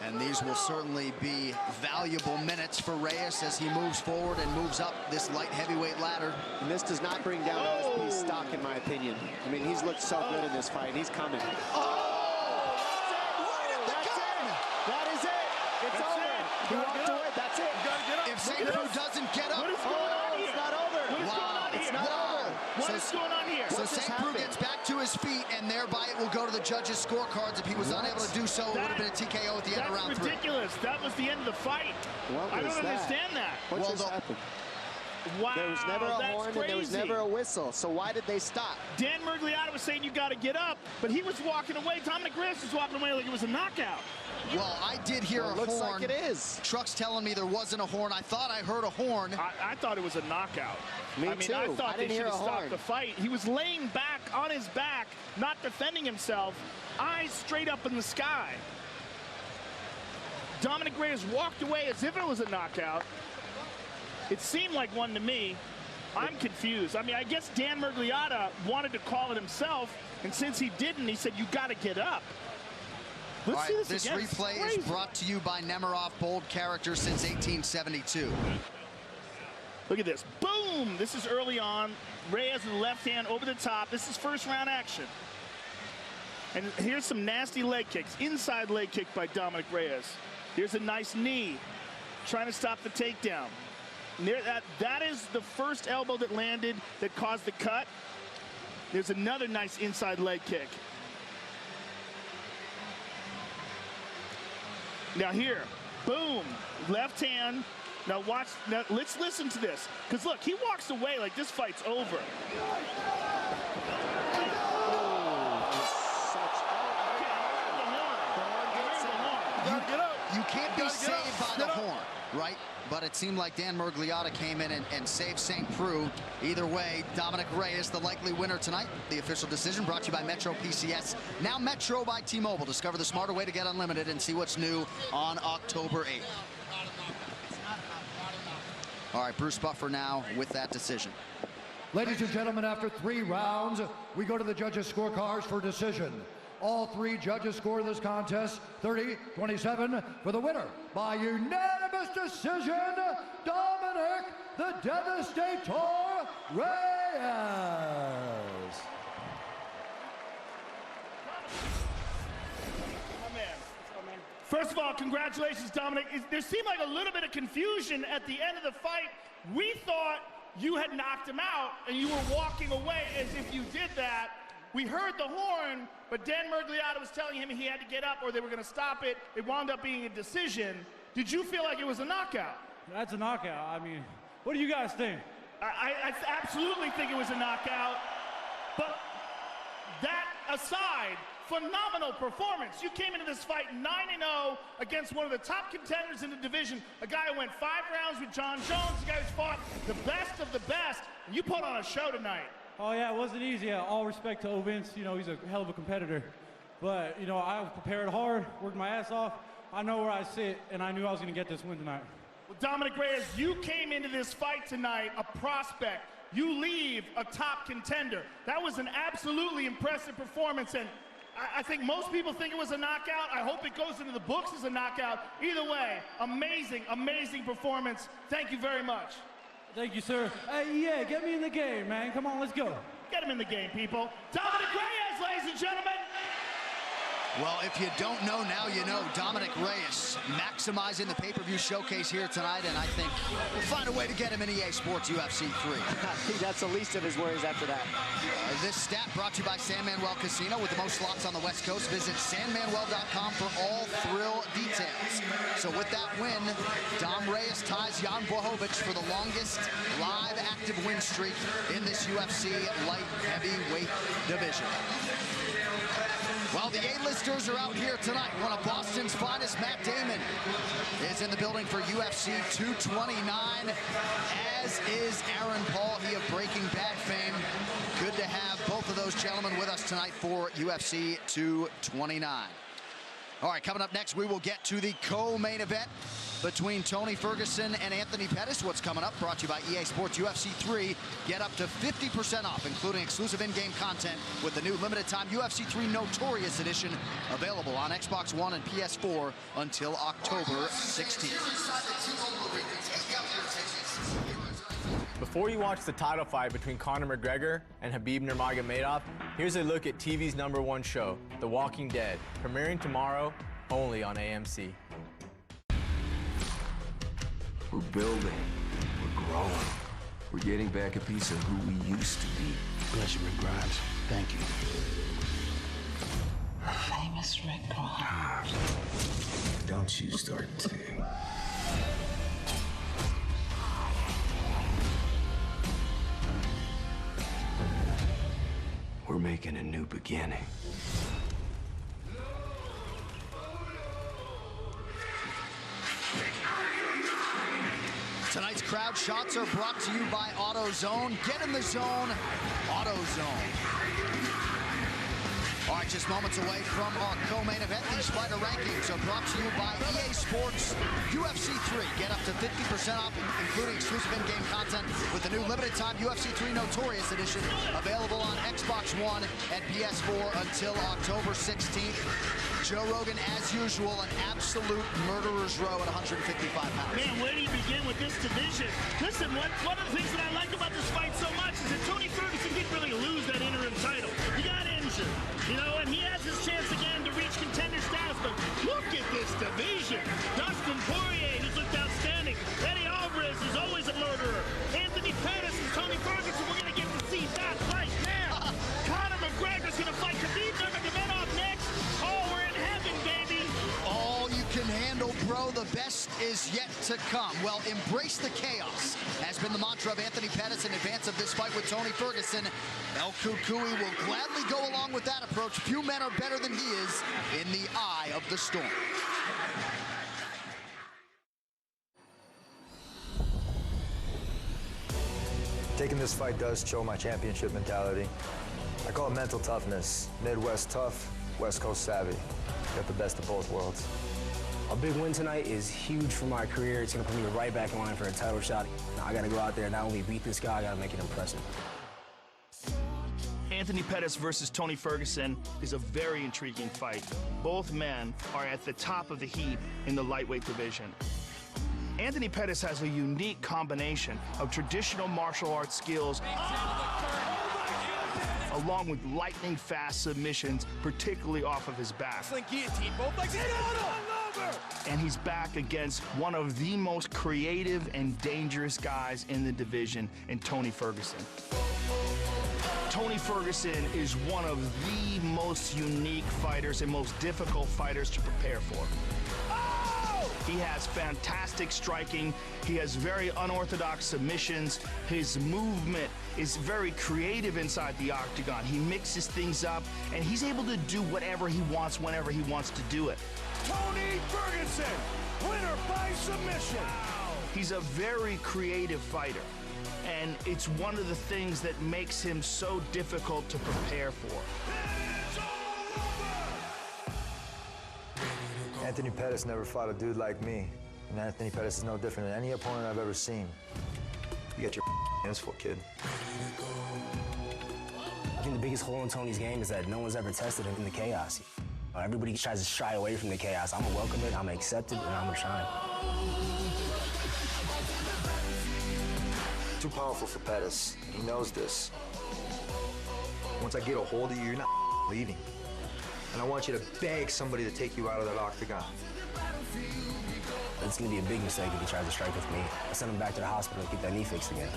[SPEAKER 8] And these will certainly be valuable minutes for Reyes as he moves forward and moves up this light heavyweight ladder.
[SPEAKER 4] And this does not bring down OSP's stock, in my opinion. I mean, he's looked so good in this fight. He's coming.
[SPEAKER 3] It's over.
[SPEAKER 4] He walked away. That's it.
[SPEAKER 8] If St. Preux doesn't get up,
[SPEAKER 3] what is going on here?
[SPEAKER 4] It's not over.
[SPEAKER 3] It's not over. What is going on here?
[SPEAKER 8] So St. Preux gets back to his feet, and thereby it will go to the judges' scorecards. If he was unable to do so, it would have been a TKO at the end of round 3.
[SPEAKER 3] That's ridiculous. That was the end of the fight. I don't understand that.
[SPEAKER 4] What just happened?
[SPEAKER 3] Wow,
[SPEAKER 4] there was never a horn
[SPEAKER 3] crazy.
[SPEAKER 4] And there was never a whistle. So why did they stop?
[SPEAKER 3] Dan Murgliata was saying you got to get up, but he was walking away. Dominic Reyes was walking away like it was a knockout.
[SPEAKER 8] Well, I did hear a horn.
[SPEAKER 4] Looks like it is.
[SPEAKER 8] Truck's telling me there wasn't a horn. I thought I heard a horn.
[SPEAKER 3] I thought it was a knockout.
[SPEAKER 4] Me too.
[SPEAKER 3] I thought they should have stopped
[SPEAKER 4] horn.
[SPEAKER 3] the fight. He was laying back on his back, not defending himself, eyes straight up in the sky. Dominic Reyes walked away as if it was a knockout. It seemed like one to me. I'm confused. I mean, I guess Dan Murgliata wanted to call it himself, and since he didn't, he said, you got to get up. Let's see this again.
[SPEAKER 8] This replay is brought to you by Nemiroff, bold character since 1872.
[SPEAKER 3] Look at this. Boom! This is early on. Reyes with the left hand over the top. This is first round action. And here's some nasty leg kicks. Inside leg kick by Dominic Reyes. Here's a nice knee. Trying to stop the takedown. That is the first elbow that landed that caused the cut. There's another nice inside leg kick. Now here, boom, left hand. Now watch, now let's listen to this. Because look, he walks away like this fight's over.
[SPEAKER 8] You can't be saved by the horn, right? But it seemed like Dan Murgliata came in and saved St. Preux. Either way, Dominic Reyes, the likely winner tonight. The official decision brought to you by Metro PCS. Now Metro by T-Mobile. Discover the smarter way to get unlimited and see what's new on October 8th. All right, Bruce Buffer now with that decision.
[SPEAKER 7] Ladies and gentlemen, after 3 rounds, we go to the judges' scorecards for decision. All 3 judges score this contest 30-27 for the winner by unanimous decision, Dominic the Devastator Reyes.
[SPEAKER 3] First of all, congratulations, Dominic. There seemed like a little bit of confusion at the end of the fight. We thought you had knocked him out and you were walking away as if you did that. We heard the horn, but Dan Murgliata was telling him he had to get up or they were going to stop it. It wound up being a decision. Did you feel like it was a knockout?
[SPEAKER 6] That's a knockout. I mean, what do you guys think?
[SPEAKER 3] I absolutely think it was a knockout. But that aside, phenomenal performance. You came into this fight 9-0 against one of the top contenders in the division, a guy who went 5 rounds with John Jones, a guy who's fought the best of the best, and you put on a show tonight.
[SPEAKER 6] Oh yeah, it wasn't easy. All respect to Vince, you know, he's a hell of a competitor. But, you know, I prepared hard, worked my ass off. I know where I sit, and I knew I was gonna get this win tonight.
[SPEAKER 3] Well, Dominic Reyes, you came into this fight tonight a prospect. You leave a top contender. That was an absolutely impressive performance, and I think most people think it was a knockout. I hope it goes into the books as a knockout. Either way, amazing, amazing performance. Thank you very much.
[SPEAKER 6] Thank you, sir. Hey, yeah, get me in the game, man. Come on, let's go.
[SPEAKER 3] Get him in the game, people. Dominic Reyes, ladies and gentlemen.
[SPEAKER 8] Well, if you don't know, now you know. Dominic Reyes maximizing the pay-per-view showcase here tonight, and I think we'll find a way to get him in EA Sports UFC 3.
[SPEAKER 4] I think that's the least of his worries after that.
[SPEAKER 8] This stat brought to you by San Manuel Casino. With the most slots on the West Coast, visit sanmanuel.com for all thrill details. So with that win, Dom Reyes ties Jan Blachowicz for the longest live active win streak in this UFC light heavyweight division. Well, the A-listers are out here tonight. One of Boston's finest, Matt Damon, is in the building for UFC 229, as is Aaron Paul, he of Breaking Bad fame. Good to have both of those gentlemen with us tonight for UFC 229. All right, coming up next, we will get to the co-main event between Tony Ferguson and Anthony Pettis. What's coming up, brought to you by EA Sports UFC 3. Get up to 50% off, including exclusive in-game content with the new limited-time UFC 3 Notorious Edition, available on Xbox One and PS4 until October 16th.
[SPEAKER 22] Before you watch the title fight between Conor McGregor and Khabib Nurmagomedov, here's a look at TV's #1 show, The Walking Dead, premiering tomorrow only on AMC.
[SPEAKER 23] We're building, we're growing, we're getting back a piece of who we used to be.
[SPEAKER 24] Pleasure, Rick Grimes. Thank you.
[SPEAKER 23] Famous Rick Grimes. Don't you start to. We're making a new beginning.
[SPEAKER 8] Tonight's crowd shots are brought to you by AutoZone. Get in the zone, AutoZone. All right, just moments away from our co-main event. These fighter rankings are brought to you by EA Sports UFC 3. Get up to 50% off, including exclusive in-game content with the new limited-time UFC 3 Notorious Edition, available on Xbox One and PS4 until October 16th. Joe Rogan, as usual, an absolute murderer's row at 155 pounds.
[SPEAKER 3] Man, where do you begin with this division? Listen, one of the things that I like about this fight so much is that Tony Ferguson didn't really lose that interim title. He got injured, you know, and he has his chance again to reach contender status, but look at this division. Dustin Poirier, who's looked outstanding. Eddie Alvarez is always a murderer.
[SPEAKER 2] bro. The best is yet to come. Well, embrace the chaos has been the mantra of Anthony Pettis in advance of this fight with Tony Ferguson. El Cucuy will gladly go along with that approach. Few men are better than he is in the eye of the storm.
[SPEAKER 9] Taking this fight does show my championship mentality. I call it mental toughness. Midwest tough, West Coast savvy. Got the best of both worlds.
[SPEAKER 10] A big win tonight is huge for my career. It's going to put me right back in line for a title shot. Now I got to go out there and not only beat this guy, I got to make it impressive.
[SPEAKER 3] Anthony Pettis versus Tony Ferguson is a very intriguing fight. Both men are at the top of the heap in the lightweight division. Anthony Pettis has a unique combination of traditional martial arts skills along with lightning-fast submissions, particularly off of his back.
[SPEAKER 14] Guillotine, both legs,
[SPEAKER 3] And he's back against one of the most creative and dangerous guys in the division in Tony Ferguson. Tony Ferguson is one of the most unique fighters and most difficult fighters to prepare for. He has fantastic striking. He has very unorthodox submissions. His movement is very creative inside the octagon. He mixes things up, and he's able to do whatever he wants whenever he wants to do it.
[SPEAKER 14] Tony Ferguson, winner by submission.
[SPEAKER 3] He's a very creative fighter, and it's one of the things that makes him so difficult to prepare for.
[SPEAKER 9] Anthony Pettis never fought a dude like me. And Anthony Pettis is no different than any opponent I've ever seen. You got your hands full, kid.
[SPEAKER 10] I think the biggest hole in Tony's game is that no one's ever tested him in the chaos. Everybody tries to shy away from the chaos. I'm gonna welcome it, I'm gonna accept it, and I'm gonna shine.
[SPEAKER 9] Too powerful for Pettis. He knows this. Once I get a hold of you, you're not leaving. And I want you to beg somebody to take you out of that octagon.
[SPEAKER 10] It's gonna be a big mistake if he tries to strike with me. I send him back to the hospital to get that knee fixed again.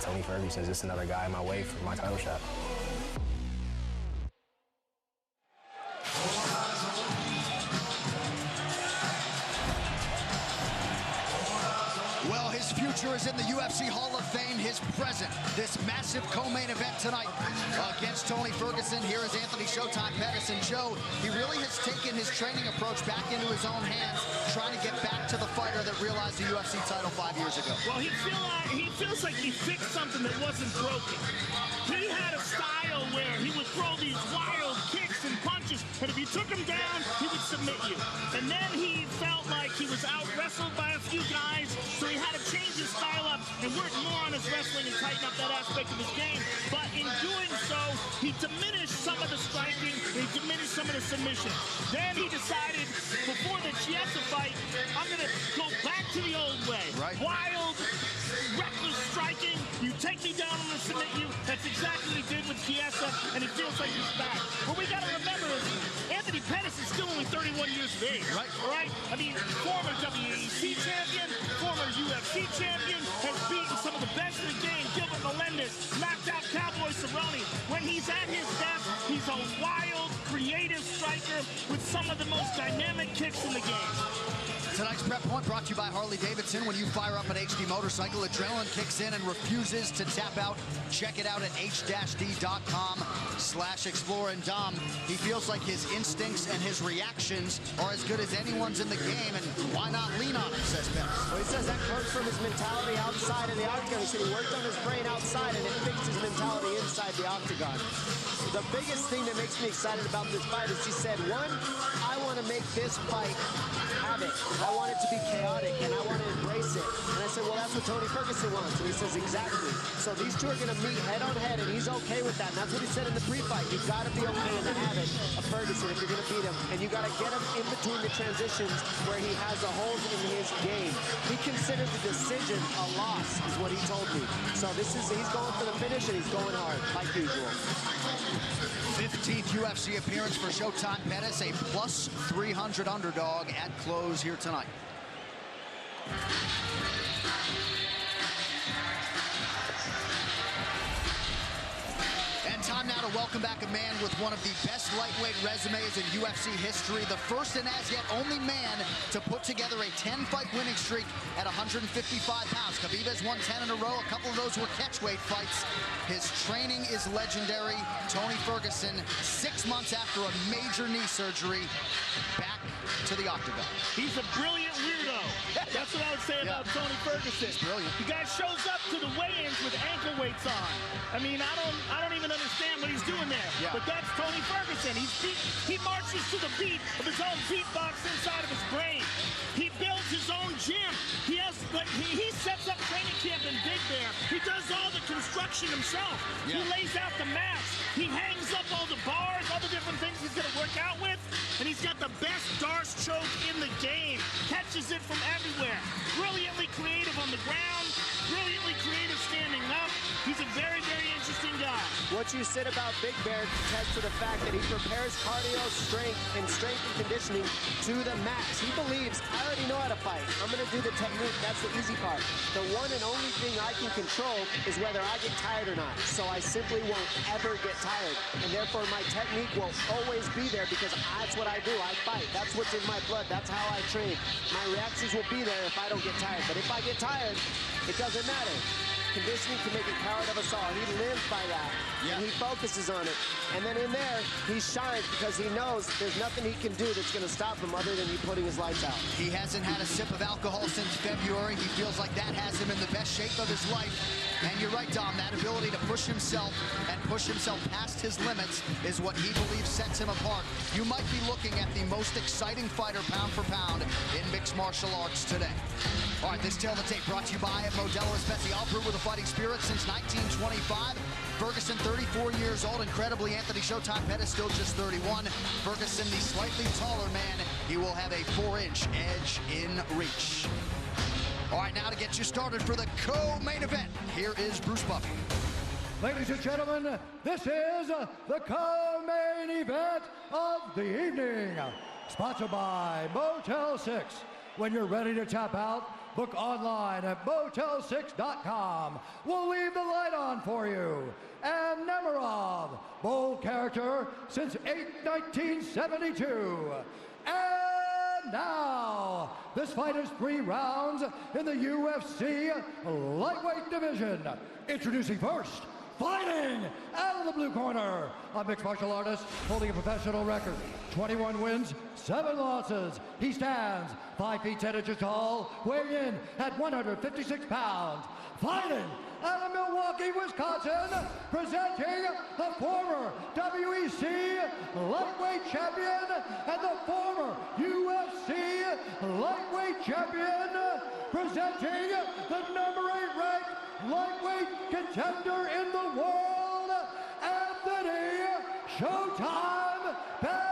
[SPEAKER 10] Tony Ferguson is just another guy in my way for my title shot.
[SPEAKER 2] Well, his future is in the UFC Hall of Fame. His present, this massive co-main event tonight against Tony Ferguson. Here is Anthony Showtime Pettis. And Joe, he really has taken his training approach back into his own hands, trying to get back to the fighter that realized the UFC title 5 years ago.
[SPEAKER 3] Well, he feels like he fixed something that wasn't broken. He had a style where he would throw these wild kicks and punches, and if you took him down, he would submit you. And then he felt like he was out-wrestled by a few guys, so he had to change his style up and work more on his wrestling and tighten up that aspect of his game. But in doing so, he diminished some of the striking, he diminished some of the submission. Then he decided, before the Chiesa fight, I'm going to go back to the old way. Right. Wild, reckless striking. You take me down, I'm going to submit you. That's exactly what he did with Chiesa, and he feels like he's back. What we got to remember is Anthony Pettis is still only 31 years of age. Right. All right? I mean, former WEC champion, former UFC champion, has beaten some of the best in the game. Gilbert Melendez, knocked out Cowboy Cerrone. When he's at his best, he's a wild, creative striker with some of the most dynamic kicks in the game.
[SPEAKER 2] Tonight's Prep Point brought to you by Harley-Davidson. When you fire up an HD motorcycle, adrenaline kicks in and refuses to tap out. Check it out at h-d.com/explore. And Dom, he feels like his instincts and his reactions are as good as anyone's in the game, and why not lean on him, says Pettis.
[SPEAKER 4] Well, he says that comes from his mentality outside of the octagon. He said he worked on his brain outside, and it fixed his mentality inside the octagon. The biggest thing that makes me excited about this fight is he said, one, I want to make this fight havoc. I want it to be chaotic, and I want to embrace it. And I said, well, that's what Tony Ferguson wants. And he says, exactly. So these two are going to meet head on head, and he's okay with that. And that's what he said in the pre-fight. You've got to be okay in the habit of Ferguson if you're going to beat him. And you got to get him in between the transitions where he has the holes in his game. He considered the decision a loss, is what he told me. So he's going for the finish, and he's going hard, like usual.
[SPEAKER 2] 15th UFC appearance for Showtime Pettis, a plus 300 underdog at close here tonight. And Time now to welcome back a man with one of the best lightweight resumes in UFC history. The first and as yet only man to put together a 10-fight winning streak at 155 pounds. Khabib has won 10 in a row. A couple of those were catchweight fights. His training is legendary. Tony Ferguson, 6 months after a major knee surgery, back to the octagon.
[SPEAKER 3] He's a brilliant weirdo. That's what I would say about Tony Ferguson.
[SPEAKER 2] He's brilliant.
[SPEAKER 3] The guy shows up to the weigh-ins with ankle weights on. I mean, I don't even understand what he's doing there.
[SPEAKER 2] Yeah.
[SPEAKER 3] But that's Tony Ferguson. He marches to the beat of his own beatbox inside of his brain. He builds his own gym. He sets up training camp in Big Bear. He does all the construction himself.
[SPEAKER 2] Yeah.
[SPEAKER 3] He lays out the mats. He hangs up all the bars, all the different things he's going to work out with. And he's got the best Darce choke in the game. Catches it from everywhere. Brilliantly creative on the ground. Brilliantly creative standing up. He's a very, very interesting guy.
[SPEAKER 4] What you said about Big Bear attests to the fact that he prepares cardio, strength and conditioning to the max. He believes, I already know how to fight. I'm going to do the technique. That's the easy part. The one and only thing I can control is whether I get tired or not. So I simply won't ever get tired. And therefore, my technique will always be there because that's what I do. I fight. That's what's in my blood. That's how I train. My reactions will be there if I don't get tired. But if I get tired, it doesn't matter. Conditioning can make a coward of us all. He lives by that, and he focuses on it. And then in there, he shines because he knows there's nothing he can do that's going to stop him other than he putting his lights out.
[SPEAKER 2] He hasn't had a sip of alcohol since February. He feels like that has him in the best shape of his life. And you're right, Dom, that ability to push himself and push himself past his limits is what he believes sets him apart. You might be looking at the most exciting fighter pound for pound in mixed martial arts today. All right, this Tale of the Tape brought to you by Modelo Especial, brewed with a fighting spirit since 1925. Ferguson, 34 years old. Incredibly, Anthony Showtime Pettis still just 31. Ferguson, the slightly taller man, he will have a 4-inch edge in reach. All right, now to get you started for the co-main event, here is Bruce Buffy.
[SPEAKER 7] Ladies and gentlemen, this is the co-main event of the evening. Sponsored by Motel 6. When you're ready to tap out, book online at motel6.com. We'll leave the light on for you. And Nurmagomedov, bold character since 1972. And now, this fight is 3 rounds in the UFC lightweight division. Introducing first, fighting out of the blue corner, a mixed martial artist holding a professional record. 21 wins, 7 losses. He stands 5 feet 10 inches tall, weighing in at 156 pounds. Fighting out of Milwaukee, Wisconsin, presenting the former WEC lightweight champion and the former UFC lightweight champion, presenting the number 8 ranked lightweight contender in the world, Anthony Showtime Pettis.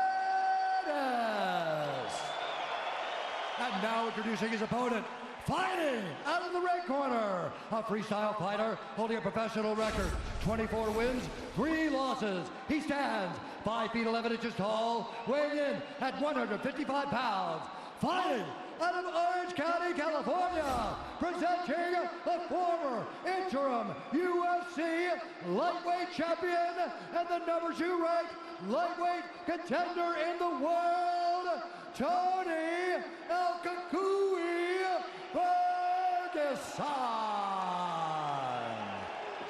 [SPEAKER 7] And now introducing his opponent, fighting out of the red corner, a freestyle fighter holding a professional record, 24 wins, 3 losses. He stands 5 feet 11 inches tall, weighing in at 155 pounds. Fighting out of Orange County, California, presenting the former interim UFC lightweight champion and the number 2 ranked lightweight contender in the world, Tony El Cucuy Ferguson.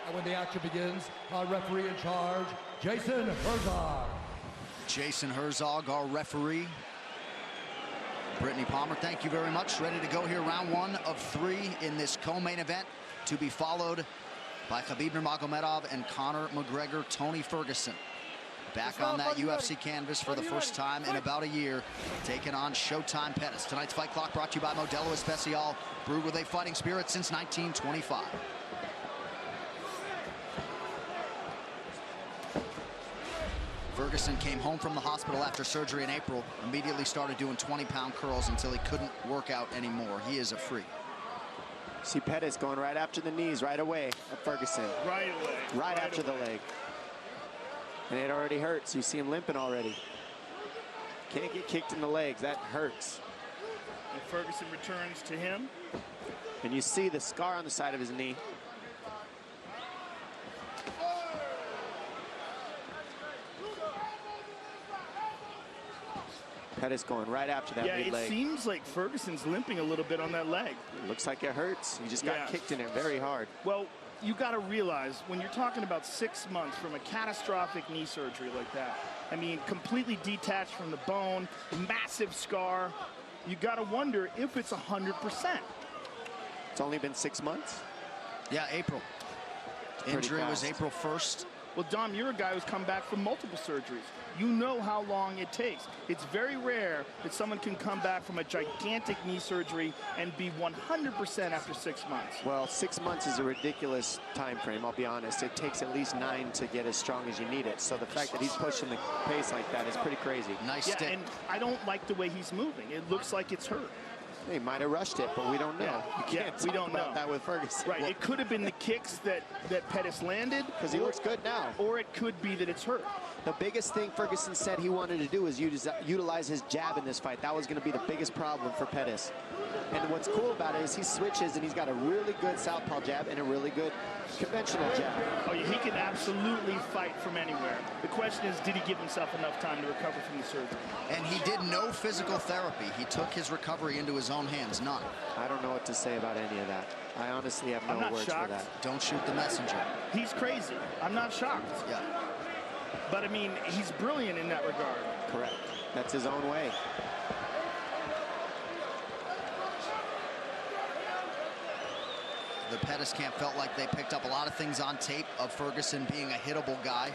[SPEAKER 7] And when the action begins, our referee in charge, Jason Herzog.
[SPEAKER 2] Jason Herzog, our referee. Brittany Palmer, thank you very much. Ready to go here, round 1 of 3 in this co-main event, to be followed by Khabib Nurmagomedov and Conor McGregor. Tony Ferguson back on that UFC canvas for the first time in about a year, taking on Showtime Pettis. Tonight's fight clock brought to you by Modelo Especial, brewed with a fighting spirit since 1925. Ferguson came home from the hospital after surgery in April, immediately started doing 20-pound curls until he couldn't work out anymore. He is a freak.
[SPEAKER 4] See Pettis going right after the knees right away at Ferguson.
[SPEAKER 3] Right away.
[SPEAKER 4] Right after the leg. And it already hurts. You see him limping already. Can't get kicked in the legs. That hurts.
[SPEAKER 3] And Ferguson returns to him.
[SPEAKER 4] And you see the scar on the side of his knee. Pettis going right after that lead leg.
[SPEAKER 3] Yeah, it seems like Ferguson's limping a little bit on that leg.
[SPEAKER 4] It looks like it hurts. He just got kicked in it very hard.
[SPEAKER 3] Well, you got to realize when you're talking about 6 months from a catastrophic knee surgery like that, I mean, completely detached from the bone, massive scar, you got to wonder if it's 100%.
[SPEAKER 4] It's only been 6 months?
[SPEAKER 8] Yeah, April. Injury was April 1st.
[SPEAKER 3] Well, Dom, you're a guy who's come back from multiple surgeries. You know how long it takes. It's very rare that someone can come back from a gigantic knee surgery and be 100% after 6 months.
[SPEAKER 4] Well, 6 months is a ridiculous time frame, I'll be honest. It takes at least 9 to get as strong as you need it. So the fact that he's pushing the pace like that is pretty crazy.
[SPEAKER 8] Nice
[SPEAKER 3] yeah,
[SPEAKER 8] stick.
[SPEAKER 3] And I don't like the way he's moving. It looks like it's hurt.
[SPEAKER 4] They might have rushed it, but we don't know.
[SPEAKER 3] We don't know
[SPEAKER 4] that with Ferguson.
[SPEAKER 3] Right, it could have been the kicks that Pettis landed.
[SPEAKER 4] Because he looks good now.
[SPEAKER 3] Or it could be that it's hurt.
[SPEAKER 4] The biggest thing Ferguson said he wanted to do was utilize his jab in this fight. That was going to be the biggest problem for Pettis. And what's cool about it is he switches and he's got a really good southpaw jab and a really good conventional jab.
[SPEAKER 3] Oh, yeah, he can absolutely fight from anywhere. The question is, did he give himself enough time to recover from the surgery?
[SPEAKER 8] And he did no physical therapy. He took his recovery into his own hands, none.
[SPEAKER 4] I don't know what to say about any of that. I honestly have no words for that.
[SPEAKER 8] Don't shoot the messenger.
[SPEAKER 3] He's crazy. I'm not shocked.
[SPEAKER 8] Yeah.
[SPEAKER 3] But, I mean, he's brilliant in that regard.
[SPEAKER 4] Correct. That's his own way.
[SPEAKER 8] The Pettis camp felt like they picked up a lot of things on tape of Ferguson being a hittable guy.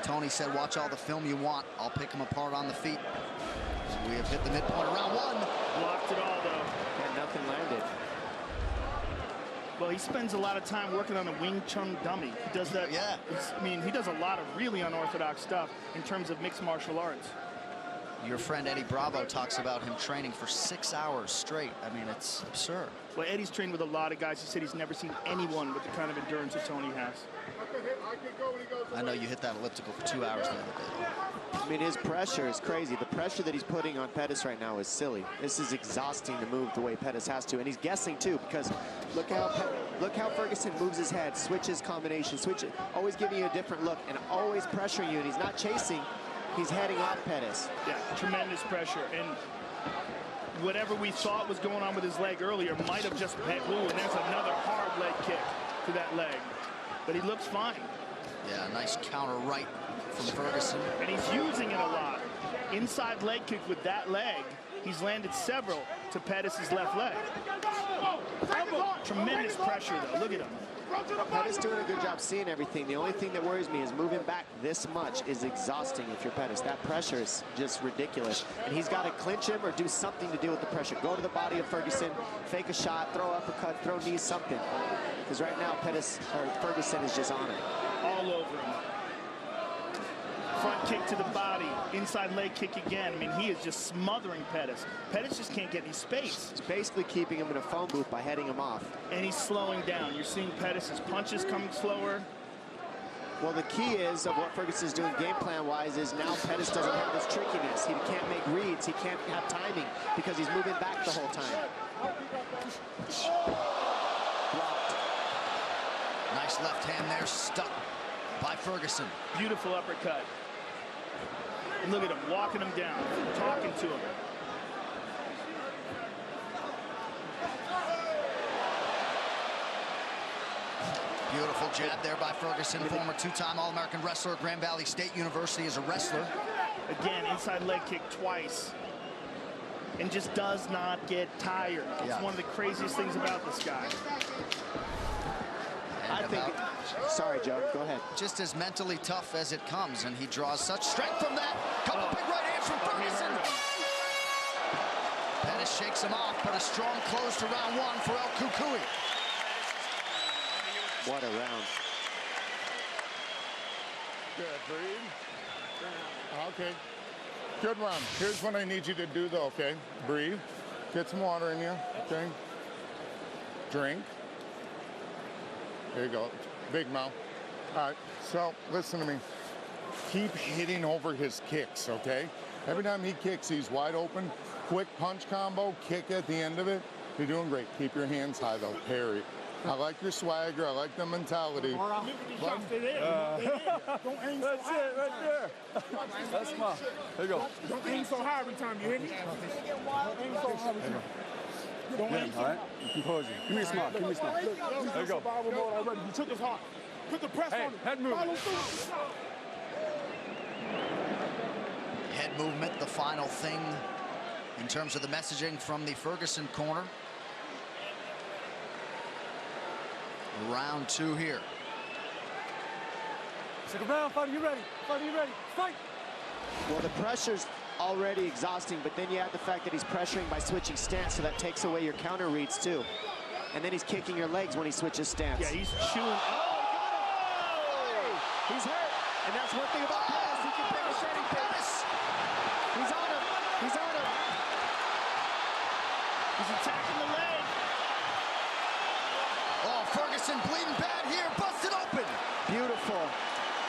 [SPEAKER 8] Tony said, watch all the film you want. I'll pick him apart on the feet. We have hit the midpoint of round 1.
[SPEAKER 3] Blocked it all, though.
[SPEAKER 4] And nothing landed.
[SPEAKER 3] Well, he spends a lot of time working on a Wing Chun dummy. He does that.
[SPEAKER 8] Yeah.
[SPEAKER 3] I mean, he does a lot of really unorthodox stuff in terms of mixed martial arts.
[SPEAKER 8] Your friend Eddie Bravo talks about him training for 6 hours straight. I mean, it's absurd.
[SPEAKER 3] Well, Eddie's trained with a lot of guys. He said he's never seen anyone with the kind of endurance that Tony has.
[SPEAKER 8] I know you hit that elliptical for 2 hours the other day.
[SPEAKER 4] I mean, his pressure is crazy. The pressure that he's putting on Pettis right now is silly. This is exhausting to move the way Pettis has to. And he's guessing, too, because look how Ferguson moves his head, switches combination, switches, always giving you a different look, and always pressuring you. And he's not chasing. He's heading off Pettis.
[SPEAKER 3] Yeah, tremendous pressure. And whatever we thought was going on with his leg earlier might have just been, ooh, and there's another hard leg kick to that leg. But he looks fine.
[SPEAKER 8] Yeah, nice counter right from Ferguson.
[SPEAKER 3] And he's using it a lot. Inside leg kick with that leg. He's landed several to Pettis' left leg. Tremendous pressure, though. Look at him.
[SPEAKER 4] Pettis doing a good job seeing everything. The only thing that worries me is moving back this much is exhausting if you're Pettis. That pressure is just ridiculous. And he's got to clinch him or do something to deal with the pressure. Go to the body of Ferguson, fake a shot, throw uppercut, throw knees, something. Because right now Ferguson is just on it.
[SPEAKER 3] All over him. Front kick to the body, inside leg kick again. I mean, he is just smothering Pettis. Pettis just can't get any space.
[SPEAKER 4] He's basically keeping him in a phone booth by heading him off.
[SPEAKER 3] And he's slowing down. You're seeing Pettis' punches coming slower.
[SPEAKER 4] Well, the key is of what Ferguson's doing game plan-wise is now Pettis doesn't have this trickiness. He can't make reads. He can't have timing because he's moving back the whole time.
[SPEAKER 8] Blocked. Nice left hand there, stuck by Ferguson.
[SPEAKER 3] Beautiful uppercut. And look at him, walking him down, talking to him.
[SPEAKER 8] Beautiful jab there by Ferguson, former two-time All-American wrestler at Grand Valley State University as a wrestler.
[SPEAKER 3] Again, inside leg kick twice. And just does not get tired. It's one of the craziest things about this guy.
[SPEAKER 8] I think,
[SPEAKER 4] sorry, Joe, go ahead.
[SPEAKER 8] Just as mentally tough as it comes, and he draws such strength from that. Couple big right hands from Ferguson. Pettis shakes him off, but a strong close to round 1 for El Cucuy.
[SPEAKER 4] What a round.
[SPEAKER 18] Good, breathe. Okay. Good round. Here's what I need you to do, though, okay? Breathe. Get some water in you, okay? Drink. There you go. Big mouth. All right, so listen to me. Keep hitting over his kicks, okay? Every time he kicks, he's wide open. Quick punch combo, kick at the end of it. You're doing great. Keep your hands high, though. Parry. I like your swagger. I like the mentality.
[SPEAKER 1] Don't aim so high.
[SPEAKER 21] It, right there. That's my. There you go.
[SPEAKER 1] Don't aim so high every time, you hear me? Don't aim so high every time. Don't aim so high.
[SPEAKER 21] All right. Composure. Give me a smile. Give me a smile. There you go.
[SPEAKER 1] Survival mode already. You took his heart. Put the press on him.
[SPEAKER 21] Head movement.
[SPEAKER 1] Follow through.
[SPEAKER 8] Head movement, the final thing in terms of the messaging from the Ferguson corner. Round 2 here.
[SPEAKER 1] Second round, fighter, you ready? Fighter, you ready? Fight!
[SPEAKER 4] Well, the pressure's already exhausting, but then you add the fact that he's pressuring by switching stance, so that takes away your counter reads too. And then he's kicking your legs when he switches stance.
[SPEAKER 3] Yeah, he's chewing.
[SPEAKER 4] Oh! He's hurt, and that's one thing about Pettis. He can finish anything. He's on him. He's on him.
[SPEAKER 3] He's attacking the leg.
[SPEAKER 8] Oh, Ferguson bleeding bad here, busted open.
[SPEAKER 4] Beautiful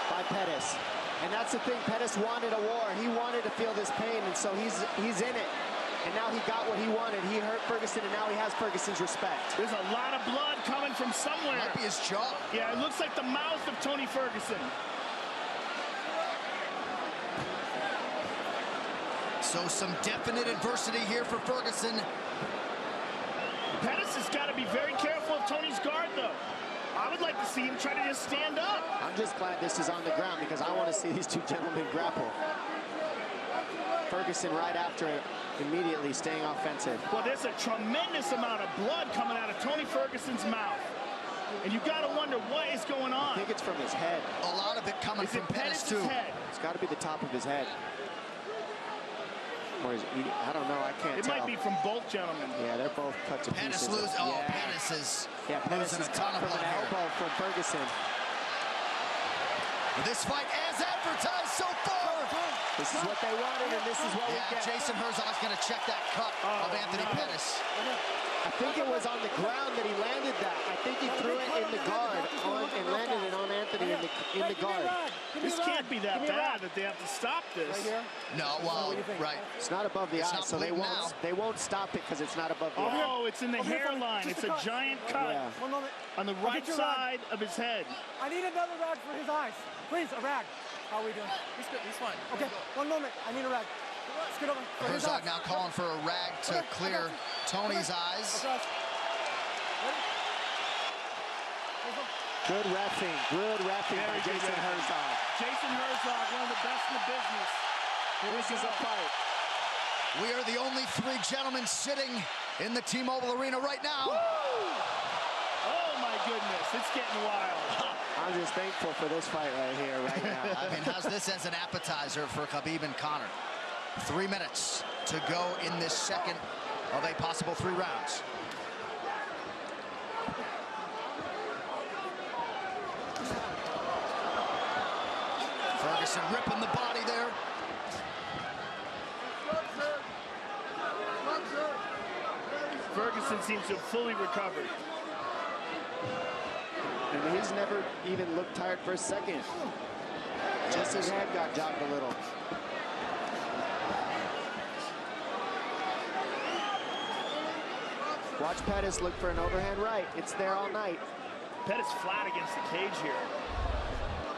[SPEAKER 4] by Pettis. And that's the thing, Pettis wanted a war. He wanted to feel this pain, and so he's in it. And now he got what he wanted. He hurt Ferguson, and now he has Ferguson's respect.
[SPEAKER 3] There's a lot of blood coming from somewhere.
[SPEAKER 8] Might be his jaw.
[SPEAKER 3] Yeah, it looks like the mouth of Tony Ferguson.
[SPEAKER 8] So some definite adversity here for Ferguson.
[SPEAKER 3] Pettis has got to be very careful of Tony's guard, though. I would like to see him try to just stand up.
[SPEAKER 4] I'm just glad this is on the ground because I want to see these two gentlemen grapple. Ferguson right after it, immediately staying offensive.
[SPEAKER 3] Well, there's a tremendous amount of blood coming out of Tony Ferguson's mouth. And you got to wonder what is going on.
[SPEAKER 4] I think it's from his head.
[SPEAKER 8] A lot of it coming from Pettis, too.
[SPEAKER 3] Head?
[SPEAKER 4] It's got to be the top of his head. Or is he, I don't know, I can't tell.
[SPEAKER 3] It might be from both gentlemen.
[SPEAKER 4] Yeah, they're both cut to
[SPEAKER 8] Pettis
[SPEAKER 4] pieces.
[SPEAKER 8] Pettis is
[SPEAKER 4] losing
[SPEAKER 8] a ton of
[SPEAKER 4] from
[SPEAKER 8] blood
[SPEAKER 4] an elbow from Ferguson.
[SPEAKER 8] This fight as advertised so far.
[SPEAKER 4] This is what they wanted, and this is what we get.
[SPEAKER 8] Jason Herzog's going to check that cut of Anthony Pettis.
[SPEAKER 4] I think it was on the ground that he landed that. I think he threw it in the guard and landed it on Anthony in the guard.
[SPEAKER 3] This can't be that bad that they have to stop this.
[SPEAKER 8] No, well, right.
[SPEAKER 4] It's not above the eye, so they won't stop it because it's not above the eye.
[SPEAKER 3] Oh, it's in the hairline. It's a giant cut on the right side of his head.
[SPEAKER 1] I need another rag for his eyes. Please, a rag. How are we doing? He's good. He's fine. Okay, one moment. I need a rag. Let's get over.
[SPEAKER 8] Herzog now calling for a rag to clear Tony's eyes.
[SPEAKER 4] Good reffing by Jason Herzog.
[SPEAKER 3] Jason Herzog, one of the best in the business.
[SPEAKER 4] This is a fight.
[SPEAKER 8] We are the only 3 gentlemen sitting in the T-Mobile Arena right now.
[SPEAKER 3] Woo! Oh my goodness, it's getting wild.
[SPEAKER 4] I'm just thankful for this fight right here, right now.
[SPEAKER 8] I mean, how's this as an appetizer for Khabib and Conor? 3 minutes to go in this second of a possible 3 rounds. Ferguson ripping the body there.
[SPEAKER 3] Ferguson seems to have fully recovered.
[SPEAKER 4] And he's never even looked tired for a second. Just his head got jogged a little. Watch Pettis look for an overhand right. It's there all night.
[SPEAKER 3] Pettis flat against the cage here.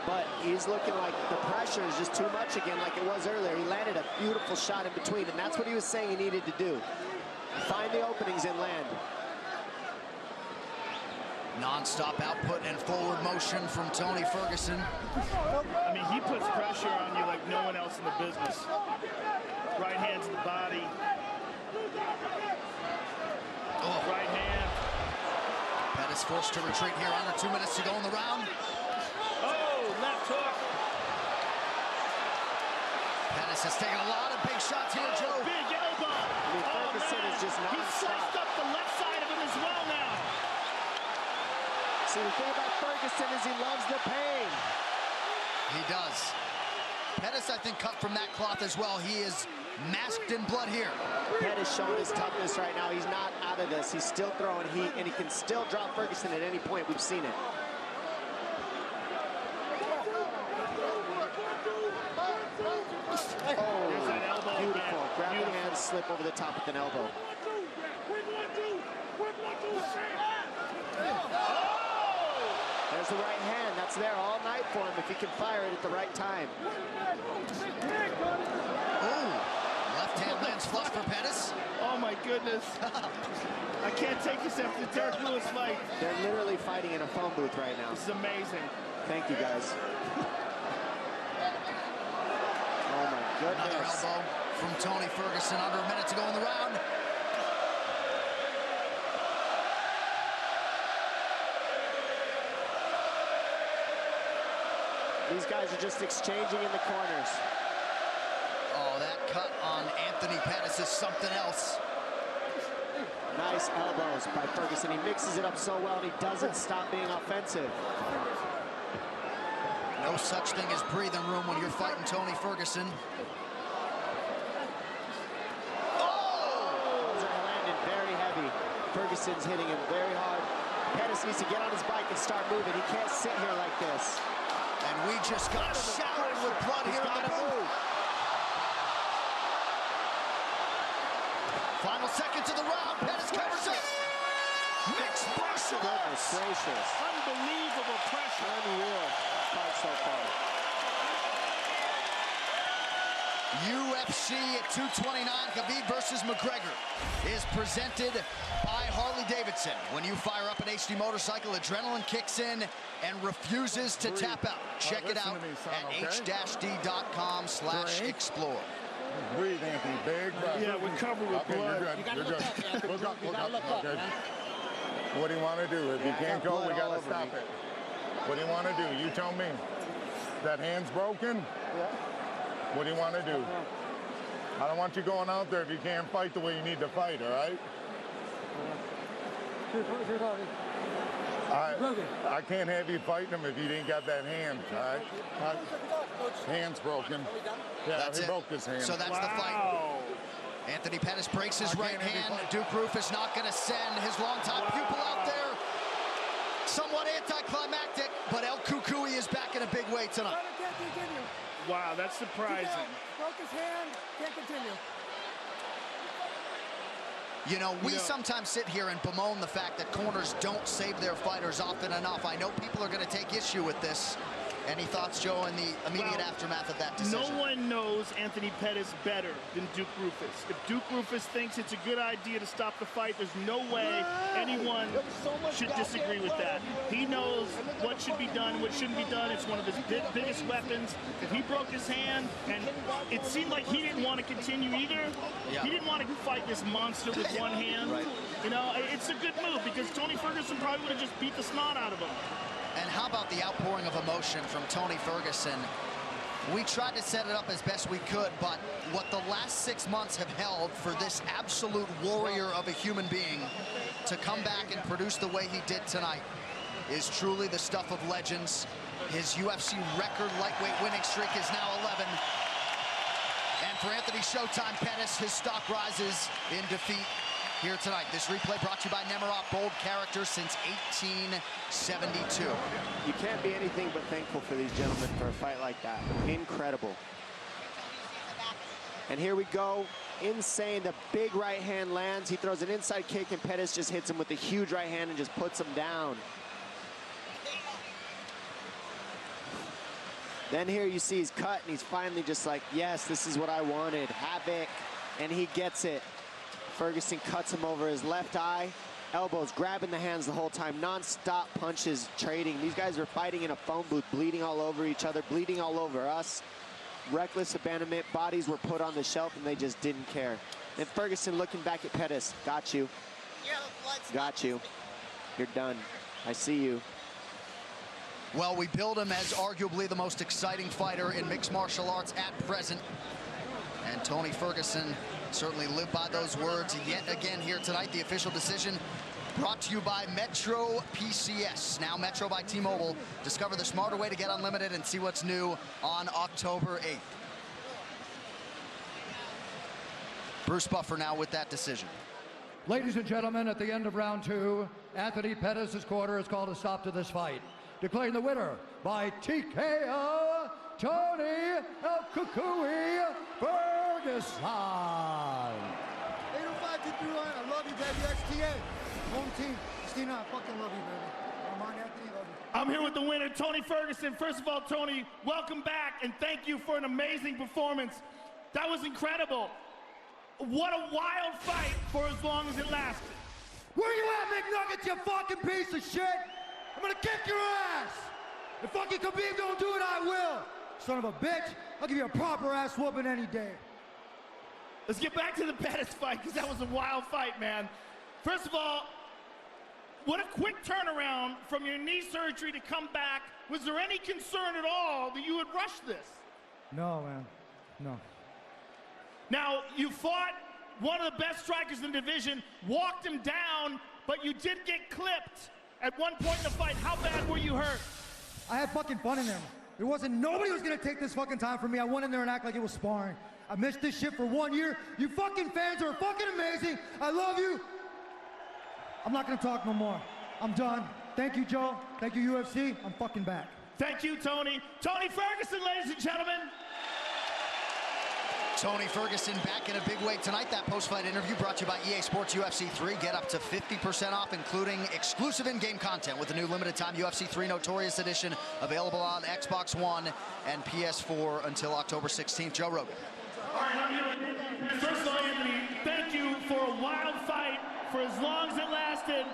[SPEAKER 4] But he's looking like the pressure is just too much again, like it was earlier. He landed a beautiful shot in between, and that's what he was saying he needed to do. Find the openings and land.
[SPEAKER 8] Non-stop output and forward motion from Tony Ferguson.
[SPEAKER 3] I mean, he puts pressure on you like no one else in the business. Right hand to the body.
[SPEAKER 8] Oh.
[SPEAKER 3] Right hand.
[SPEAKER 8] Pettis forced to retreat here. Under 2 minutes to go in the round.
[SPEAKER 3] Oh, left hook.
[SPEAKER 8] Pettis has taken a lot of big shots here, Joe.
[SPEAKER 3] Big elbow.
[SPEAKER 4] I mean, Ferguson is just
[SPEAKER 3] He sliced up the left side of him as well now.
[SPEAKER 4] See, the thing about Ferguson is he loves the pain.
[SPEAKER 8] He does. Pettis, I think, cut from that cloth as well. He is masked in blood here.
[SPEAKER 4] Pettis showing his toughness right now. He's not out of this. He's still throwing heat, and he can still drop Ferguson at any point. We've seen it. Oh, beautiful. Grab the hand, slip over the top with an elbow. it's there all night for him if he can fire it at the right time.
[SPEAKER 2] Oh, left hand lands flush for Pettis.
[SPEAKER 3] Oh my goodness. I can't take this after the Derek Lewis fight.
[SPEAKER 4] They're literally fighting in a phone booth right now.
[SPEAKER 3] This is amazing.
[SPEAKER 4] Thank you, guys. Oh my goodness.
[SPEAKER 2] Another elbow from Tony Ferguson under a minute to go in the round.
[SPEAKER 4] These guys are just exchanging in the corners.
[SPEAKER 2] Oh, that cut on Anthony Pettis is something else.
[SPEAKER 4] Nice elbows by Ferguson. He mixes it up so well, and he doesn't stop being offensive.
[SPEAKER 2] No such thing as breathing room when you're fighting Tony Ferguson.
[SPEAKER 4] Oh! Those are landing very heavy. Ferguson's hitting him very hard. Pettis needs to get on his bike and start moving. He can't sit here like this.
[SPEAKER 2] And we just got showered with blood here in the booth. Final seconds of the round. Pettis covers it. Mixed martial arts.
[SPEAKER 4] Gracious.
[SPEAKER 3] Unbelievable pressure.
[SPEAKER 4] Unreal fight so far.
[SPEAKER 2] UFC at 229, Khabib versus McGregor is presented by Harley-Davidson. When you fire up an HD motorcycle, adrenaline kicks in and refuses to tap out. Check it out at h-d.com/explore.
[SPEAKER 18] Breathe, Anthony. Big breath.
[SPEAKER 3] Yeah, we're covered with blood.
[SPEAKER 18] You're good. You're good. Look up. Look up. Okay. What do you want to do? If you can't go, we got to stop it. What do you want to do? You tell me. That hand's broken?
[SPEAKER 5] Yeah.
[SPEAKER 18] What do you want to do? I don't want you going out there if you can't fight the way you need to fight, all right? I can't have you fighting him if you didn't got that hand, all right? Hand's broken. Yeah,
[SPEAKER 2] That's
[SPEAKER 18] he
[SPEAKER 2] it.
[SPEAKER 18] broke his hand.
[SPEAKER 2] So that's the fight. Anthony Pettis breaks his right hand. Duke Roufus not going to send his longtime pupil out there. Somewhat anticlimactic, but El Kukui is back in a big way tonight.
[SPEAKER 3] Wow, that's surprising.
[SPEAKER 5] Broke his hand, can't continue.
[SPEAKER 2] You know, we sometimes sit here and bemoan the fact that corners don't save their fighters often enough. I know people are going to take issue with this. Any thoughts, Joe, in the immediate aftermath of that decision?
[SPEAKER 3] No one knows Anthony Pettis better than Duke Roufus. If Duke Roufus thinks it's a good idea to stop the fight, there's no way anyone should disagree with that. He knows what should be done, what shouldn't be done. It's one of his biggest weapons. If he broke his hand, and it seemed like he didn't want to continue either. He didn't want to fight this monster with one hand. You know, it's a good move because Tony Ferguson probably would have just beat the snot out of him.
[SPEAKER 2] And how about the outpouring of emotion from Tony Ferguson? We tried to set it up as best we could, but what the last 6 months have held for this absolute warrior of a human being to come back and produce the way he did tonight is truly the stuff of legends. His UFC record lightweight winning streak is now 11. And for Anthony Showtime Pettis, his stock rises in defeat here tonight. This replay brought to you by Nemiroff, bold character since 1872.
[SPEAKER 4] You can't be anything but thankful for these gentlemen for a fight like that. Incredible. And here we go. Insane. The big right hand lands. He throws an inside kick, and Pettis just hits him with a huge right hand and just puts him down. Then here you see he's cut, and he's finally just like, yes, this is what I wanted. Havoc. And he gets it. Ferguson cuts him over his left eye. Elbows, grabbing the hands the whole time. Non-stop punches, trading. These guys are fighting in a phone booth, bleeding all over each other, bleeding all over us. Reckless abandonment. Bodies were put on the shelf, and they just didn't care. And Ferguson looking back at Pettis. Got you. Got you. You're done. I see you.
[SPEAKER 2] Well, we build him as arguably the most exciting fighter in mixed martial arts at present. And Tony Ferguson certainly lived by those words yet again here tonight. The official decision brought to you by Metro PCS. Now Metro by T-Mobile. Discover the smarter way to get unlimited and see what's new on October 8th. Bruce Buffer now with that decision.
[SPEAKER 7] Ladies and gentlemen, at the end of round 2, Anthony Pettis' corner has called a stop to this fight. Declaring the winner by TKO, Tony El Kukui Ferguson.
[SPEAKER 5] 805-231, I love you, baby. XTA, home team. Christina, I fucking love you, baby.
[SPEAKER 7] Come on, Anthony. Love you.
[SPEAKER 3] I'm here with the winner, Tony Ferguson. First of all, Tony, welcome back, and thank you for an amazing performance. That was incredible. What a wild fight for as long as it lasted.
[SPEAKER 7] Where you at, McNuggets, you fucking piece of shit? I'm gonna kick your ass. If fucking Khabib don't do it, I will. Son of a bitch, I'll give you a proper ass whooping any day.
[SPEAKER 3] Let's get back to the Pettis fight, because that was a wild fight, man. First of all, what a quick turnaround from your knee surgery to come back. Was there any concern at all that you would rush this?
[SPEAKER 7] No, man, no.
[SPEAKER 3] Now, you fought one of the best strikers in the division, walked him down, but you did get clipped at one point in the fight. How bad were you hurt?
[SPEAKER 7] I had fucking fun in there. There wasn't nobody was gonna take this fucking time from me. I went in there and act like it was sparring. I missed this shit for 1 year. You fucking fans are fucking amazing. I love you. I'm not gonna talk no more. I'm done. Thank you, Joe. Thank you, UFC. I'm fucking back.
[SPEAKER 3] Thank you, Tony. Tony Ferguson, ladies and gentlemen.
[SPEAKER 8] Tony Ferguson back in a big way tonight. That post-fight interview brought to you by EA Sports UFC 3. Get up to 50% off, including exclusive in-game content with the new limited-time UFC 3 Notorious Edition, available on Xbox One and PS4 until October 16th. Joe Rogan.
[SPEAKER 3] All right, I'm here. First of all, Anthony, thank you for a wild fight for as long as it lasted,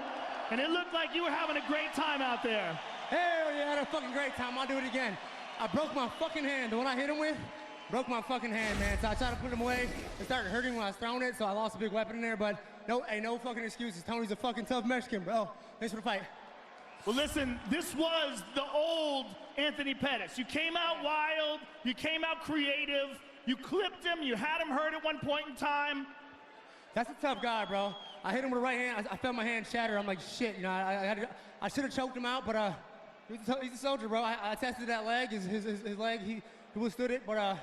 [SPEAKER 3] and it looked like you were having a great time out there.
[SPEAKER 11] Hell yeah, I had a fucking great time. I'll do it again. I broke my fucking hand. The one I hit him with, broke my fucking hand, man. So I tried to put him away. It started hurting when I was throwing it, so I lost a big weapon in there, but no, ain't no fucking excuses. Tony's a fucking tough Mexican, bro. Thanks for the fight.
[SPEAKER 3] Well, listen, this was the old Anthony Pettis. You came out wild, you came out creative, you clipped him, you had him hurt at one point in time.
[SPEAKER 11] That's a tough guy, bro. I hit him with the right hand. I felt my hand shatter. I'm like, shit, you know, I should have choked him out, but he's a soldier, bro. I tested that leg, his leg, he withstood it, but I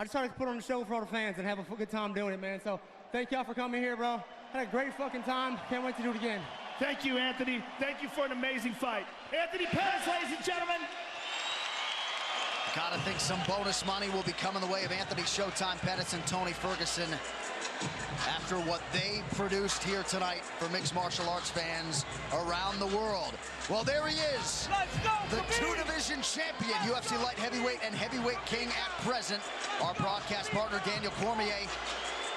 [SPEAKER 11] just tried to put on the show for all the fans and have a good time doing it, man. So thank y'all for coming here, bro. Had a great fucking time. Can't wait to do it again.
[SPEAKER 3] Thank you, Anthony. Thank you for an amazing fight. Anthony Pettis, ladies and gentlemen.
[SPEAKER 8] Gotta think some bonus money will be coming the way of Anthony Showtime Pettis and Tony Ferguson after what they produced here tonight for mixed martial arts fans around the world. Well, there he is.
[SPEAKER 3] Let's go,
[SPEAKER 8] the two-division champion, UFC light heavyweight and heavyweight king at present, our broadcast partner, Daniel Cormier.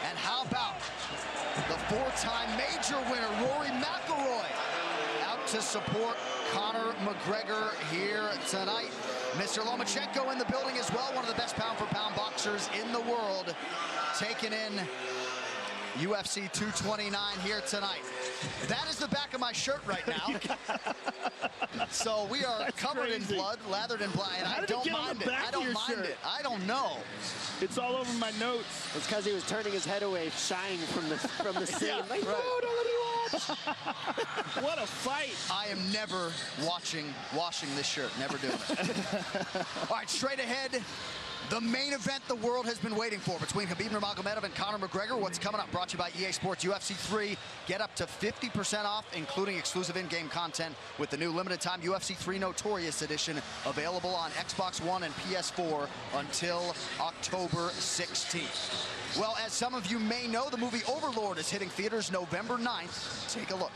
[SPEAKER 8] And how about the four-time major winner, Rory McIlroy, out to support Conor McGregor here tonight. Mr. Lomachenko in the building as well, one of the best pound-for-pound boxers in the world, taking in UFC 229 here tonight. That is the back of my shirt right now. So we are covered in blood, lathered in blood, and I don't mind it. I don't mind it. I don't know.
[SPEAKER 3] It's all over my notes.
[SPEAKER 4] It's because he was turning his head away, shying from the scene.
[SPEAKER 3] Yeah,
[SPEAKER 4] like,
[SPEAKER 3] right.
[SPEAKER 4] no, don't let me watch.
[SPEAKER 3] What a fight.
[SPEAKER 8] I am never washing this shirt. Never doing it. All right, straight ahead. The main event the world has been waiting for between Khabib Nurmagomedov and Conor McGregor. What's coming up? Brought to you by EA Sports UFC 3. Get up to 50% off, including exclusive in-game content with the new limited-time UFC 3 Notorious Edition, available on Xbox One and PS4 until October 16th. Well, as some of you may know, the movie Overlord is hitting theaters November 9th. Take a look.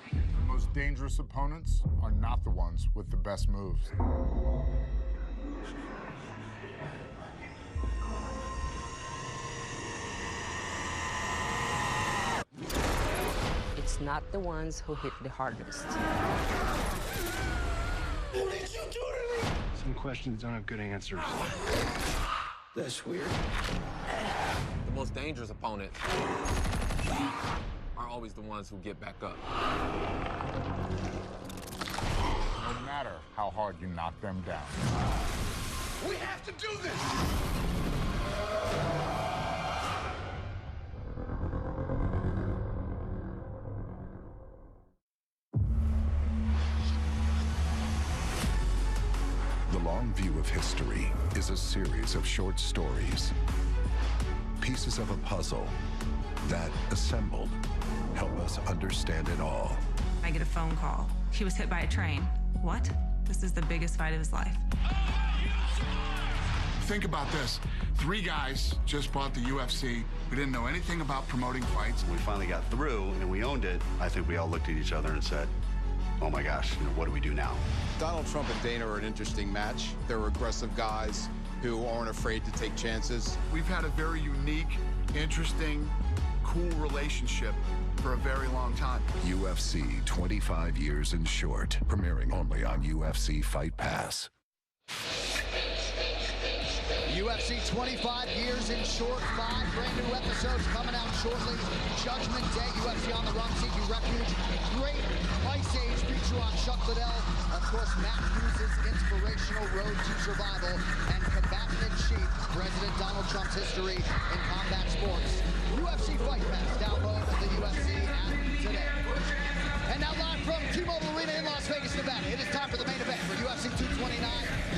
[SPEAKER 18] The most dangerous opponents are not the ones with the best moves.
[SPEAKER 12] It's not the ones who hit the hardest.
[SPEAKER 14] What did you do to me?
[SPEAKER 23] Some questions don't have good answers.
[SPEAKER 14] That's weird.
[SPEAKER 13] The most dangerous opponents are always the ones who get back up.
[SPEAKER 18] No matter how hard you knock them down.
[SPEAKER 14] We have to do this!
[SPEAKER 16] The Long View of History is a series of short stories, pieces of a puzzle that, assembled, help us understand it all.
[SPEAKER 25] I get a phone call. He was hit by a train. What? This is the biggest fight of his life.
[SPEAKER 18] think about this. 3 guys just bought the UFC. We didn't know anything about promoting fights.
[SPEAKER 6] When we finally got through and we owned it, I think we all looked at each other and said, oh my gosh, what do we do now?
[SPEAKER 15] Donald Trump and Dana are an interesting match. They're aggressive guys who aren't afraid to take chances.
[SPEAKER 18] We've had a very unique, interesting, cool relationship for a very long time.
[SPEAKER 16] UFC 25 Years in Short, premiering only on UFC Fight Pass.
[SPEAKER 2] UFC 25 Years in Short, 5 brand new episodes coming out shortly. Judgment Day, UFC on the Run, Seeking Refuge. Great Ice Age feature on Chuck Liddell. Of course, Matt Hughes' inspirational Road to Survival. And Combatant-in-Chief, President Donald Trump's history in combat sports. UFC Fight Pass, download the UFC app today. And now live from T-Mobile Arena in Las Vegas, Nevada, it is time for the main event for UFC 229,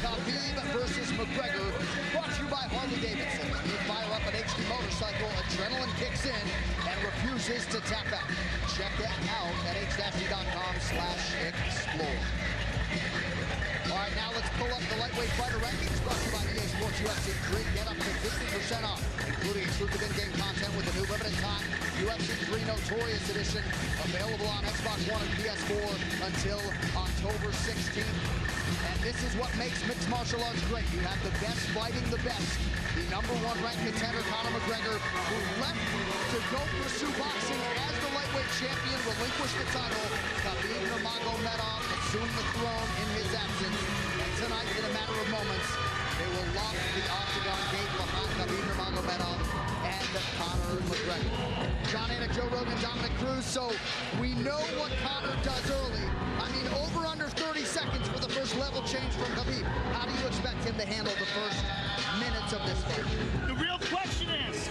[SPEAKER 2] Khabib versus Mcgregor, brought to you by Harley-Davidson. You fire up an HD motorcycle, adrenaline kicks in and refuses to tap out. Check it out at h-d.com/explore. All right, now let's pull up the lightweight fighter rankings brought to you by EA Sports UFC 3. Get up to 50% off, including exclusive in-game content with the new limited time UFC 3 Notorious Edition, available on Xbox One and PS4 until October 16th. And this is what makes mixed martial arts great. You have the best fighting the best. The #1 ranked contender, Conor McGregor, who left to go pursue boxing as the lightweight champion, relinquished the title. Khabib Nurmagomedov assumed the throne in his absence. And tonight, in a matter of moments, they will lock the octagon gate behind Khabib Nurmagomedov and Conor McGregor. John Anik, Joe Rogan, Dominic Cruz. So we know what Conor does early. I mean, over under 30 seconds for the first level change from Khabib. How do you expect him to handle the first minutes of this fight?
[SPEAKER 3] The real question is,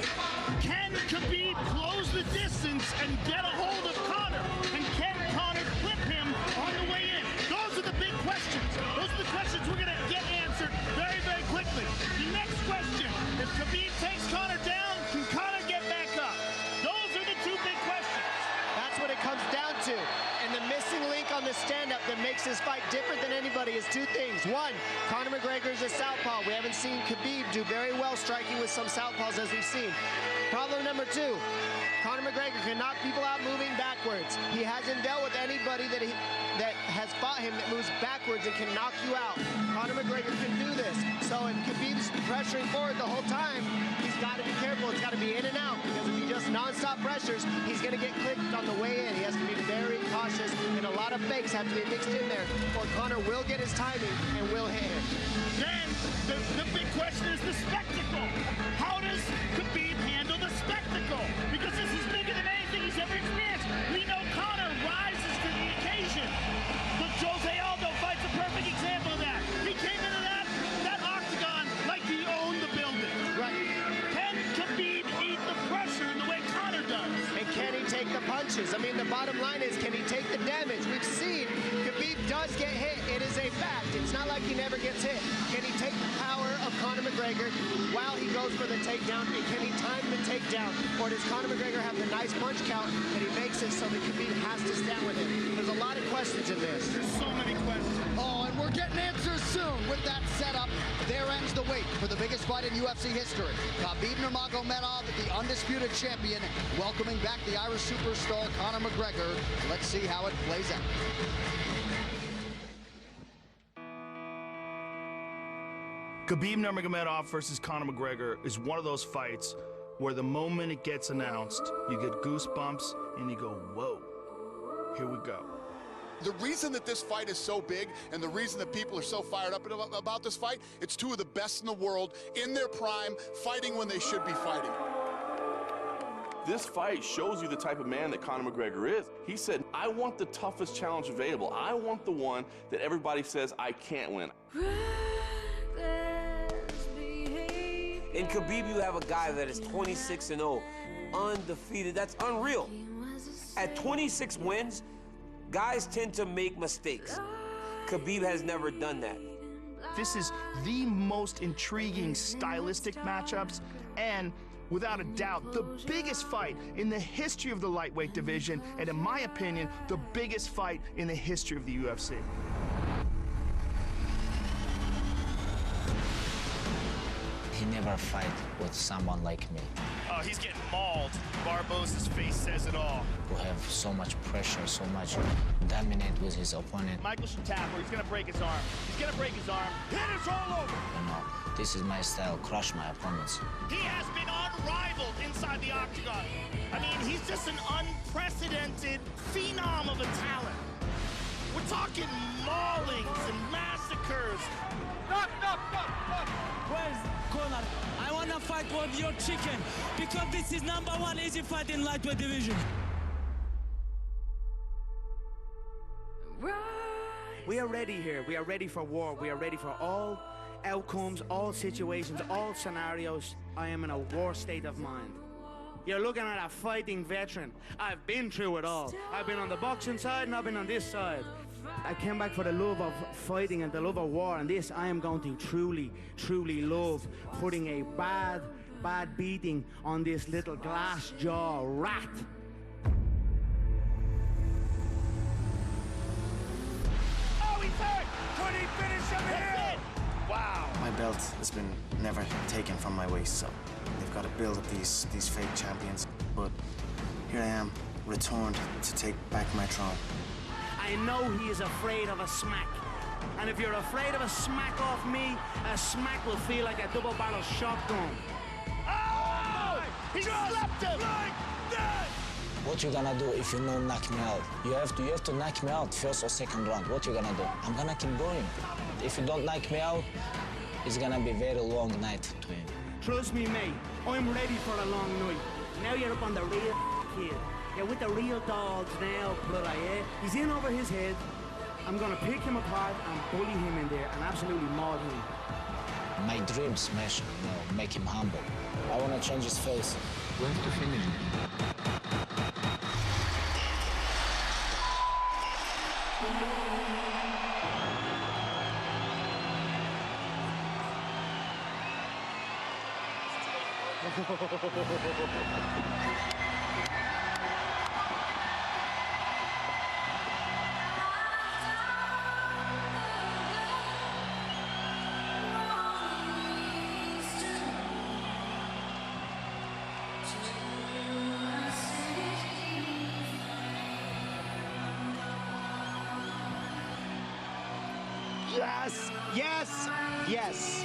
[SPEAKER 3] can Khabib close the distance and get a hold of Conor? And can Conor clip him on the way in? Those are the big questions. Those are the questions we're going to get answered very, very quickly. The next question, if Khabib takes Conor down, can Conor get back up? Those are the 2 big questions.
[SPEAKER 4] That's what it comes down to. And the missing link on the stand-up that makes this fight different than anybody is 2 things. 1, Conor McGregor is a southpaw. We haven't seen Khabib do very well striking with some southpaws as we've seen. Problem number 2, Conor McGregor can knock people out moving backwards. He hasn't dealt with anybody that has fought him that moves backwards and can knock you out. Conor McGregor can do this. So if Khabib's pressuring forward the whole time, he's got to be careful. It's got to be in and out, because if he just non-stop pressures, he's going to get clipped on the way in. He has to be very cautious, and a lot of fakes have to be mixed in there, or Conor will get his timing and will hit him.
[SPEAKER 3] Then the big question is the spectacle. How does Khabib handle the spectacle? Because this is bigger than anything he's ever experienced. We know Conor rises to the occasion. The Jose Aldo fight's a perfect example of that. He came into that octagon like he owned the building.
[SPEAKER 4] Right.
[SPEAKER 3] Can Khabib eat the pressure in the way Conor does?
[SPEAKER 4] And can he take the punches? I mean, the bottom line is, can he take the damage? We've seen Khabib does get hit. It is a fact. It's not like he never gets hit. Can he take the power of Conor McGregor while he goes for the takedown? And can he time the takedown? Or does Conor McGregor have the nice punch count that he makes it so that Khabib has to stand with him? There's a lot of questions in this.
[SPEAKER 3] There's so many questions.
[SPEAKER 2] Oh, and we're getting answers soon. With that setup, there ends the wait for the biggest fight in UFC history. Khabib Nurmagomedov, the undisputed champion, welcoming back the Irish superstar Conor McGregor. Let's see how it plays out.
[SPEAKER 17] Khabib Nurmagomedov versus Conor McGregor is one of those fights where the moment it gets announced, you get goosebumps and you go, whoa, here we go.
[SPEAKER 18] The reason that this fight is so big and the reason that people are so fired up about this fight, it's 2 of the best in the world in their prime, fighting when they should be fighting.
[SPEAKER 19] This fight shows you the type of man that Conor McGregor is. He said, I want the toughest challenge available. I want the one that everybody says I can't win.
[SPEAKER 20] In Khabib, you have a guy that is 26-0, undefeated. That's unreal. At 26 wins, guys tend to make mistakes. Khabib has never done that.
[SPEAKER 17] This is the most intriguing stylistic matchups, and without a doubt, the biggest fight in the history of the lightweight division, and in my opinion, the biggest fight in the history of the UFC.
[SPEAKER 9] never fight with someone like me.
[SPEAKER 3] Oh, he's getting mauled. Barbosa's face says it all.
[SPEAKER 9] Who have so much pressure, so much dominate with his opponent.
[SPEAKER 3] Michael should tap her. He's gonna break his arm. He's gonna break his arm. Hit his all over.
[SPEAKER 9] You know, this is my style, crush my opponents.
[SPEAKER 3] He has been unrivaled inside the octagon. I mean, he's just an unprecedented phenom of a talent. We're talking maulings and massacres.
[SPEAKER 14] Where's Conor? I want to fight with your chicken because this is #1 easy fight in lightweight division.
[SPEAKER 10] We are ready here. We are ready for war. We are ready for all outcomes, all situations, all scenarios. I am in a war state of mind. You're looking at a fighting veteran. I've been through it all. I've been on the boxing side and I've been on this side. I came back for the love of fighting and the love of war, and this I am going to truly, truly love, putting a bad beating on this little glass jaw rat.
[SPEAKER 3] Oh, he's hurt! Could he finish him here? Wow.
[SPEAKER 21] My belt has been never taken from my waist, so they've got to build up these fake champions. But here I am, returned to take back my throne.
[SPEAKER 10] I know he is afraid of a smack. And if you're afraid of a smack off me, a smack will feel like a double-barrel shotgun.
[SPEAKER 3] Oh! He slapped him! Like that!
[SPEAKER 9] What you gonna do if you don't knock me out? You have to knock me out first or second round. What you gonna do? I'm gonna keep going. If you don't knock me out, it's gonna be a very long night to him.
[SPEAKER 10] Trust me, mate. I'm ready for a long night. Now you're up on the real kid. You're with the real dogs now, brother, yeah? He's in over his head. I'm gonna pick him apart and bully him in there and absolutely maul him.
[SPEAKER 9] My dream smash him, you know, make him humble. I wanna change his face. We have to finish him.
[SPEAKER 10] Yes, yes, yes.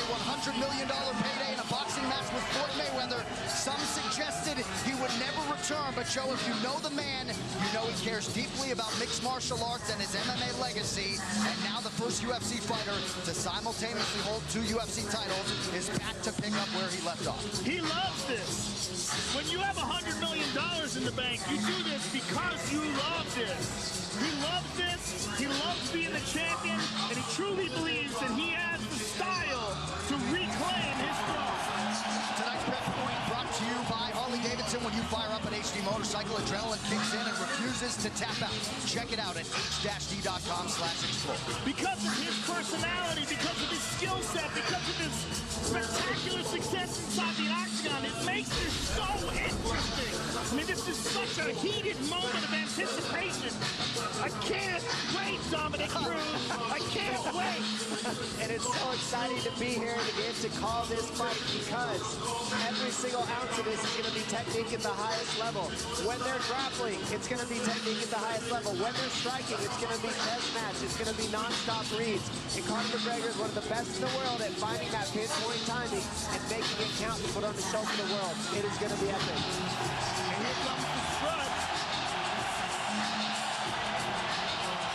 [SPEAKER 10] $100 million payday in a boxing match with Floyd Mayweather. Some suggested he would never return, but Joe, if you know the man, you know he cares deeply about mixed martial arts and his MMA legacy. And now the first UFC fighter to simultaneously hold 2 UFC titles is back to pick up where he left off.
[SPEAKER 3] He loves this. When you have $100 million in the bank, you do this because you love this. He loves this, he loves being the champion, and he truly believes that he has the style to reclaim his throne.
[SPEAKER 2] Tonight's Bet Point brought to you by Harley-Davidson. When you fire up an HD motorcycle, adrenaline kicks in and refuses refuses to tap out. Check it out at h-d.com/explore.
[SPEAKER 3] Because of his personality, because of his skill set, because of his spectacular success inside the octagon, it makes this so interesting. I mean, this is such a heated moment of anticipation. I can't wait, Dominic Cruz. I can't wait.
[SPEAKER 4] And it's so exciting to be here and to get to call this fight because every single ounce of this is going to be technique at the highest level. When they're grappling, it's going to be technique at the highest level. When they're striking, it's going to be chest match. It's going to be non-stop reads. And Conor McGregor is one of the best in the world at finding that pinpoint timing and making it count to put on the show for the world. It is going to be epic.
[SPEAKER 3] And here comes the strut.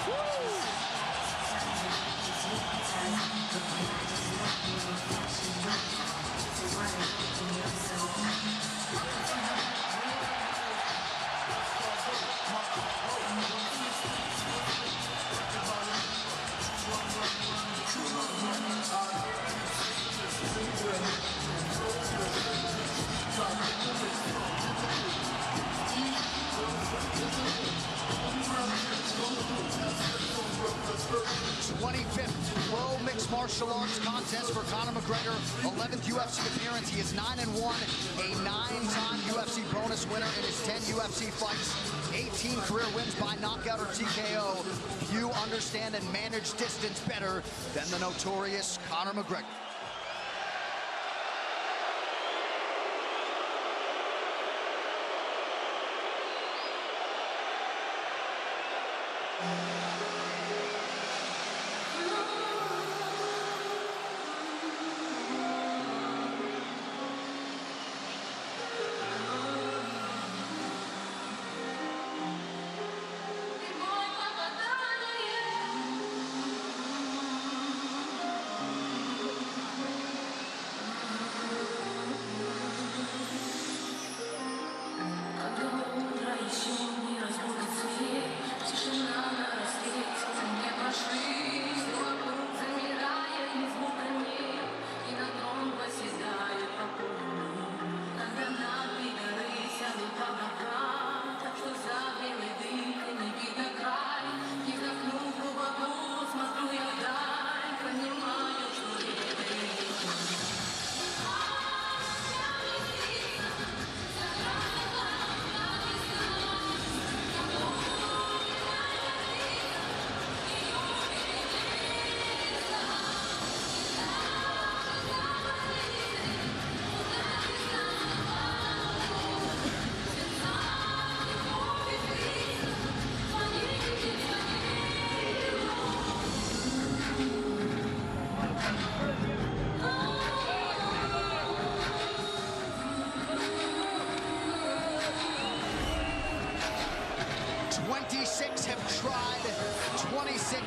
[SPEAKER 3] Woo!
[SPEAKER 2] 25th World Mixed Martial Arts contest for Conor McGregor. 11th UFC appearance. He is 9-1, a 9-time UFC bonus winner in his 10 UFC fights. 18 career wins by knockout or TKO. Few understand and manage distance better than the notorious Conor McGregor.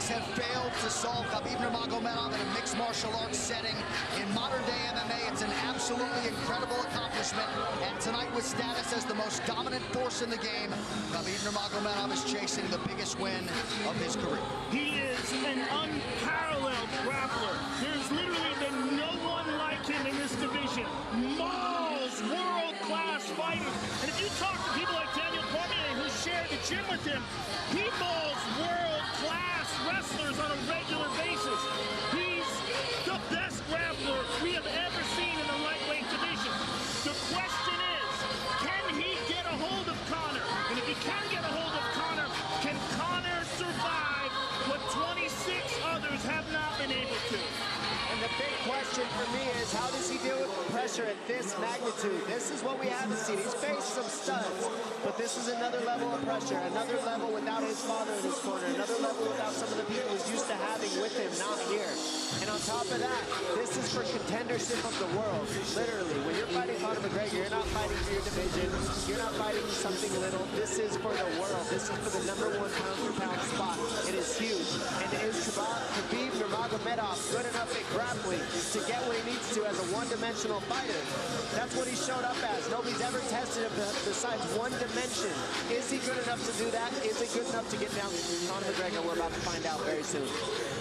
[SPEAKER 2] Have failed to solve Khabib Nurmagomedov in a mixed martial arts setting. In modern-day MMA, it's an absolutely incredible accomplishment. And tonight, with status as the most dominant force in the game, Khabib Nurmagomedov is chasing the biggest win of his career.
[SPEAKER 3] He is an unparalleled grappler. There's literally been no one like him in this division. Mauls world-class fighters. And if you talk to people like Daniel Cormier, who shared the gym with him, he mauls world-class wrestlers on a regular basis. He's the best grappler we have ever seen in the lightweight division. The question is, can he get a hold of Conor? And if he can get a hold of Conor, can Conor survive what 26 others have not been able to?
[SPEAKER 4] And the big question for me is, how does he deal with pressure at this magnitude? This is what we haven't seen. He's faced some studs, but this is another level of pressure, another level without his father in his corner, another level without some of the people he's used to having with him, not here. And on top of that, this is for contendership of the world. Literally, when you're fighting Conor McGregor, you're not fighting for your division. You're not fighting something little. This is for the world. This is for the #1 pound-for-pound spot. It is huge. And is Khabib Nurmagomedov good enough at grappling to get what he needs to as a one-dimensional fighter. That's what he showed up as. Nobody's ever tested him besides one dimension. Is he good enough to do that? Is he good enough to get down Conor McGregor? We're about to find out very soon.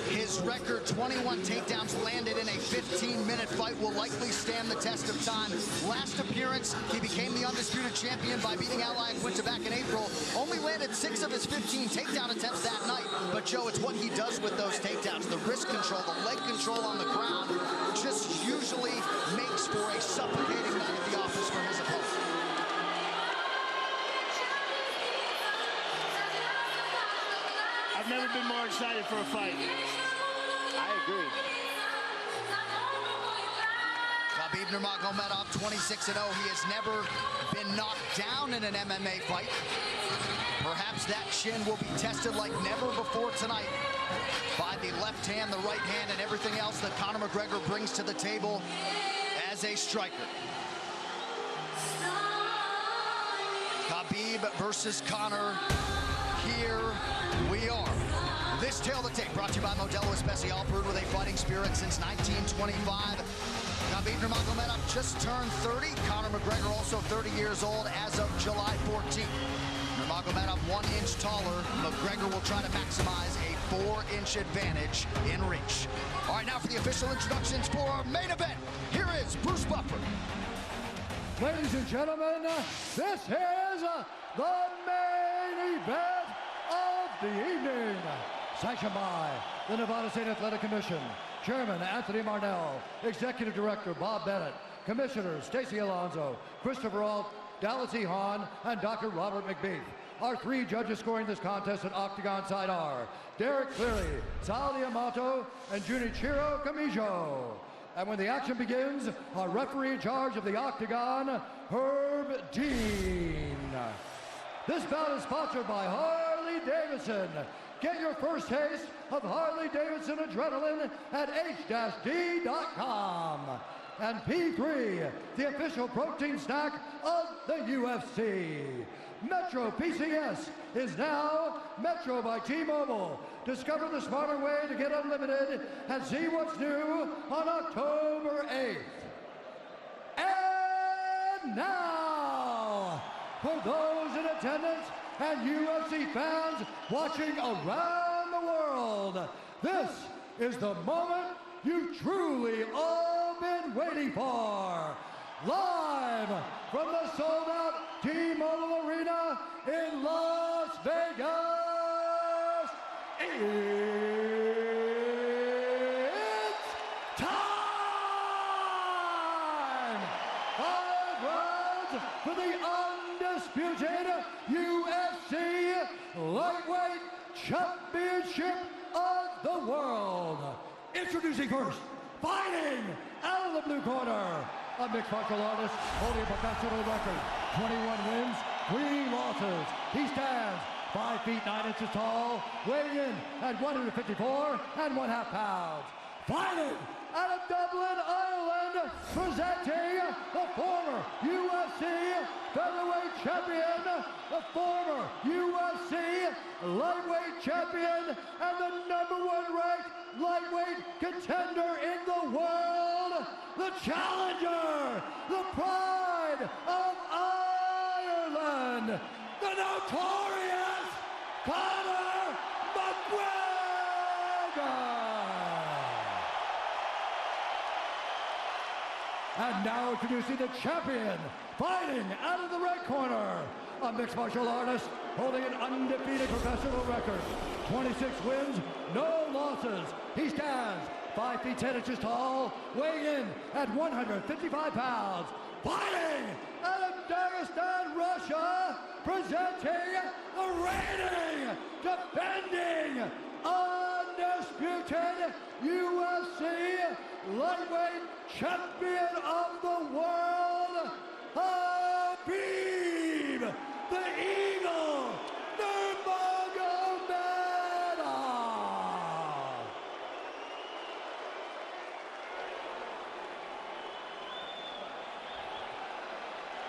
[SPEAKER 2] His record, 21 takedowns landed in a 15-minute fight, will likely stand the test of time. Last appearance, he became the undisputed champion by beating Al Iaquinta back in April. Only landed 6 of his 15 takedown attempts that night. But, Joe, it's what he does with those takedowns. The wrist control, the leg control on the ground just usually makes for a suffocating night at the office for his opponent.
[SPEAKER 3] I've never been more excited for a fight.
[SPEAKER 4] I agree.
[SPEAKER 2] Khabib Nurmagomedov, 26-0. He has never been knocked down in an MMA fight. Perhaps that chin will be tested like never before tonight by the left hand, the right hand, and everything else that Conor McGregor brings to the table as a striker. Khabib versus Conor. Here we are. This Tale of the Tape brought to you by Modelo Especial, brewed with a fighting spirit since 1925. Khabib Nurmagomedov just turned 30. Conor McGregor also 30 years old as of July 14th. Nurmagomedov 1 inch taller. McGregor will try to maximize a 4-inch advantage in reach. All right, now for the official introductions for our main event. Here is Bruce Buffer.
[SPEAKER 1] Ladies and gentlemen, this is the main event of the evening. Sanctioned by the Nevada State Athletic Commission, Chairman Anthony Marnell, Executive Director Bob Bennett, Commissioners Stacey Alonso, Christopher Alt, Dallas E. Hahn, and Dr. Robert McBeef. Our 3 judges scoring this contest at Octagon side are Derek Cleary, Sal Diamato, and Junichiro Kamijo. And when the action begins, our referee in charge of the Octagon, Herb Dean. This bout is sponsored by Harley-Davidson. Get your first taste of Harley-Davidson adrenaline at h-d.com. And P3, the official protein snack of the UFC. Metro PCS is now Metro by T-Mobile. Discover the smarter way to get unlimited and see what's new on October 8th. And now, for those in attendance and UFC fans watching around the world, this is the moment you've truly all been waiting for. Live from the sold-out T-Mobile Arena in Las Vegas, it's time! 5 rounds for the undisputed UFC Lightweight Championship of the world. Introducing first, fighting out of the blue corner, a mixed martial artist holding a professional record, 21 wins, 3 losses. He stands 5 feet 9 inches tall, weighing in at 154 1/2 pounds. Fighting out of Dublin, Ireland, presenting the former UFC featherweight champion, the former UFC lightweight champion, and the #1 ranked lightweight contender in the world, the challenger, the pride of Ireland, the notorious Conor McGregor. And now introducing the champion, fighting out of the red corner, a mixed martial artist holding an undefeated professional record, 26 wins, no losses. He stands 5 feet 10 inches tall, weighing in at 155 pounds. Fighting out of Dagestan, Russia, presenting the reigning, defending, undisputed UFC lightweight champion of the world, Khabib, the Eagle, Nurmagomedov.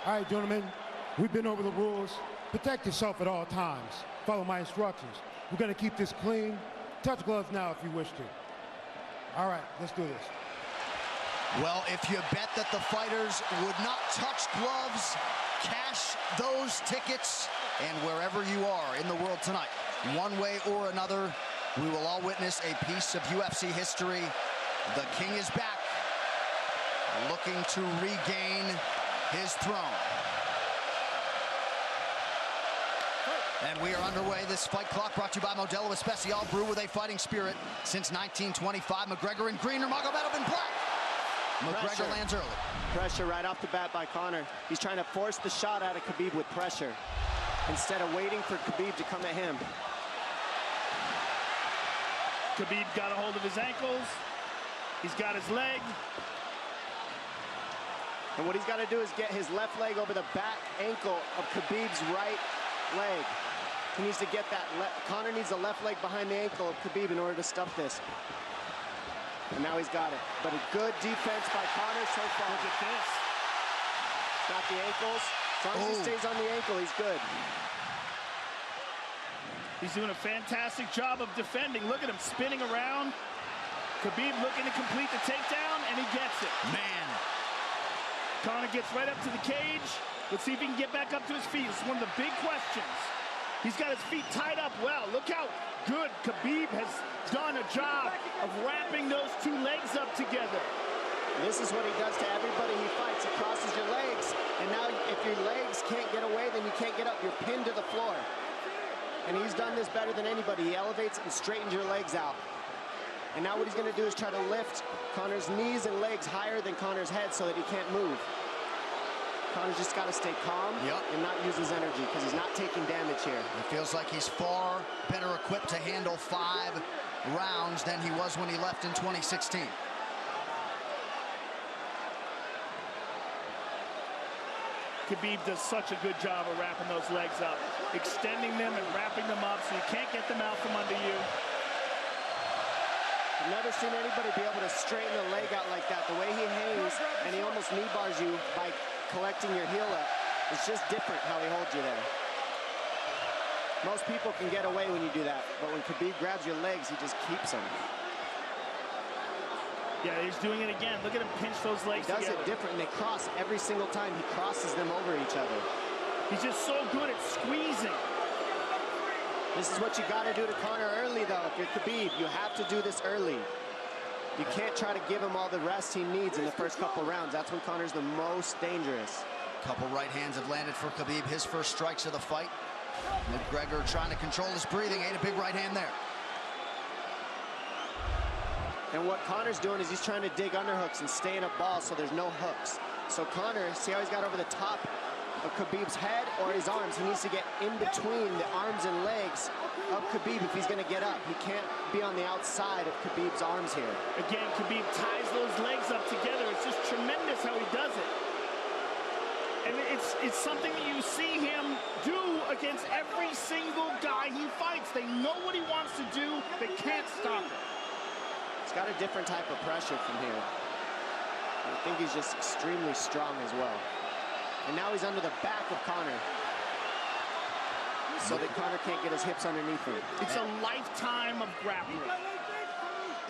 [SPEAKER 5] All right, gentlemen, we've been over the rules. Protect yourself at all times. Follow my instructions. We're going to keep this clean. Touch gloves now if you wish to. All right, let's do this.
[SPEAKER 2] Well, if you bet that the fighters would not touch gloves, cash those tickets, and wherever you are in the world tonight, one way or another, we will all witness a piece of UFC history. The King is back, looking to regain his throne. And we are underway. This fight clock brought to you by Modelo Especial, brew with a fighting spirit since 1925. McGregor in green, Nurmagomedov in black. McGregor lands early.
[SPEAKER 4] Pressure right off the bat by Conor. He's trying to force the shot out of Khabib with pressure instead of waiting for Khabib to come at him.
[SPEAKER 3] Khabib got a hold of his ankles. He's got his leg.
[SPEAKER 4] And what he's got to do is get his left leg over the back ankle of Khabib's right leg. He needs to get that. Conor needs the left leg behind the ankle of Khabib in order to stuff this. And now he's got it. But a good defense by Conor so far.
[SPEAKER 3] Look at this.
[SPEAKER 4] Got the ankles. As long as he stays on the ankle, he's good.
[SPEAKER 3] He's doing a fantastic job of defending. Look at him spinning around. Khabib looking to complete the takedown, and he gets it.
[SPEAKER 2] Man.
[SPEAKER 3] Conor gets right up to the cage. Let's see if he can get back up to his feet. It's one of the big questions. He's got his feet tied up well. Look how good Khabib has done a job of wrapping those two legs up together.
[SPEAKER 4] This is what he does to everybody he fights. He crosses your legs, and now if your legs can't get away, then you can't get up. You're pinned to the floor. And he's done this better than anybody. He elevates and straightens your legs out. And now what he's going to do is try to lift Conor's knees and legs higher than Conor's head so that he can't move. Conor's just got to stay calm and not use his energy because he's not taking damage here.
[SPEAKER 2] It feels like he's far better equipped to handle 5 rounds than he was when he left in 2016.
[SPEAKER 3] Khabib does such a good job of wrapping those legs up, extending them and wrapping them up so you can't get them out from under you.
[SPEAKER 4] I've never seen anybody be able to straighten the leg out like that. The way he hangs and he almost knee bars you by collecting your heel up. It's just different how he holds you there. Most people can get away when you do that, but when Khabib grabs your legs, he just keeps them.
[SPEAKER 3] Yeah, he's doing it again. Look at him pinch those legs together.
[SPEAKER 4] He does it different, and they cross every single time. He crosses them over each other.
[SPEAKER 3] He's just so good at squeezing.
[SPEAKER 4] This is what you got to do to Conor early, though. If you're Khabib, you have to do this early. You can't try to give him all the rest he needs in the first couple rounds. That's when Conor's the most dangerous.
[SPEAKER 2] Couple right hands have landed for Khabib. His first strikes of the fight. McGregor trying to control his breathing. Ate a big right hand there.
[SPEAKER 4] And what Conor's doing is he's trying to dig underhooks and stay in a ball so there's no hooks. So Conor, see how he's got over the top of Khabib's head or his arms? He needs to get in between the arms and legs of Khabib if he's going to get up. He can't be on the outside of Khabib's arms here.
[SPEAKER 3] Again, Khabib ties those legs up together. It's just tremendous how he does it. And it's something that you see him do against every single guy he fights. They know what he wants to do. They can't stop it.
[SPEAKER 4] He's got a different type of pressure from here. I think he's just extremely strong as well. And now he's under the back of Conor, so that Conor can't get his hips underneath him.
[SPEAKER 3] It's a lifetime of grappling.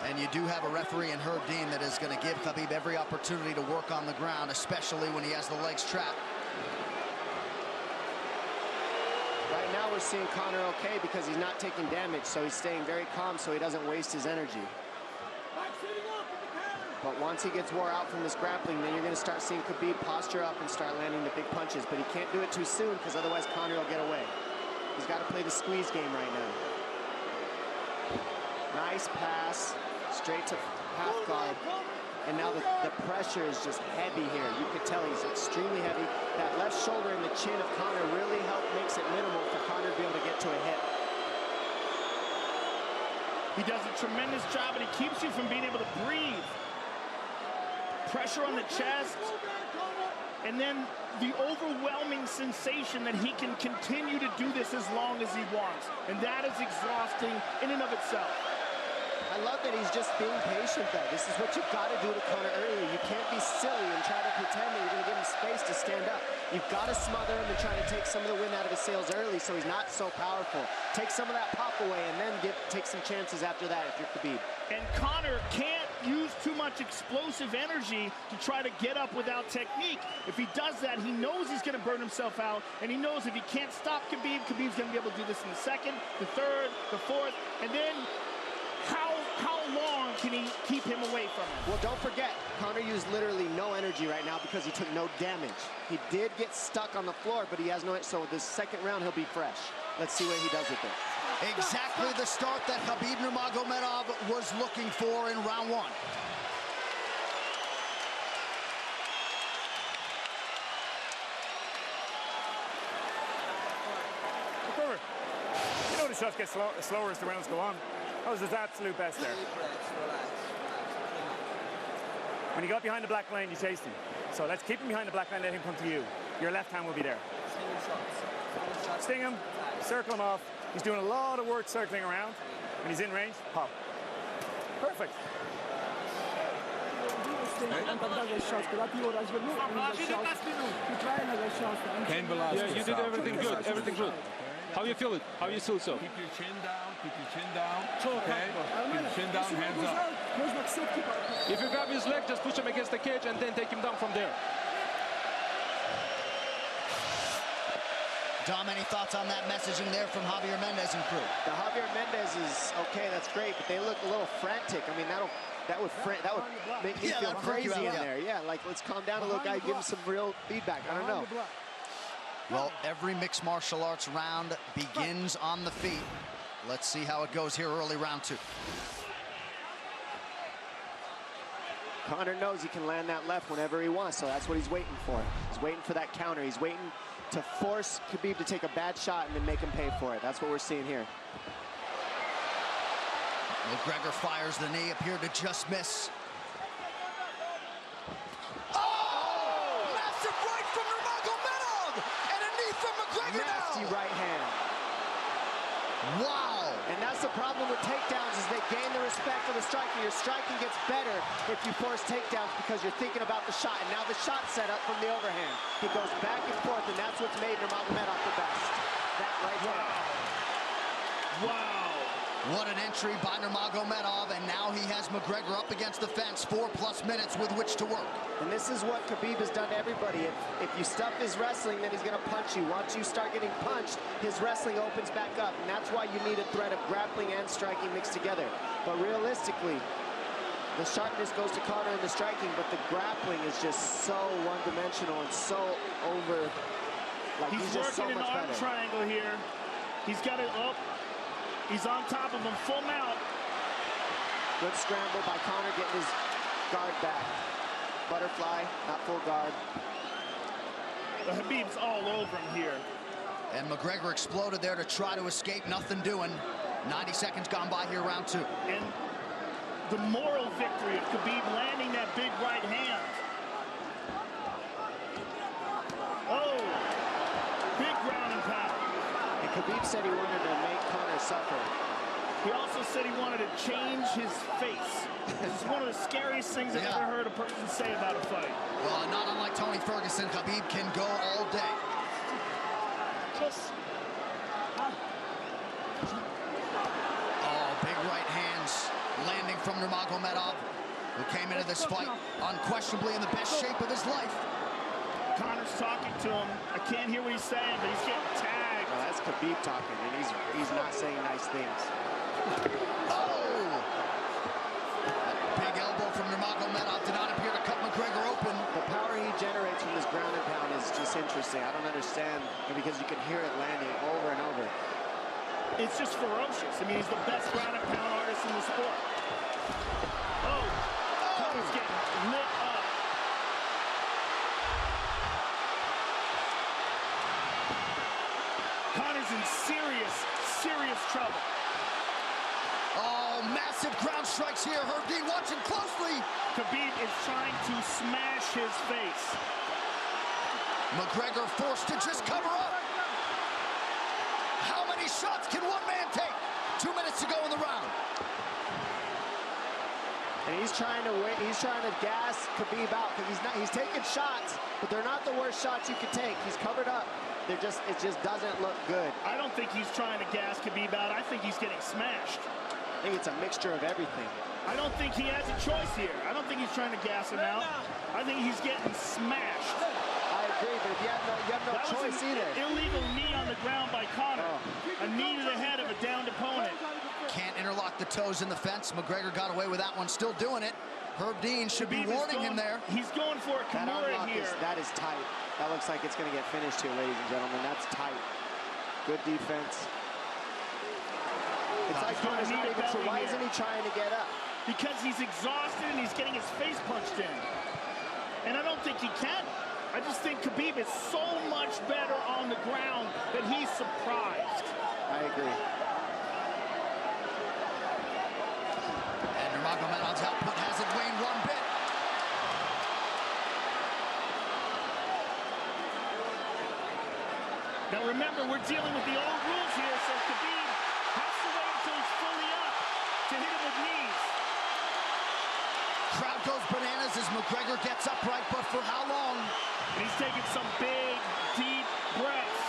[SPEAKER 2] And you do have a referee in Herb Dean that is going to give Khabib every opportunity to work on the ground, especially when he has the legs trapped.
[SPEAKER 4] Right now we're seeing Conor okay because he's not taking damage, so he's staying very calm so he doesn't waste his energy. But once he gets wore out from this grappling, then you're going to start seeing Khabib posture up and start landing the big punches. But he can't do it too soon because otherwise Conor will get away. He's got to play the squeeze game right now. Nice pass, straight to half guard. And now the pressure is just heavy here. You could tell he's extremely heavy. That left shoulder and the chin of Conor really makes it minimal for Conor to be able to get to a hit.
[SPEAKER 3] He does a tremendous job, and he keeps you from being able to breathe. Pressure on the chest, and then the overwhelming sensation that he can continue to do this as long as he wants. And that is exhausting in and of itself.
[SPEAKER 4] I love that he's just being patient, though. This is what you've got to do to Conor early. You can't be silly and try to pretend that you're going to give him space to stand up. You've got to smother him and try to take some of the wind out of his sails early so he's not so powerful. Take some of that pop away and then take some chances after that if you're Khabib.
[SPEAKER 3] And Conor can't use too much explosive energy to try to get up without technique. If he does that, he knows he's going to burn himself out, and he knows if he can't stop Khabib, Khabib's going to be able to do this in the second, the third, the fourth, and then how long can he keep him away from him?
[SPEAKER 4] Well, don't forget, Conor used literally no energy right now because he took no damage. He did get stuck on the floor, but he has no, so this second round he'll be fresh. Let's see what he does with it.
[SPEAKER 2] Exactly the start that Khabib Nurmagomedov was looking for in round one.
[SPEAKER 7] You know the shots get slower as the rounds go on. That was his absolute best there. When he got behind the black line, you chased him. So let's keep him behind the black line, let him come to you. Your left hand will be there. Sting him, circle him off. He's doing a lot of work circling around. When he's in range, pop. Perfect.
[SPEAKER 8] Yeah, you did everything good, everything good. How you feel it? How you feel so?
[SPEAKER 11] Keep your chin down, keep your chin down. Okay? Keep your chin down, hands up.
[SPEAKER 8] If you grab his leg, just push him against the cage and then take him down from there.
[SPEAKER 2] Dom, any thoughts on that messaging there from Javier Mendez and crew?
[SPEAKER 4] The Javier Mendez is okay, that's great, but they look a little frantic. I mean, that would make me feel crazy in there. Yeah, like let's calm down a little guy, give him some real feedback. I don't know.
[SPEAKER 2] Well, every mixed martial arts round begins on the feet. Let's see how it goes here early round two.
[SPEAKER 4] Conor knows he can land that left whenever he wants, so that's what he's waiting for. He's waiting for that counter. He's waiting to force Khabib to take a bad shot and then make him pay for it. That's what we're seeing here.
[SPEAKER 2] McGregor fires the knee, appeared to just miss.
[SPEAKER 4] Nasty right hand.
[SPEAKER 2] Wow.
[SPEAKER 4] And that's the problem with takedowns is they gain the respect of the striker. Your striking gets better if you force takedowns because you're thinking about the shot. And now the shot's set up from the overhand. He goes back and forth, and that's what's made Nurmagomedov the best. That right hand.
[SPEAKER 2] Wow. What an entry by Nurmagomedov, and now he has McGregor up against the fence, 4+ minutes with which to work.
[SPEAKER 4] And this is what Khabib has done to everybody. If you stuff his wrestling, then he's going to punch you. Once you start getting punched, his wrestling opens back up, and that's why you need a threat of grappling and striking mixed together. But realistically, the sharpness goes to Conor in the striking, but the grappling is just so one-dimensional and so over. Like he's just so much better.
[SPEAKER 3] He's working an arm triangle here. He's got it up. He's on top of him, full mount.
[SPEAKER 4] Good scramble by Conor, getting his guard back. Butterfly, not full guard.
[SPEAKER 3] Khabib's all over him here.
[SPEAKER 2] And McGregor exploded there to try to escape, nothing doing. 90 seconds gone by here, round two.
[SPEAKER 3] And the moral victory of Khabib landing that big right hand. Oh, big ground and pound.
[SPEAKER 4] And Khabib said he wanted to make Conor suffer.
[SPEAKER 3] He also said he wanted to change his face. This is one of the scariest things I've ever heard a person say about a fight.
[SPEAKER 2] Well, not unlike Tony Ferguson, Khabib can go all day. Oh, big right hands landing from Nurmagomedov, who came into this fight unquestionably in the best shape of his life.
[SPEAKER 3] Conor's talking to him. I can't hear what he's saying, but he's getting tagged.
[SPEAKER 4] Well, that's Khabib talking, and he's not saying nice things.
[SPEAKER 2] Oh! Big elbow from Nurmagomedov did not appear to cut McGregor open.
[SPEAKER 4] The power he generates from this ground and pound is just interesting. I don't understand, because you can hear it landing over and over.
[SPEAKER 3] It's just ferocious. I mean, he's the best ground and pound artist in the sport. Oh! Conor's getting lit up. Conor's in serious trouble.
[SPEAKER 2] Oh, massive ground strikes here. Herb watching closely.
[SPEAKER 3] Khabib is trying to smash his face.
[SPEAKER 2] McGregor forced to just cover up. How many shots can one man take? 2 minutes to go in the round.
[SPEAKER 4] trying to gas Khabib out because he's taking shots, but they're not the worst shots you can take. He's covered up. It just doesn't look good.
[SPEAKER 3] I don't think he's trying to gas Khabib out. I think he's getting smashed.
[SPEAKER 4] I think it's a mixture of everything.
[SPEAKER 3] I don't think he has a choice here. I don't think he's trying to gas him out. I think he's getting smashed.
[SPEAKER 4] I agree, but if you have no choice either.
[SPEAKER 3] Illegal knee on the ground by Conor. A knee to the head of a downed opponent.
[SPEAKER 2] Can't interlock the toes in the fence. McGregor got away with that one, still doing it. Herb Dean should be warning him there.
[SPEAKER 3] He's going for a Kimura here.
[SPEAKER 4] That is tight. That looks like it's going to get finished here, ladies and gentlemen. That's tight. Good defense. It's like Conor's not even sure. Why isn't he trying to get up?
[SPEAKER 3] Because he's exhausted and he's getting his face punched in. And I don't think he can. I just think Khabib is so much better on the ground that he's surprised.
[SPEAKER 4] I agree.
[SPEAKER 2] And Nurmagomedov's output hasn't waned one bit.
[SPEAKER 3] Now remember, we're dealing with the old rules here, so Khabib has to wait until he's fully up to hit him with knees.
[SPEAKER 2] Crowd goes bananas as McGregor gets upright, but for how long?
[SPEAKER 3] And he's taking some big, deep breaths.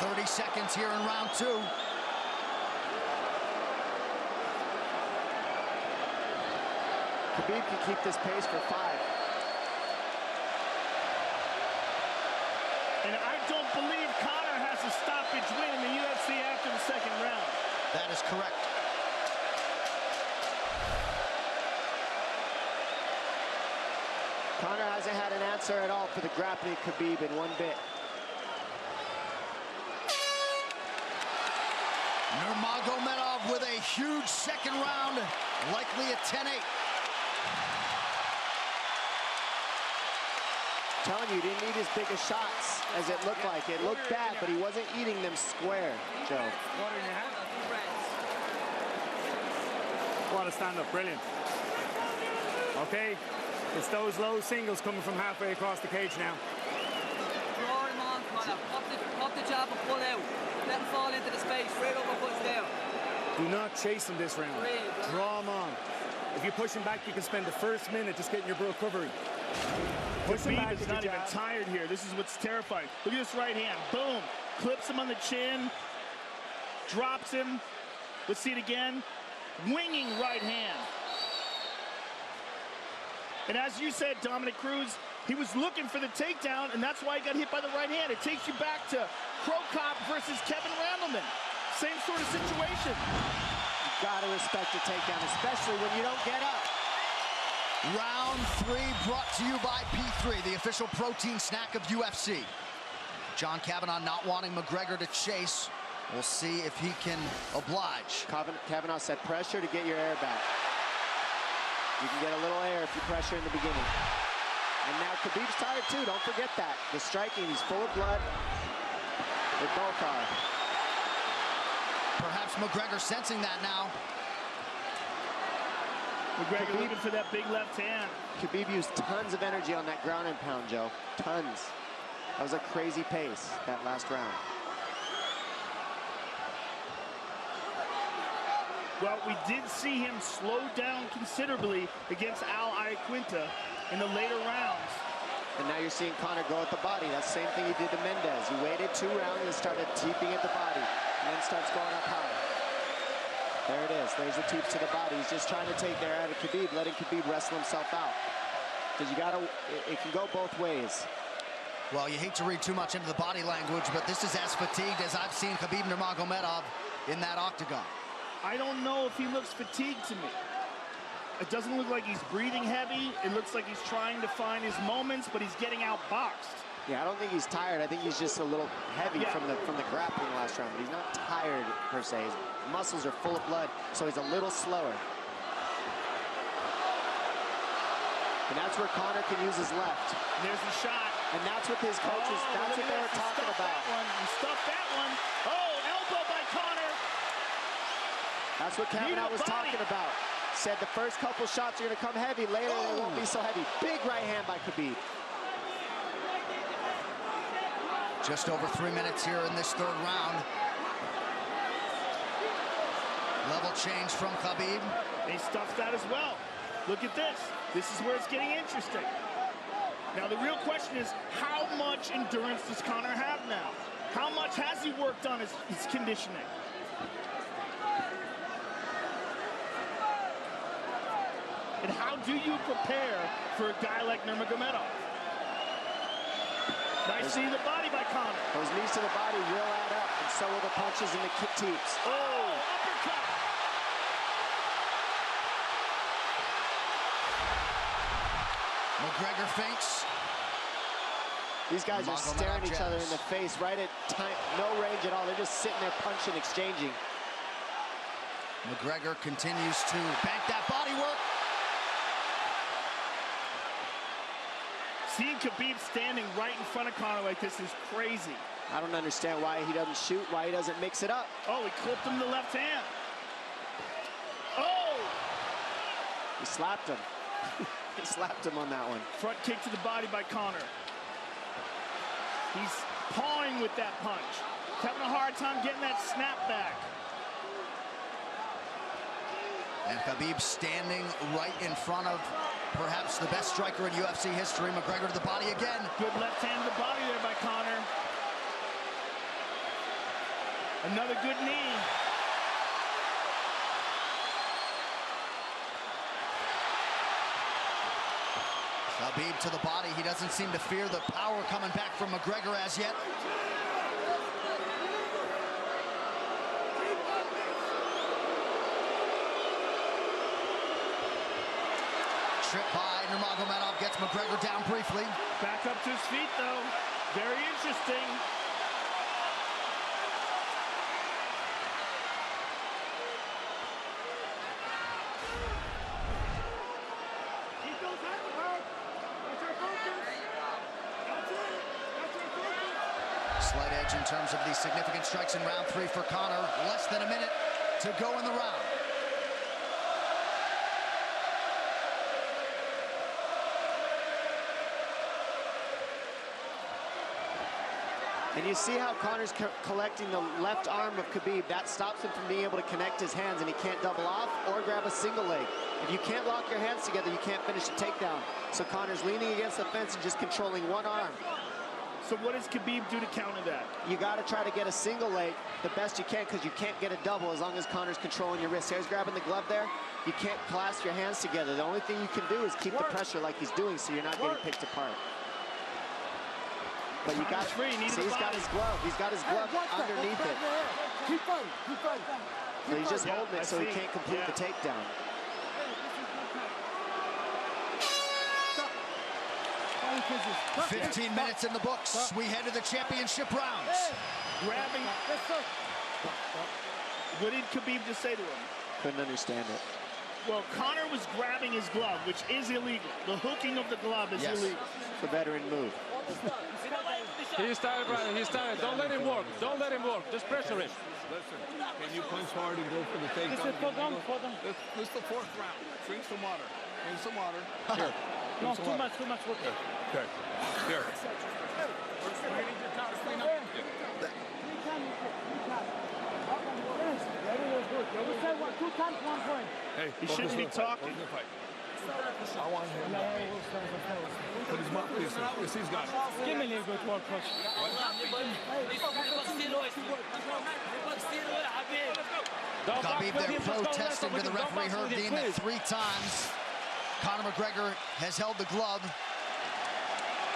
[SPEAKER 2] 30 seconds here in round 2.
[SPEAKER 4] Khabib can keep this pace for 5.
[SPEAKER 3] And I don't believe Conor has a stoppage win in the UFC after the second round.
[SPEAKER 2] That is correct.
[SPEAKER 4] Conor hasn't had an answer at all for the grappling Khabib in one bit.
[SPEAKER 2] Nurmagomedov with a huge second round, likely a 10-8.
[SPEAKER 4] Telling you, he didn't need his biggest shots as it looked like. It looked bad, but he wasn't eating them square, Joe.
[SPEAKER 7] What a stand-up, brilliant. Okay, it's those low singles coming from halfway across the cage now.
[SPEAKER 12] Draw him on, Conor. Pop the jab and pull out. Let him fall into the space, straight over, push down.
[SPEAKER 7] Do not chase him this round. Draw him on. If you push him back, you can spend the first minute just getting your recovery.
[SPEAKER 3] Khabib is not even tired here. This is what's terrifying. Look at this right hand. Boom. Clips him on the chin. Drops him. Let's see it again. Winging right hand. And as you said, Dominic Cruz, he was looking for the takedown, and that's why he got hit by the right hand. It takes you back to Crow Cop versus Kevin Randleman. Same sort of situation.
[SPEAKER 4] You gotta respect the takedown, especially when you don't get up.
[SPEAKER 2] Round 3 brought to you by P3, the official protein snack of UFC. John Kavanagh not wanting McGregor to chase. We'll see if he can oblige.
[SPEAKER 4] Kavanagh said pressure to get your air back. You can get a little air if you pressure in the beginning. And now Khabib's tired too, don't forget that. The striking, he's full of blood. They both are.
[SPEAKER 2] Perhaps McGregor sensing that now.
[SPEAKER 3] McGregor looking for that big left hand.
[SPEAKER 4] Khabib used tons of energy on that ground and pound, Joe. Tons. That was a crazy pace, that last round.
[SPEAKER 3] Well, we did see him slow down considerably against Al Iaquinta in the later rounds.
[SPEAKER 4] And now you're seeing Conor go at the body. That's the same thing he did to Mendez. He waited 2 rounds and started teeping at the body, and then starts going up high. There it is. There's the teeps to the body. He's just trying to take their out of Khabib, letting Khabib wrestle himself out. Because you gotta, it can go both ways.
[SPEAKER 2] Well, you hate to read too much into the body language, but this is as fatigued as I've seen Khabib Nurmagomedov in that octagon.
[SPEAKER 3] I don't know if he looks fatigued to me. It doesn't look like he's breathing heavy. It looks like he's trying to find his moments, but he's getting outboxed.
[SPEAKER 4] Yeah, I don't think he's tired. I think he's just a little heavy from the grappling last round. He's not tired per se. His muscles are full of blood, so he's a little slower. And that's where Conor can use his left.
[SPEAKER 3] And there's the shot.
[SPEAKER 4] And that's what his coaches, that's what they were talking about.
[SPEAKER 3] He stuffed that one. Oh, elbow by Conor.
[SPEAKER 4] That's what Kavanagh was talking about. Said the first couple shots are going to come heavy. Later, they won't be so heavy. Big right hand by Khabib.
[SPEAKER 2] Just over 3 minutes here in this 3rd round. Level change from Khabib.
[SPEAKER 3] He stuffs that as well. Look at this. This is where it's getting interesting. Now, the real question is, how much endurance does Conor have now? How much has he worked on his conditioning? And how do you prepare for a guy like Nurmagomedov? Nice knee to the body by Conor.
[SPEAKER 4] Those knees to the body will add up, and so will the punches and the kick teeps.
[SPEAKER 3] Oh, uppercut.
[SPEAKER 2] McGregor feints.
[SPEAKER 4] These guys are staring each other in the face right at time, no range at all. They're just sitting there punching, exchanging.
[SPEAKER 2] McGregor continues to bank that body work.
[SPEAKER 3] Seeing Khabib standing right in front of Conor like this is crazy.
[SPEAKER 4] I don't understand why he doesn't shoot, why he doesn't mix it up.
[SPEAKER 3] Oh, he clipped him to the left hand. Oh!
[SPEAKER 4] He slapped him. He slapped him on that one.
[SPEAKER 3] Front kick to the body by Conor. He's pawing with that punch. He's having a hard time getting that snap back.
[SPEAKER 2] And Khabib standing right in front of perhaps the best striker in UFC history. McGregor to the body again.
[SPEAKER 3] Good left hand to the body there by Conor. Another good knee.
[SPEAKER 2] Khabib to the body. He doesn't seem to fear the power coming back from McGregor as yet. Trip by Nurmagomedov gets McGregor down briefly.
[SPEAKER 3] Back up to his feet, though. Very interesting.
[SPEAKER 2] Slight edge in terms of the significant strikes in round 3 for Conor. Less than a minute to go in the round.
[SPEAKER 4] And you see how Conor's collecting the left arm of Khabib. That stops him from being able to connect his hands, and he can't double off or grab a single leg. If you can't lock your hands together, you can't finish a takedown. So Conor's leaning against the fence and just controlling one arm.
[SPEAKER 3] So what does Khabib do to counter that?
[SPEAKER 4] You got to try to get a single leg the best you can, because you can't get a double as long as Conor's controlling your wrist. Here's grabbing the glove there. You can't clasp your hands together. The only thing you can do is keep the pressure like he's doing, so you're not getting picked apart. But you got, see, he's got his glove. He's got his glove underneath it.
[SPEAKER 5] Keep fighting, keep fighting.
[SPEAKER 4] So he's just holding it so he can't complete the takedown.
[SPEAKER 5] Stop.
[SPEAKER 2] 15 minutes in the books. We head to the championship rounds.
[SPEAKER 3] Grabbing. What did Khabib just say to him?
[SPEAKER 4] Couldn't understand it.
[SPEAKER 3] Well, Conor was grabbing his glove, which is illegal. The hooking of the glove is illegal.
[SPEAKER 4] It's a veteran move.
[SPEAKER 8] He's tired, brother. He's tired. Don't let him work. Don't let him work. Just pressure him.
[SPEAKER 11] Listen, can you punch hard and go for the takedown? This is the 4th round. Drink some water. Drink some water. Here.
[SPEAKER 14] No, too much water.
[SPEAKER 11] Okay. Here.
[SPEAKER 3] Hey, he shouldn't be talking.
[SPEAKER 11] I want him to put his mouth. Yes, he's got it.
[SPEAKER 14] Give me a little bit more push.
[SPEAKER 2] Khabib there protesting to the referee. Heard deemed that 3 times. Conor McGregor has held the glove.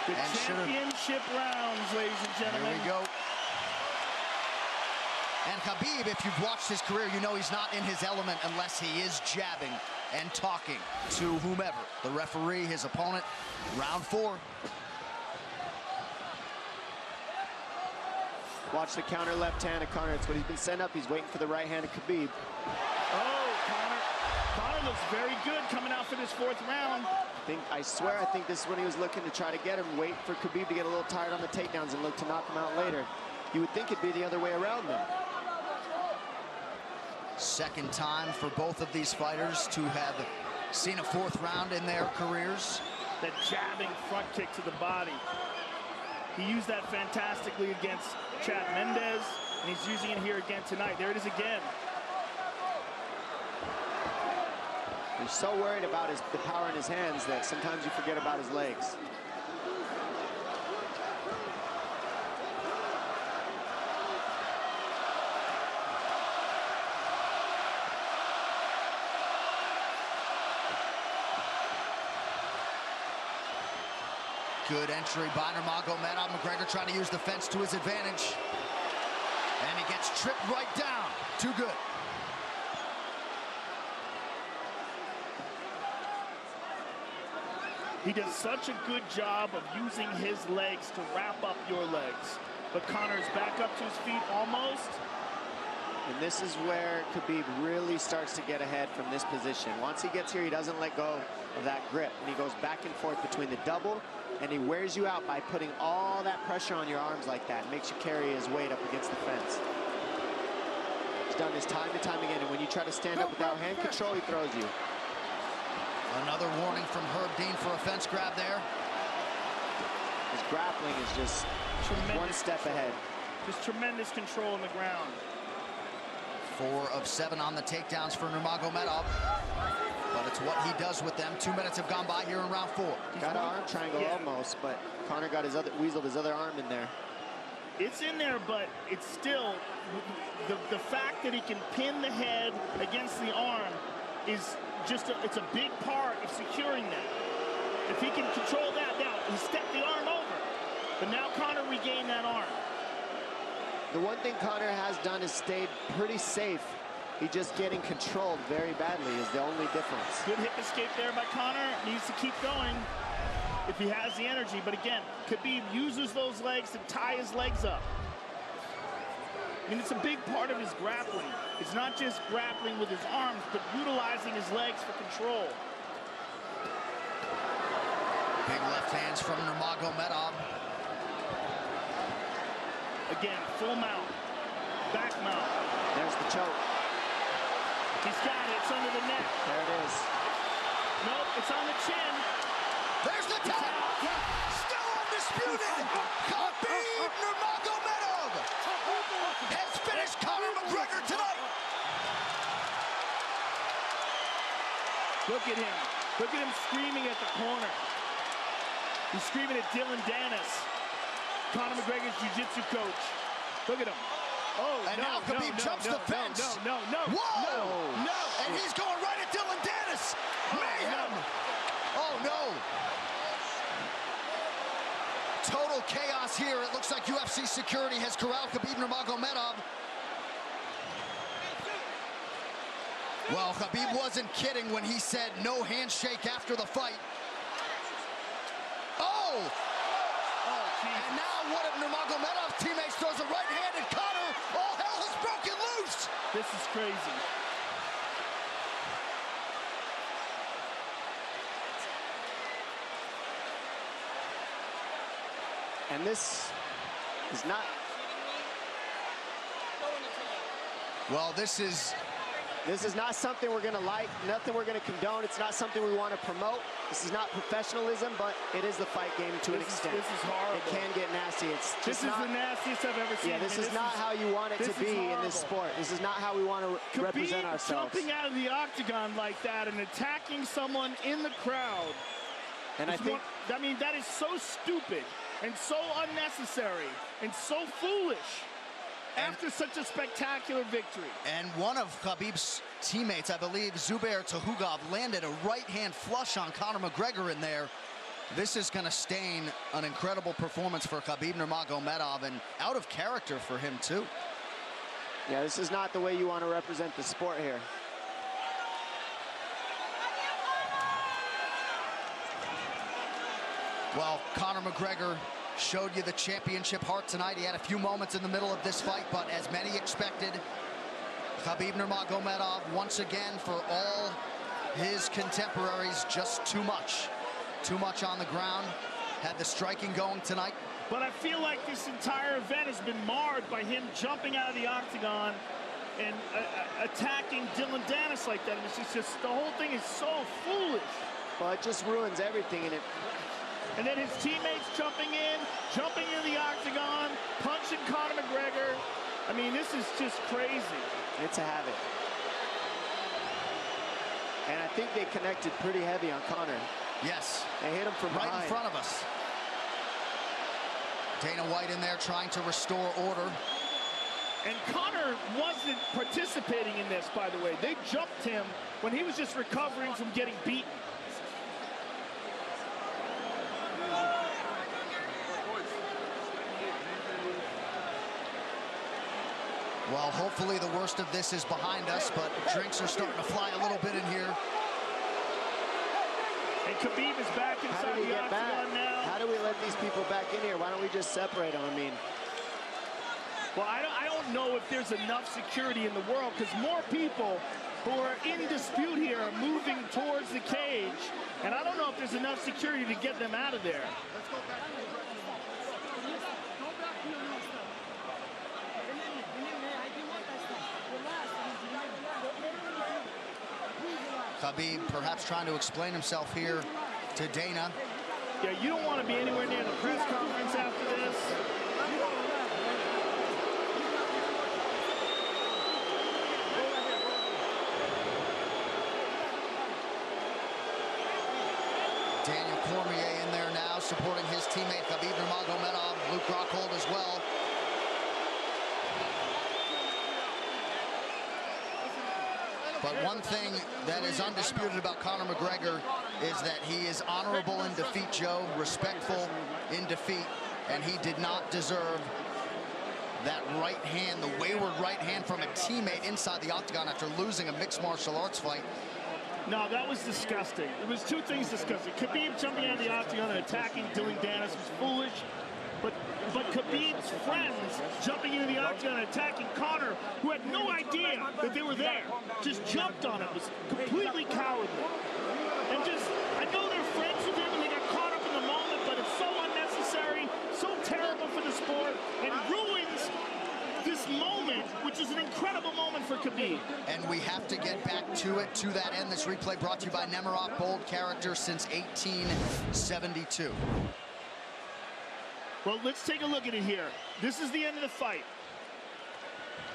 [SPEAKER 3] The championship rounds, ladies and gentlemen.
[SPEAKER 2] Here we go. And Khabib, if you've watched his career, you know he's not in his element unless he is jabbing and talking to whomever. The referee, his opponent, round 4.
[SPEAKER 4] Watch the counter left hand of Conor. It's what he's been set up. He's waiting for the right hand of Khabib.
[SPEAKER 3] Oh, Conor looks very good coming out for this 4th round.
[SPEAKER 4] I swear, I think this is when he was looking to try to get him, wait for Khabib to get a little tired on the takedowns and look to knock him out later. You would think it'd be the other way around though.
[SPEAKER 2] Second time for both of these fighters to have seen a 4th round in their careers.
[SPEAKER 3] That jabbing front kick to the body. He used that fantastically against Chad Mendes, and he's using it here again tonight. There it is again.
[SPEAKER 4] He's so worried about the power in his hands that sometimes you forget about his legs.
[SPEAKER 2] Good entry by Nurmagomedov. McGregor trying to use the fence to his advantage. And he gets tripped right down. Too good.
[SPEAKER 3] He does such a good job of using his legs to wrap up your legs. But Conor's back up to his feet almost.
[SPEAKER 4] And this is where Khabib really starts to get ahead from this position. Once he gets here, he doesn't let go of that grip. And he goes back and forth between the double, and he wears you out by putting all that pressure on your arms like that. Makes you carry his weight up against the fence. He's done this time and time again, and when you try to stand up without hand control, he throws you.
[SPEAKER 2] Another warning from Herb Dean for a fence grab there.
[SPEAKER 4] His grappling is just one step ahead.
[SPEAKER 3] Just tremendous control on the ground.
[SPEAKER 2] 4 of 7 on the takedowns for Nurmagomedov. But it's what he does with them. 2 minutes have gone by here in round 4.
[SPEAKER 4] Got an arm triangle almost, but Conor got weaseled his other arm in there.
[SPEAKER 3] It's in there, but it's still, the fact that he can pin the head against the arm is just, it's a big part of securing that. If he can control that, now he stepped the arm over, but now Conor regained that arm.
[SPEAKER 4] The one thing Conor has done is stayed pretty safe. He just getting controlled very badly is the only difference.
[SPEAKER 3] Good hip escape there by Conor. Needs to keep going if he has the energy. But again, Khabib uses those legs to tie his legs up. I mean, it's a big part of his grappling. It's not just grappling with his arms, but utilizing his legs for control.
[SPEAKER 2] Big left hands from Nurmagomedov.
[SPEAKER 3] Again, full mount, back mount.
[SPEAKER 4] There's the choke.
[SPEAKER 3] He's got it, it's under the neck.
[SPEAKER 4] There it is.
[SPEAKER 3] Nope, it's on the chin.
[SPEAKER 2] There's the tap. Still undisputed. Khabib Nurmagomedov has finished Conor McGregor tonight.
[SPEAKER 3] Look at him. Look at him screaming at the corner. He's screaming at Dylan Dennis, Conor McGregor's jiu-jitsu coach. Look at him. Oh,
[SPEAKER 2] and now Khabib jumps the fence.
[SPEAKER 3] No.
[SPEAKER 2] Whoa! No! And he's going right at Dylan Dennis. Mayhem! Oh, no. Total chaos here. It looks like UFC security has corralled Khabib Nurmagomedov. Well, Khabib wasn't kidding when he said no handshake after the fight. Oh! And now one of Nurmagomedov's teammates throws a right hand at Conor. All hell has broken loose.
[SPEAKER 3] This is crazy.
[SPEAKER 4] And this is not...
[SPEAKER 2] Well, this is
[SPEAKER 4] not something we're going to like, nothing we're going to condone. It's not something we want to promote. This is not professionalism, but it is the fight game to an extent.
[SPEAKER 3] This is horrible.
[SPEAKER 4] It can get nasty.
[SPEAKER 3] This is the nastiest I've ever seen.
[SPEAKER 4] Yeah, this is not how you want it to be in this sport. This is not how we want to represent ourselves.
[SPEAKER 3] Jumping out of the octagon like that and attacking someone in the crowd.
[SPEAKER 4] And I
[SPEAKER 3] mean, that is so stupid and so unnecessary and so foolish. After such a spectacular victory.
[SPEAKER 2] And one of Khabib's teammates, I believe, Zubair Tukhugov, landed a right-hand flush on Conor McGregor in there. This is going to stain an incredible performance for Khabib Nurmagomedov and out of character for him, too.
[SPEAKER 4] Yeah, this is not the way you want to represent the sport here.
[SPEAKER 2] Well, Conor McGregor showed you the championship heart tonight. He had a few moments in the middle of this fight, but as many expected, Khabib Nurmagomedov, once again, for all his contemporaries, just too much. Too much on the ground. Had the striking going tonight.
[SPEAKER 3] But I feel like this entire event has been marred by him jumping out of the octagon and attacking Dylan Dennis like that. It's just the whole thing is so foolish.
[SPEAKER 4] Well, it just ruins everything,
[SPEAKER 3] and then his teammates jumping into the octagon, punching Conor McGregor. I mean, this is just crazy.
[SPEAKER 4] It's a habit. And I think they connected pretty heavy on Conor.
[SPEAKER 2] Yes.
[SPEAKER 4] They hit him from
[SPEAKER 2] right
[SPEAKER 4] behind.
[SPEAKER 2] in front of us. Dana White in there trying to restore order.
[SPEAKER 3] And Conor wasn't participating in this, by the way. They jumped him when he was just recovering from getting beaten.
[SPEAKER 2] Well, hopefully the worst of this is behind us, but drinks are starting to fly a little bit in here.
[SPEAKER 3] And Khabib is back inside the octagon now.
[SPEAKER 4] How do we let these people back in here? Why don't we just separate them? I mean,
[SPEAKER 3] well, I don't know if there's enough security in the world, because more people who are in dispute here are moving towards the cage, and I don't know if there's enough security to get them out of there.
[SPEAKER 18] Let's go back to the
[SPEAKER 2] Khabib perhaps trying to explain himself here to Dana.
[SPEAKER 3] Yeah, you don't want to be anywhere near the press conference after this.
[SPEAKER 2] Daniel Cormier in there now, supporting his teammate Khabib Nurmagomedov, Luke Rockhold as well. But one thing that is undisputed about Conor McGregor is that he is honorable in defeat, Joe, respectful in defeat, and he did not deserve that right hand, the wayward right hand from a teammate inside the octagon after losing a mixed martial arts fight.
[SPEAKER 3] No, that was disgusting. It was two things disgusting. Khabib jumping out of the octagon and attacking Dylan Dennis was foolish. But Khabib's friends jumping into the octagon and attacking Conor, who had no idea that they were there, just jumped on him, was completely cowardly. And just, I know they're friends with him and they got caught up in the moment, but it's so unnecessary, so terrible for the sport, and ruins this moment, which is an incredible moment for Khabib.
[SPEAKER 2] And we have to get back to it, to that end. This replay brought to you by Nemiroff, bold character since 1872.
[SPEAKER 3] Well, let's take a look at it here. This is the end of the fight.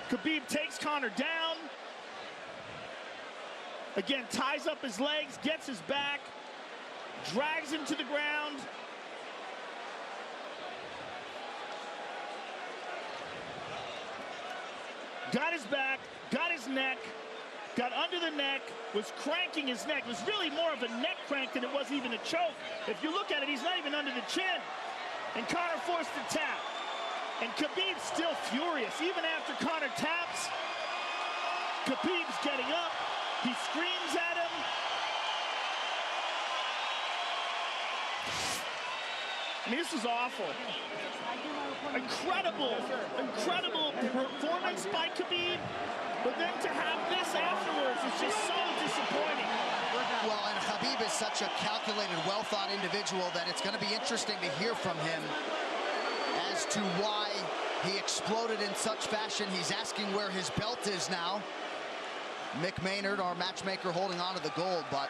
[SPEAKER 3] Khabib takes Conor down. Again, ties up his legs, gets his back, drags him to the ground. Got his back, got his neck, got under the neck, was cranking his neck. It was really more of a neck crank than it was even a choke. If you look at it, he's not even under the chin. And Conor forced the tap. And Khabib's still furious. Even after Conor taps, Khabib's getting up. He screams at him. I mean, this is awful. Incredible performance by Khabib. But then to have this afterwards is just so disappointing.
[SPEAKER 2] Well, and Khabib is such a calculated, well-thought individual that it's going to be interesting to hear from him as to why he exploded in such fashion. He's asking where his belt is now. Mick Maynard, our matchmaker, holding on to the gold, but...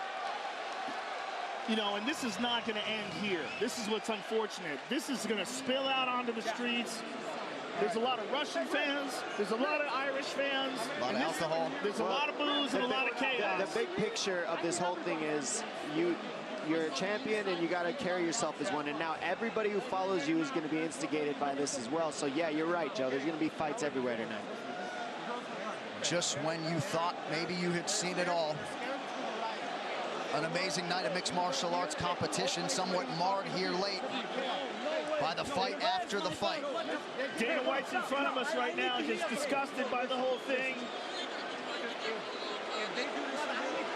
[SPEAKER 3] You know, and this is not going to end here. This is what's unfortunate. This is going to spill out onto the streets. There's a lot of Russian fans. There's a lot of Irish fans.
[SPEAKER 2] A lot of alcohol.
[SPEAKER 3] There's a lot of booze and a lot of chaos.
[SPEAKER 4] The big picture of this whole thing is you're a champion and you got to carry yourself as one. And now everybody who follows you is going to be instigated by this as well. So yeah, you're right, Joe. There's going to be fights everywhere tonight.
[SPEAKER 2] Just when you thought maybe you had seen it all. An amazing night of mixed martial arts competition, somewhat marred here late by the fight after the fight.
[SPEAKER 3] Dana White's in front of us right now, just disgusted by the whole thing.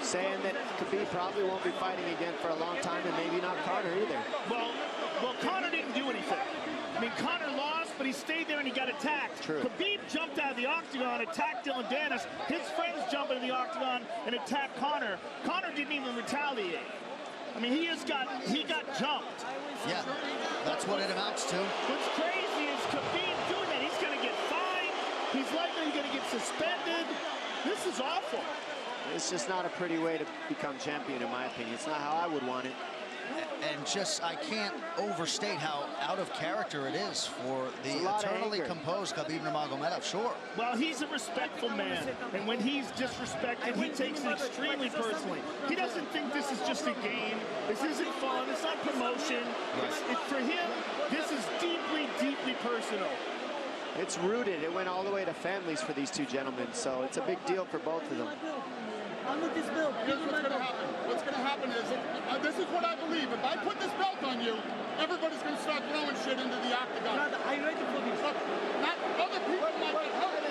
[SPEAKER 4] Saying that Khabib probably won't be fighting again for a long time, and maybe not Conor either.
[SPEAKER 3] Well, Conor didn't do anything. I mean, Conor lost, but he stayed there and he got attacked.
[SPEAKER 4] True.
[SPEAKER 3] Khabib jumped out of the octagon, attacked Dylan Dennis. His friends jumped into the octagon and attacked Conor. Conor didn't even retaliate. I mean, he got jumped.
[SPEAKER 2] Yeah, that's what it amounts to.
[SPEAKER 3] What's crazy is Khabib doing that. He's going to get fined. He's likely going to get suspended. This is awful.
[SPEAKER 4] It's just not a pretty way to become champion, in my opinion. It's not how I would want it.
[SPEAKER 2] And just, I can't overstate how out of character it is for the eternally composed Khabib Nurmagomedov. Sure.
[SPEAKER 3] Well, he's a respectful man, and when he's disrespected, he takes it extremely personally. He doesn't think this is just a game. This isn't fun. It's not promotion. For him, this is deeply, deeply personal.
[SPEAKER 4] It's rooted. It went all the way to families for these two gentlemen, so it's a big deal for both of them.
[SPEAKER 18] Here's what's going to happen. What's going to happen is, this is what I believe. If I put this belt on you, everybody's going to start throwing shit into the octagon.
[SPEAKER 12] Brother, are you ready for this?
[SPEAKER 18] Look, not other people might get hurt.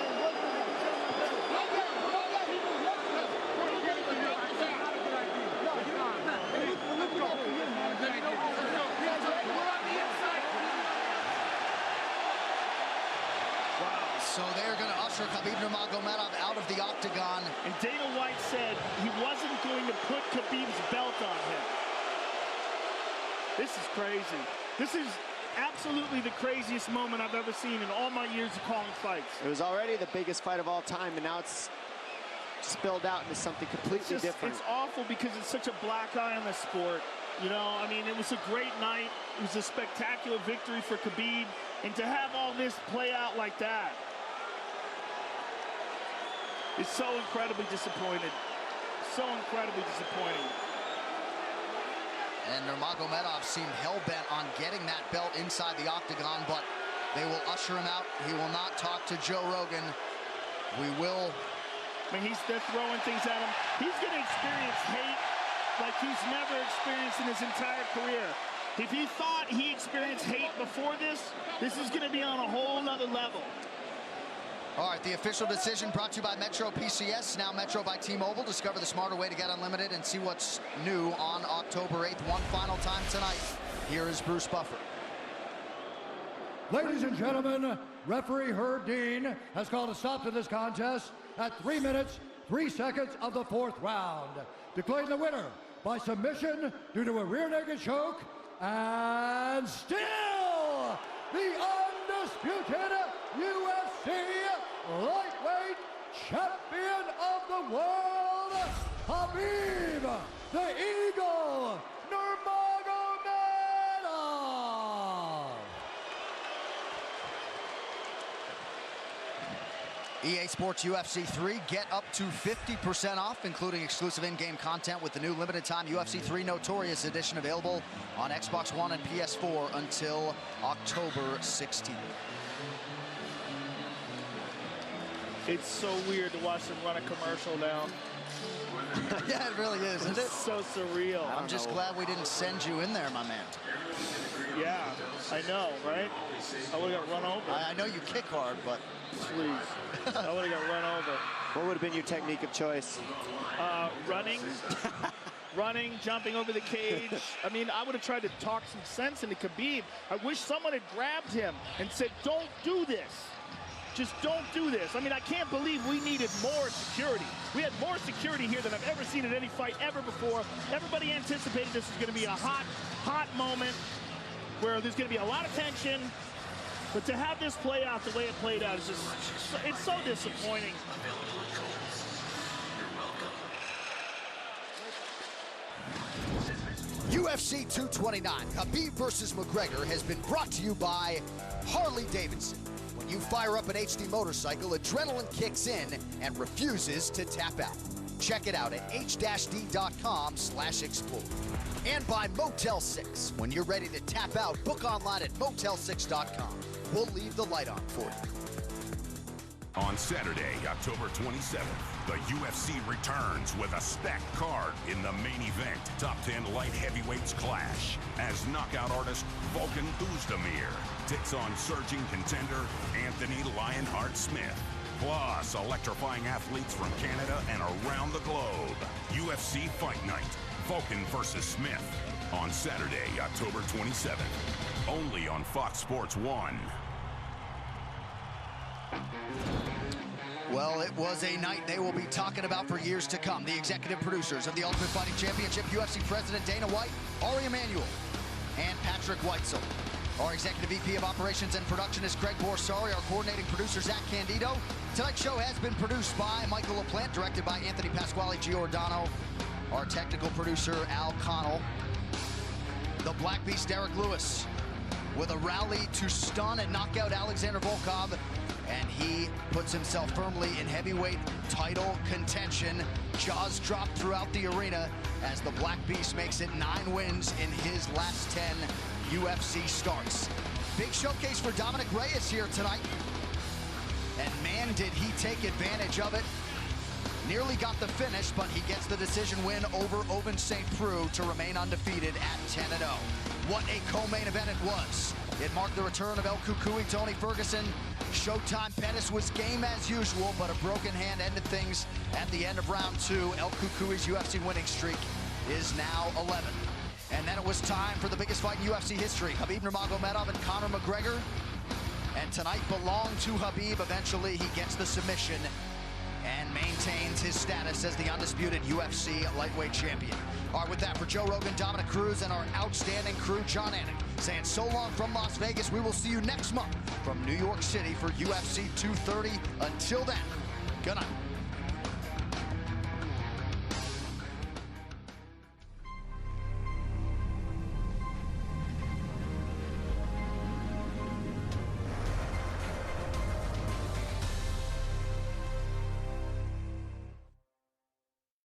[SPEAKER 2] So they're going to usher Khabib Nurmagomedov out of the octagon.
[SPEAKER 3] And Dana White said he wasn't going to put Khabib's belt on him. This is crazy. This is absolutely the craziest moment I've ever seen in all my years of calling fights.
[SPEAKER 4] It was already the biggest fight of all time, and now it's spilled out into something completely different.
[SPEAKER 3] It's awful because it's such a black eye on the sport. You know, I mean, it was a great night. It was a spectacular victory for Khabib. And to have all this play out like that, it's so incredibly disappointed. So incredibly disappointing.
[SPEAKER 2] And Nurmagomedov seemed hell-bent on getting that belt inside the octagon, but they will usher him out. He will not talk to Joe Rogan. We will.
[SPEAKER 3] I mean, they're throwing things at him. He's going to experience hate like he's never experienced in his entire career. If he thought he experienced hate before this is going to be on a whole nother level.
[SPEAKER 2] All right, the official decision brought to you by Metro PCS, now Metro by T-Mobile. Discover the smarter way to get unlimited and see what's new on October 8th. One final time tonight. Here is Bruce Buffer.
[SPEAKER 1] Ladies and gentlemen, referee Herb Dean has called a stop to this contest at 3 minutes, 3 seconds of the 4th round. Declaring the winner by submission due to a rear naked choke, and still the undisputed UFC lightweight champion of the world, Khabib, the Eagle, Nurmagomedov.
[SPEAKER 2] EA Sports UFC 3, get up to 50% off, including exclusive in-game content with the new limited-time UFC 3 Notorious Edition available on Xbox One and PS4 until October 16th.
[SPEAKER 3] It's so weird to watch them run a commercial now.
[SPEAKER 2] Yeah, it really is, isn't it?
[SPEAKER 3] It's so surreal.
[SPEAKER 2] I'm just glad we didn't send you in there, my man.
[SPEAKER 3] Yeah, I know, right? I would have got run over.
[SPEAKER 2] I know you kick hard, but...
[SPEAKER 3] Please. I would have got run over.
[SPEAKER 4] What would have been your technique of choice?
[SPEAKER 3] Running. Running, jumping over the cage. I mean, I would have tried to talk some sense into Khabib. I wish someone had grabbed him and said, don't do this. Just don't do this. I mean, I can't believe we needed more security. We had more security here than I've ever seen at any fight ever before. Everybody anticipated this was going to be a hot, hot moment where there's going to be a lot of tension. But to have this play out the way it played out is just, it's so disappointing.
[SPEAKER 2] UFC 229, Khabib versus McGregor, has been brought to you by Harley-Davidson. When you fire up an HD motorcycle, adrenaline kicks in and refuses to tap out. Check it out at h-d.com/explore. And by Motel 6. When you're ready to tap out, book online at motel6.com. We'll leave the light on for you.
[SPEAKER 13] On Saturday, October 27th, the UFC returns with a stacked card in the main event. Top 10 light heavyweights clash as knockout artist Volkan Oezdemir takes on surging contender Anthony Lionheart Smith. Plus, electrifying athletes from Canada and around the globe. UFC Fight Night, Volkan versus Smith. On Saturday, October 27th. Only on Fox Sports 1.
[SPEAKER 2] Well, it was a night they will be talking about for years to come. The executive producers of the Ultimate Fighting Championship, UFC President Dana White, Ari Emanuel, and Patrick Weitzel. Our executive VP of Operations and Production is Greg Borsari. Our coordinating producer, Zach Candido. Tonight's show has been produced by Michael LaPlante, directed by Anthony Pasquale Giordano. Our technical producer, Al Connell. the Black Beast Derek Lewis with a rally to stun and knock out Alexander Volkov, and he puts himself firmly in heavyweight title contention. Jaws drop throughout the arena as the Black Beast makes it 9 wins in his last 10 UFC starts. Big showcase for Dominic Reyes here tonight, and man, did he take advantage of it. Nearly got the finish, but he gets the decision win over Ovince St. Preux to remain undefeated at 10-0. What a co-main event it was. It marked the return of El Cucuy, Tony Ferguson. Showtime Pettis was game as usual, but a broken hand ended things at the end of round 2. El Cucuy's UFC winning streak is now 11. And then it was time for the biggest fight in UFC history. Khabib Nurmagomedov and Conor McGregor. And tonight belonged to Khabib. Eventually he gets the submission and maintains his status as the undisputed UFC lightweight champion. All right, with that, for Joe Rogan, Dominic Cruz, and our outstanding crew, John Anik, saying so long from Las Vegas. We will see you next month from New York City for UFC 230. Until then, good night.